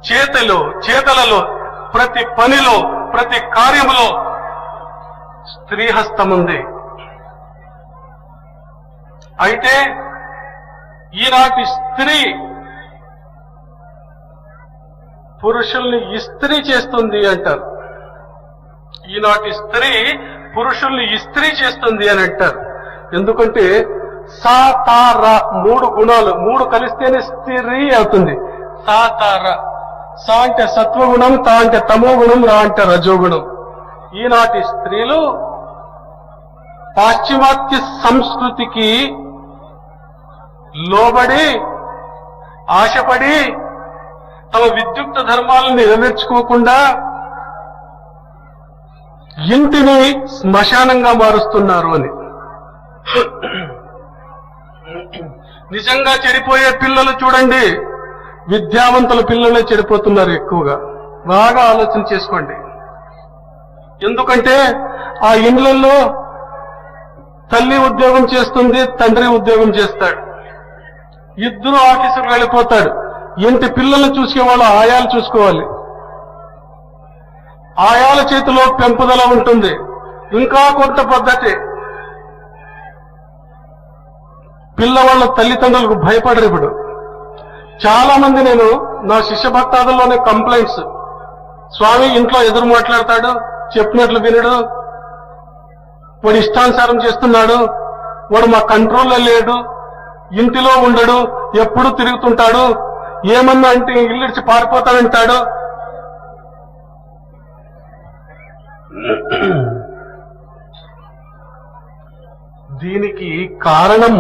[SPEAKER 1] చేతలలో ప్రతి పనిలో ప్రతి కార్యములో స్త్రీ హస్తం ఉంది. అయితే ఈనాటి స్త్రీ పురుషుల్ని ఇస్త్రీ చేస్తుంది అంటారు. ఈనాటి స్త్రీ పురుషుల్ని ఇస్త్రీ చేస్తుంది అని అంటారు. ఎందుకంటే సా తా రా 3 గుణాలు, 3 కలిస్తేనే స్త్రీ అవుతుంది. సా తా రా, సా అంటే సత్వగుణం, తా అంటే తమో గుణం, రా అంటే రజోగుణం. ఈనాటి స్త్రీలు పాశ్చిమాత్య సంస్కృతికి లోబడి ఆశపడి తమ విద్యుక్త ధర్మాలను నెరవేర్చుకోకుండా ఇంటిని శ్మశానంగా మారుస్తున్నారు అని. నిజంగా చెడిపోయే పిల్లలు చూడండి, విద్యావంతుల పిల్లలే చెడిపోతున్నారు ఎక్కువగా. బాగా ఆలోచన చేసుకోండి. ఎందుకంటే ఆ ఇండ్లలో తల్లి ఉద్యోగం చేస్తుంది, తండ్రి ఉద్యోగం చేస్తాడు, ఇద్దరు ఆఫీసుకు వెళ్ళిపోతాడు. ఇంటి పిల్లల్ని చూసేవాళ్ళు ఆయాలు చూసుకోవాలి. ఆయాల చేతిలో పెంపుదల ఉంటుంది. ఇంకా కొంత పద్ధతి, పిల్లవాళ్ళ తల్లిదండ్రులకు భయపడరు. ఇప్పుడు చాలా మంది, నేను నా శిష్య భక్తాదుల్లోనే కంప్లైంట్స్, స్వామి ఇంట్లో ఎదురు మాట్లాడతాడు, చెప్పినట్లు వినడు, వాడు ఇష్టానుసారం చేస్తున్నాడు, వాడు మా కంట్రోల్లో లేడు, ఇంటిలో ఉండడు, ఎప్పుడు తిరుగుతుంటాడు, ఏమన్నా అంటే ఇల్లు ఇడిచి పారిపోతాడంటాడు. దీనికి కారణం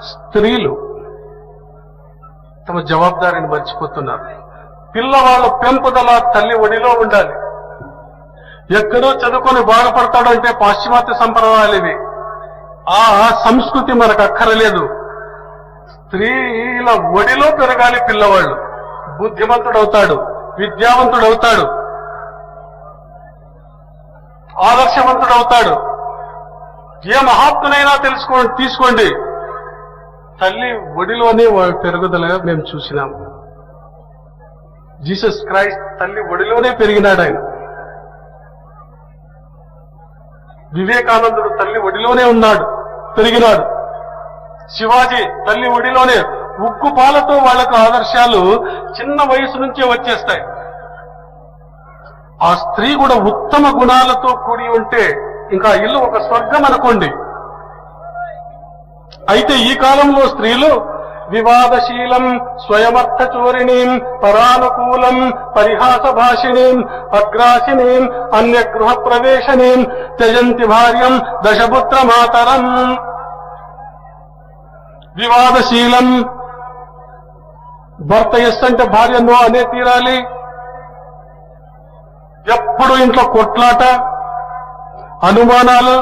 [SPEAKER 1] స్త్రీలు తమ జవాబుదారిని మర్చిపోతున్నారు. పిల్లవాళ్ళ పెంపుదల తల్లి ఒడిలో ఉండాలి. ఎక్కడో చదువుకొని బాగుపడతాడు అంటే పాశ్చిమాత్య సంప్రదాయాలు ఇవి. ఆ సంస్కృతి మనకు అక్కరలేదు. స్త్రీల ఒడిలో పెరగాలి పిల్లవాళ్ళు. బుద్ధిమంతుడవుతాడు, విద్యావంతుడవుతాడు, ఆదర్శవంతుడవుతాడు. ఏ మహాత్మునైనా తీసుకోండి, తల్లి ఒడిలోనే పెరుగుదలగా మేము చూసినాము. జీసస్ క్రైస్ట్ తల్లి ఒడిలోనే పెరిగినాడు ఆయన. వివేకానందుడు తల్లి ఒడిలోనే పెరిగినాడు. శివాజీ తల్లి ఒడిలోనే. ఉగ్గు పాలతో వాళ్లకు ఆదర్శాలు చిన్న వయసు నుంచే వచ్చేస్తాయి. ఆ స్త్రీ కూడా ఉత్తమ గుణాలతో కూడి ఉంటే ఇంకా ఇల్లు ఒక స్వర్గం అనుకోండి. అయితే ఈ కాలంలో స్త్రీలు వివాదశీలం, స్వయమర్థ చోరిణీం, పరానుకూలం, పరిహాస భాషిణీం, అగ్రాసినీం, అన్యగృహ ప్రవేశనీం, త్యజంతి భార్యం దశపుత్ర మాతరం. వివాదశీలం, భర్త ఎస్ అంటే భార్య నో అనే తీరాలి. ఎప్పుడు ఇంట్లో కొట్లాట, అనుమానాలు,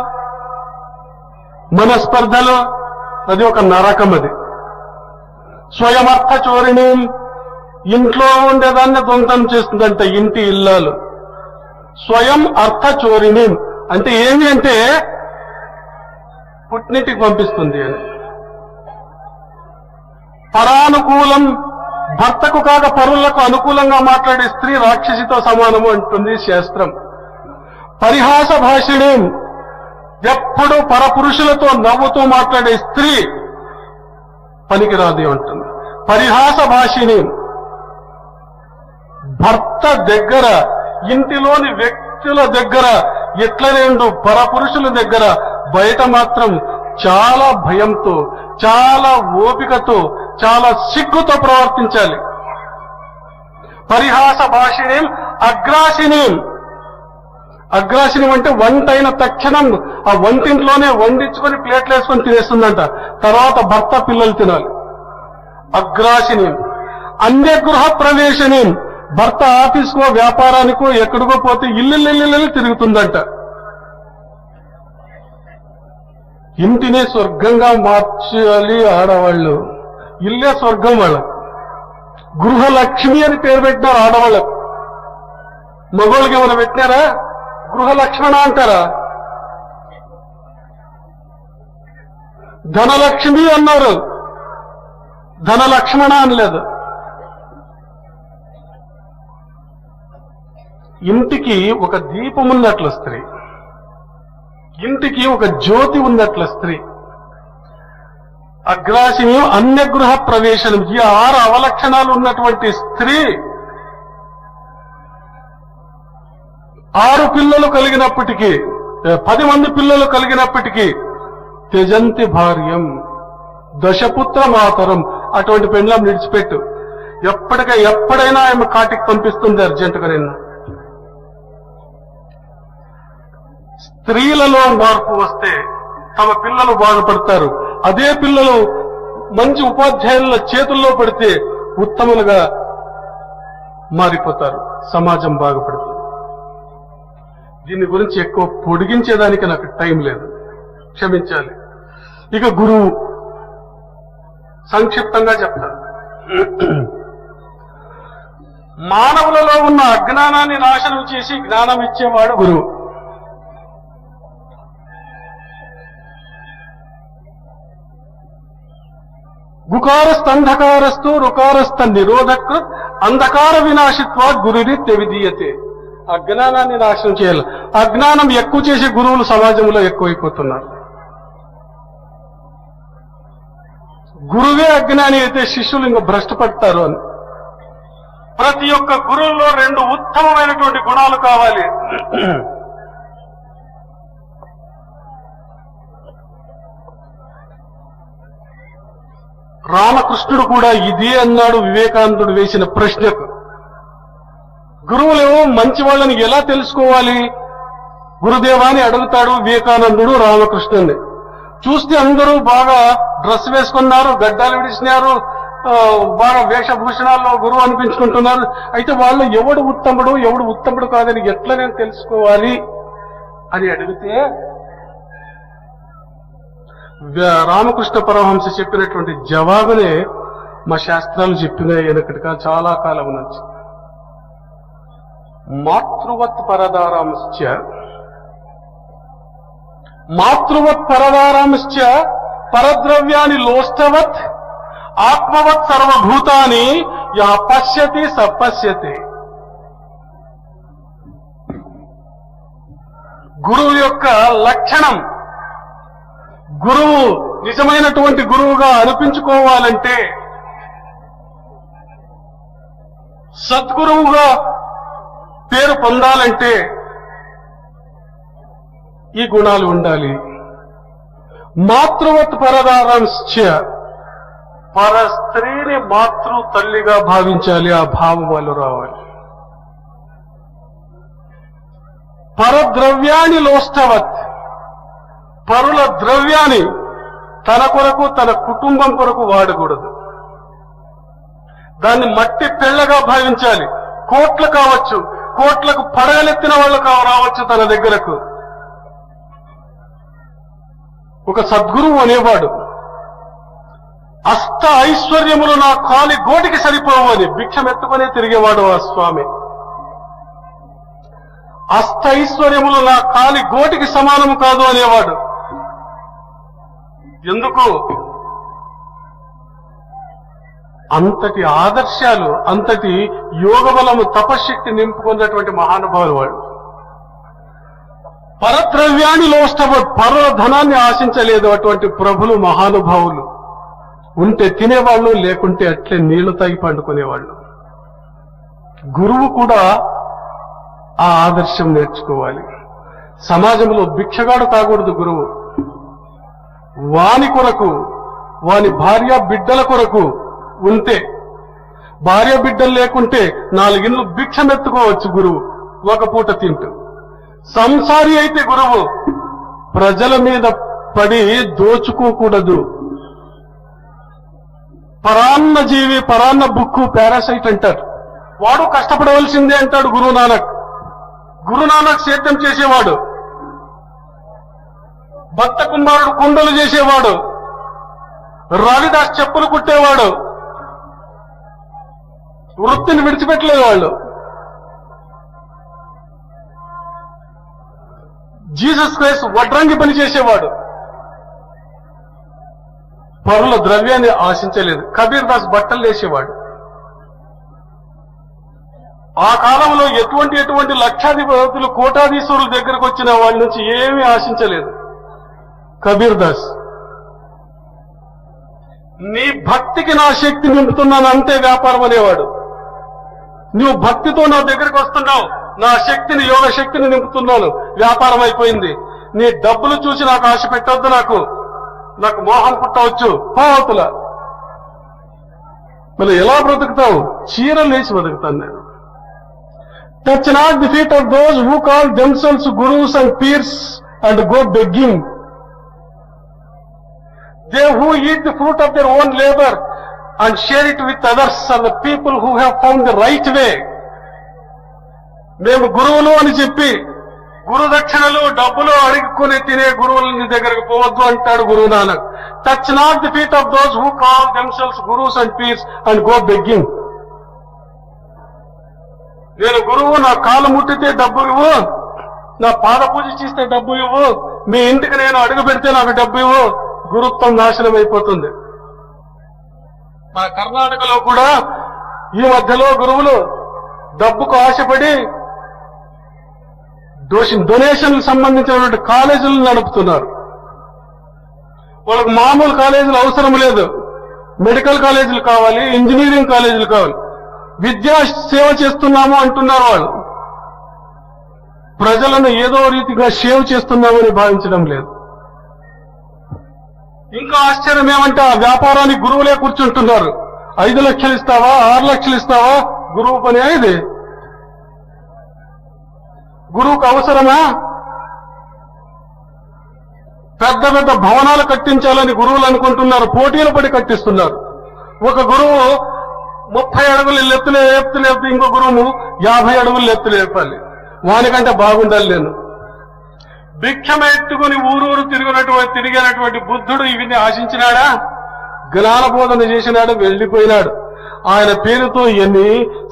[SPEAKER 1] మనస్పర్ధలు, అది ఒక నరకం. అది స్వయమర్థ చోరిణి, ఇంట్లో ఉండేదాన్ని దొంగతనం చేస్తుందంట ఇంటి ఇల్లాలు. స్వయం అర్థ చోరిణి అంటే ఏమి అంటే పుట్టింటికి పంపిస్తుంది అని. పరానుకూలం, భర్తకు కాక పరులకు అనుకూలంగా మాట్లాడే స్త్రీ రాక్షసితో సమానము అంటుంది శాస్త్రం. పరిహాస భాషిణి, ఎప్పుడు పరపురుషులతో నవ్వుతూ మాట్లాడే స్త్రీ పనికిరాదు అంటుంది. పరిహాస భాషిణి, భర్త దగ్గర, ఇంటిలోని వ్యక్తుల దగ్గర ఎట్లనేండు పరపురుషుల దగ్గర బయట మాత్రం చాలా భయంతో, చాలా ఓపికతో, చాలా సిగ్గుతో ప్రవర్తించాలి. పరిహాస భాషిణి. అగ్రాసిని, అగ్రాసిని అంటే వంట అయిన తక్షణం ఆ వంటింట్లోనే వండించుకొని ప్లేట్లు వేసుకొని తినేస్తుందంట. తర్వాత భర్త పిల్లలు తినాలి. అగ్రాసిని. అన్యగృహ ప్రవేశని, భర్త ఆఫీస్కో వ్యాపారానికో ఎక్కడికో పోతే ఇల్లు తిరుగుతుందంట. ఇంటినే స్వర్గంగా మార్చాలి ఆడవాళ్ళు. ఇల్లే స్వర్గం వాళ్ళకు. గృహలక్ష్మి అని పేరు పెట్టినారు ఆడవాళ్ళకు. మగవాళ్ళకి ఏమైనా పెట్టినారా? గృహలక్ష్మణ అంటారా? ధనలక్ష్మి అన్నారు, ధనలక్ష్మణ అనలేదు. ఇంటికి ఒక దీపం ఉన్నట్లు స్త్రీ, ఇంటికి ఒక జ్యోతి ఉన్నట్లు స్త్రీ. అగ్రాసిని, అన్యగృహ ప్రవేశనం, ఈ 6 అవలక్షణాలు ఉన్నటువంటి స్త్రీ 6 పిల్లలు కలిగినప్పటికీ, 10 మంది పిల్లలు కలిగినప్పటికీ త్యజంతి భార్యం దశపుత్ర మాతరం, అటువంటి పెండ్లం విడిచిపెట్టు. ఎప్పుడైనా ఆమె కాటికి పంపిస్తుంది అర్జెంటుగా. నిన్న స్త్రీలలో మార్పు వస్తే తమ పిల్లలు బాగుపడతారు. అదే పిల్లలు మంచి ఉపాధ్యాయుల చేతుల్లో పడితే ఉత్తములుగా మారిపోతారు. సమాజం బాగుపడుతుంది. దీని గురించి ఎక్కువ పొడిగించేదానికి నాకు టైం లేదు, క్షమించాలి. ఇక గురువు సంక్షిప్తంగా చెప్తాను. మానవులలో ఉన్న అజ్ఞానాన్ని నాశనం చేసి జ్ఞానం ఇచ్చేవాడు గురువు. గుకారస్తంధకారస్తు రుకారస్థ నిరోధకృత్ అంధకార వినాశిత్వా గురురిత్య విధీయతే. అజ్ఞానాన్ని నాశనం చేయాలి. అజ్ఞానం ఎక్కువ చేసే గురువులు సమాజంలో ఎక్కువైపోతున్నారు. గురువే అజ్ఞాని అయితే శిష్యులు ఇంకా భ్రష్టపడతారు అని. ప్రతి ఒక్క గురువులో 2 ఉత్తమమైనటువంటి గుణాలు కావాలి. రామకృష్ణుడు కూడా ఇదే అన్నాడు వివేకానందుడు వేసిన ప్రశ్నకు. గురువులు మంచి వాళ్ళని ఎలా తెలుసుకోవాలి? గురుదేవాని అడుగుతాడు వివేకానందుడు రామకృష్ణుని. చూస్తే అందరూ బాగా డ్రెస్ వేసుకున్నారు, గడ్డాలు విడిచినారు, బాగా వేషభూషణాల్లో గురువు అనిపించుకుంటున్నారు. అయితే వాళ్ళు ఎవడు ఉత్తముడు కాదని ఎట్లా నేను తెలుసుకోవాలి అని అడిగితే రామకృష్ణ పరమహంస చెప్పినటువంటి జవాబునే మా శాస్త్రాలు చెప్పినాయి వెనకటిగా చాలా కాలం నుంచి. మాతృవత్ పరదారాంశ్చ పరద్రవ్యాన్ని లోష్టవత్ ఆత్మవత్ సర్వభూతాని యః పశ్యతి సపశ్యతి. గురువు యొక్క లక్షణం, గురువు నిజమైనటువంటి గురువుగా అనిపించుకోవాలంటే, సద్గురువుగా పేరు పొందాలంటే ఈ గుణాలు ఉండాలి. మాతృవత్ పరదారాంశ్చ, పర స్త్రీని మాతృ తల్లిగా భావించాలి, ఆ భావం వాళ్ళు రావాలి. పరద్రవ్యాన్ని లోష్టవత్, పరుల ద్రవ్యాన్ని తన కొరకు తన కుటుంబం కొరకు వాడకూడదు. దాన్ని మట్టి పెళ్లగా భావించాలి. కోట్లు కావచ్చు, కోట్లకు పడగలెత్తిన వాళ్ళు రావచ్చు తన దగ్గరకు. ఒక సద్గురువు అనేవాడు అష్ట ఐశ్వర్యములు నా కాలి గోటికి సరిపోవు అని భిక్షమెత్తుకునే తిరిగేవాడు ఆ స్వామి. అష్ట ఐశ్వర్యములు నా కాలి గోటికి సమానము కాదు అనేవాడు. ఎందుకు? అంతటి ఆదర్శాలు, అంతటి యోగబలము, తపశ్శక్తి నింపుకున్నటువంటి మహానుభావులు వాడు. పరద్రవ్యాన్ని లోష్టపడు, పరుల ధనాన్ని ఆశించలేదు అటువంటి ప్రభులు, మహానుభావులు. ఉంటే తినేవాళ్ళు, లేకుంటే అట్లే నీళ్లు తాగి పండుకునేవాళ్ళు. గురువు కూడా ఆ ఆదర్శం నేర్చుకోవాలి. సమాజంలో భిక్షగాడు కాకూడదు గురువు. వాని కొరకు, వాని భార్య బిడ్డల కొరకు ఉంటే, భార్య బిడ్డలు లేకుంటే 4 ఇళ్ళు భిక్షమెత్తుకోవచ్చు గురువు, ఒక పూట తింటూ. సంసారి అయితే గురువు ప్రజల మీద పడి దోచుకోకూడదు. పరాన్న జీవి, పరాన్న బుక్కు, పారాసైట్ అంటారు. వాడు కష్టపడవలసిందే అంటాడు గురునానక్. గురునానక్ సేద్యం చేసేవాడు, భక్త కుమారుడు కుండలు చేసేవాడు, రవిదాస్ చెప్పులు కుట్టేవాడు. వృత్తిని విడిచిపెట్టలేదు వాళ్ళు. జీసస్ క్రైస్ట్ వడ్రంగి పని చేసేవాడు. పరుల ద్రవ్యాన్ని ఆశించలేదు. కబీర్ దాస్ బట్టలు వేసేవాడు. ఆ కాలంలో ఎటువంటి లక్షాధిపతులు, కోటాధీశ్వరుల దగ్గరకు వచ్చిన వాళ్ళ నుంచి ఏమీ ఆశించలేదు కబీర్ దాస్. నీ భక్తికి నా శక్తి నింపుతున్నాను అంతే వ్యాపారం అనేవాడు. నువ్వు భక్తితో నా దగ్గరికి వస్తున్నావు, నా శక్తిని, యోగ శక్తిని నింపుతున్నాను, వ్యాపారం అయిపోయింది. నీ డబ్బులు చూసి నాకు ఆశ పెట్టొద్దు, నాకు మోహం పుట్టవచ్చు, పావతుల. మరి ఎలా బ్రతుకుతావు? చీరలు వేసి బతుకుతాను నేను. Touch not the feet of those who call themselves gurus and peers and go begging. They who eat the fruit of their own labor and share it with others are the people who have found the right way. మేము గురువులు అని చెప్పి గురు దక్షిణలు, డబ్బులు అడుగుకుని తినే గురువుల దగ్గరకు పోవద్దు అంటాడు గురువు Nanak. Touch not the feet of those who call themselves gurus and peers and go begging. నేను గురువు, నా కాలు ముట్టితే డబ్బు ఇవ్వు, నా పాద పూజ చేస్తే డబ్బు ఇవ్వు, మీ ఇంటికి నేను అడుగు పెడితే నాకు డబ్బు ఇవ్వు. గురుత్వం నాశనం అయిపోతుంది. మన కర్ణాటకలో కూడా ఈ మధ్యలో గురువులు డబ్బుకు ఆశపడి డొనేషన్లకు సంబంధించినటువంటి కాలేజీలు నడుపుతున్నారు. వాళ్ళకు మామూలు కాలేజీలు అవసరం లేదు, మెడికల్ కాలేజీలు కావాలి, ఇంజనీరింగ్ కాలేజీలు కావాలి. విద్యా సేవ చేస్తున్నాము అంటున్నారు వాళ్ళు. ప్రజలను ఏదో రీతిగా సేవ చేస్తున్నామని భావించడం లేదు. ఇంకా ఆశ్చర్యం ఏమంటే ఆ వ్యాపారానికి గురువులే కూర్చుంటున్నారు. 5 లక్షలు ఇస్తావా, 6 లక్షలు ఇస్తావా? గురువు పని ఇది. గురువుకు అవసరమా? పెద్ద పెద్ద భవనాలు కట్టించాలని గురువులు అనుకుంటున్నారు, పోటీలు పడి కట్టిస్తున్నారు. ఒక గురువు 30 అడుగులు ఎత్తు లేపితే ఇంకో గురువు 50 అడుగులు ఎత్తు లేపాలి. వానికంటే బాగుండాలి. నేను భిక్షమెత్తుకుని ఊరూరు తిరిగినటువంటి బుద్ధుడు ఇవన్నీ ఆశించినాడా? జ్ఞానబోధన చేసినాడు, వెళ్లిపోయినాడు. ఆయన పేరుతో ఎన్ని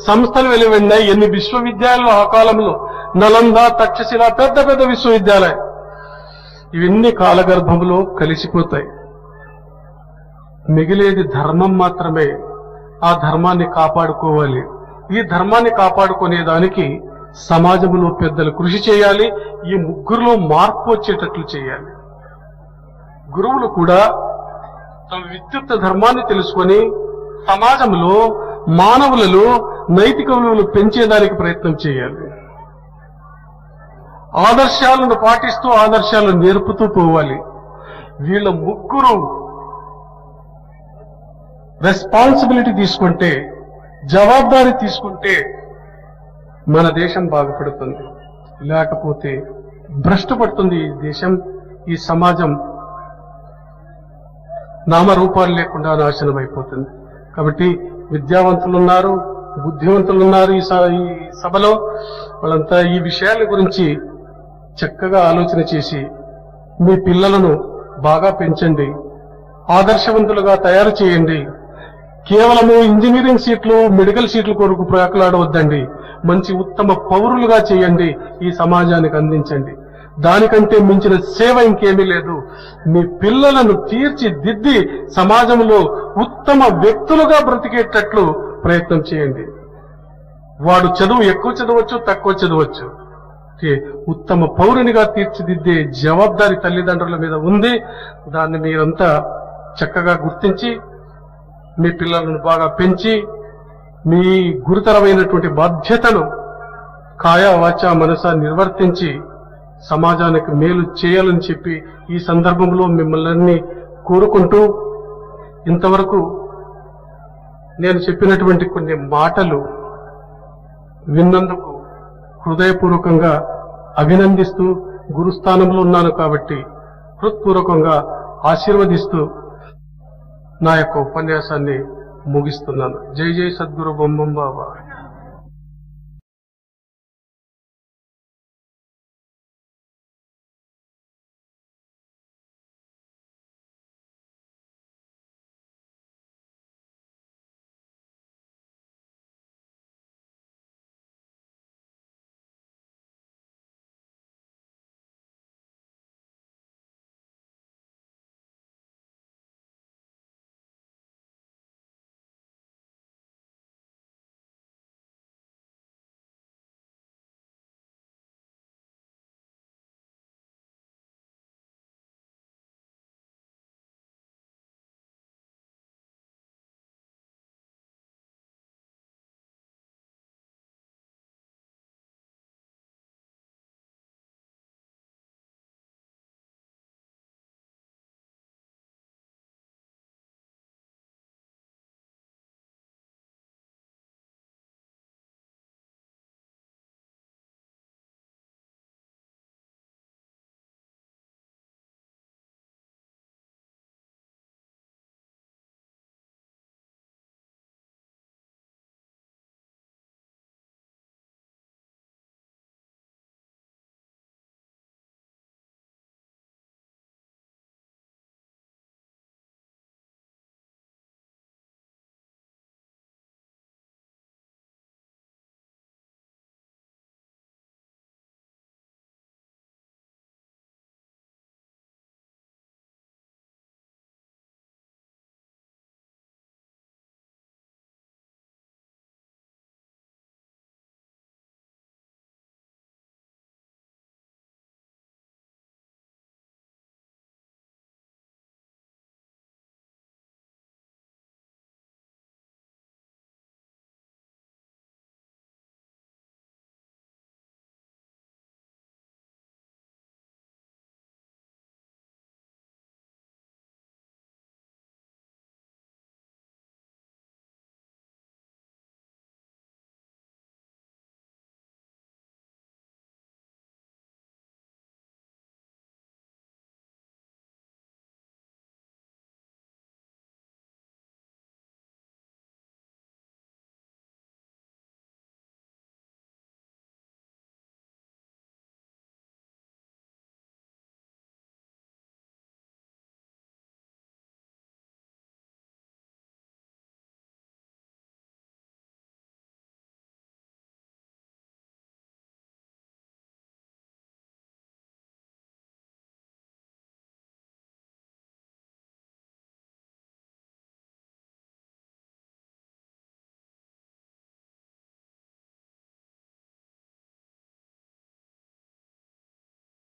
[SPEAKER 1] సంస్థలు వెలువడినాయి, ఎన్ని విశ్వవిద్యాలయాలు ఆ కాలంలో. నలంద, తక్షశిల, పెద్ద పెద్ద విశ్వవిద్యాలయం. ఇవన్నీ కాలగర్భంలో కలిసిపోతాయి. మిగిలేది ధర్మం మాత్రమే. ఆ ధర్మాన్ని కాపాడుకోవాలి. ఈ ధర్మాన్ని కాపాడుకునేదానికి సమాజంలో పెద్దలు కృషి చేయాలి. ఈ ముగ్గురులో మార్పు వచ్చేటట్లు చేయాలి. గురువులు కూడా తమ విద్యుత్ ధర్మాన్ని తెలుసుకొని సమాజంలో మానవులలో నైతిక విలువలు పెంచేదానికి ప్రయత్నం చేయాలి. ఆదర్శాలను పాటిస్తూ ఆదర్శాలను నేర్పుతూ పోవాలి. వీళ్ళ ముగ్గురు రెస్పాన్సిబిలిటీ తీసుకుంటే, జవాబాదారీ తీసుకుంటే మన దేశం బాగుపడుతుంది. లేకపోతే భ్రష్టుపడుతుంది ఈ దేశం, ఈ సమాజం నామరూపాలు లేకుండా నాశనం అయిపోతుంది. కాబట్టి విద్యావంతులున్నారు, బుద్ధివంతులున్నారు ఈ సభలో. వాళ్ళంతా ఈ విషయాల గురించి చక్కగా ఆలోచన చేసి మీ పిల్లలను బాగా పెంచండి, ఆదర్శవంతులుగా తయారు చేయండి. కేవలము ఇంజనీరింగ్ సీట్లు, మెడికల్ సీట్ల కొరకు ప్రాకులాడవద్దండి. మంచి ఉత్తమ పౌరులుగా చేయండి, ఈ సమాజానికి అందించండి. దానికంటే మించిన సేవ ఇంకేమీ లేదు. మీ పిల్లలను తీర్చిదిద్ది సమాజంలో ఉత్తమ వ్యక్తులుగా బ్రతికేటట్లు ప్రయత్నం చేయండి. వాడు చదువు ఎక్కువ చదవచ్చు, తక్కువ చదవచ్చు, ఉత్తమ పౌరునిగా తీర్చిదిద్దే జవాబాదారీ తల్లిదండ్రుల మీద ఉంది. దాన్ని మీరంతా చక్కగా గుర్తించి మీ పిల్లలను బాగా పెంచి మీ గురుతరమైనటువంటి బాధ్యతను కాయ వాచ మనస నిర్వర్తించి సమాజానికి మేలు చేయాలని చెప్పి ఈ సందర్భంలో మిమ్మల్ని కోరుకుంటూ, ఇంతవరకు నేను చెప్పినటువంటి కొన్ని మాటలు విన్నందుకు హృదయపూర్వకంగా అభినందిస్తూ, గురుస్థానంలో ఉన్నాను కాబట్టి హృత్పూర్వకంగా ఆశీర్వదిస్తూ నా యొక్క ఉపన్యాసాన్ని ముగిస్తున్నాను. జై జై సద్గురు బొమ్మం బాబా.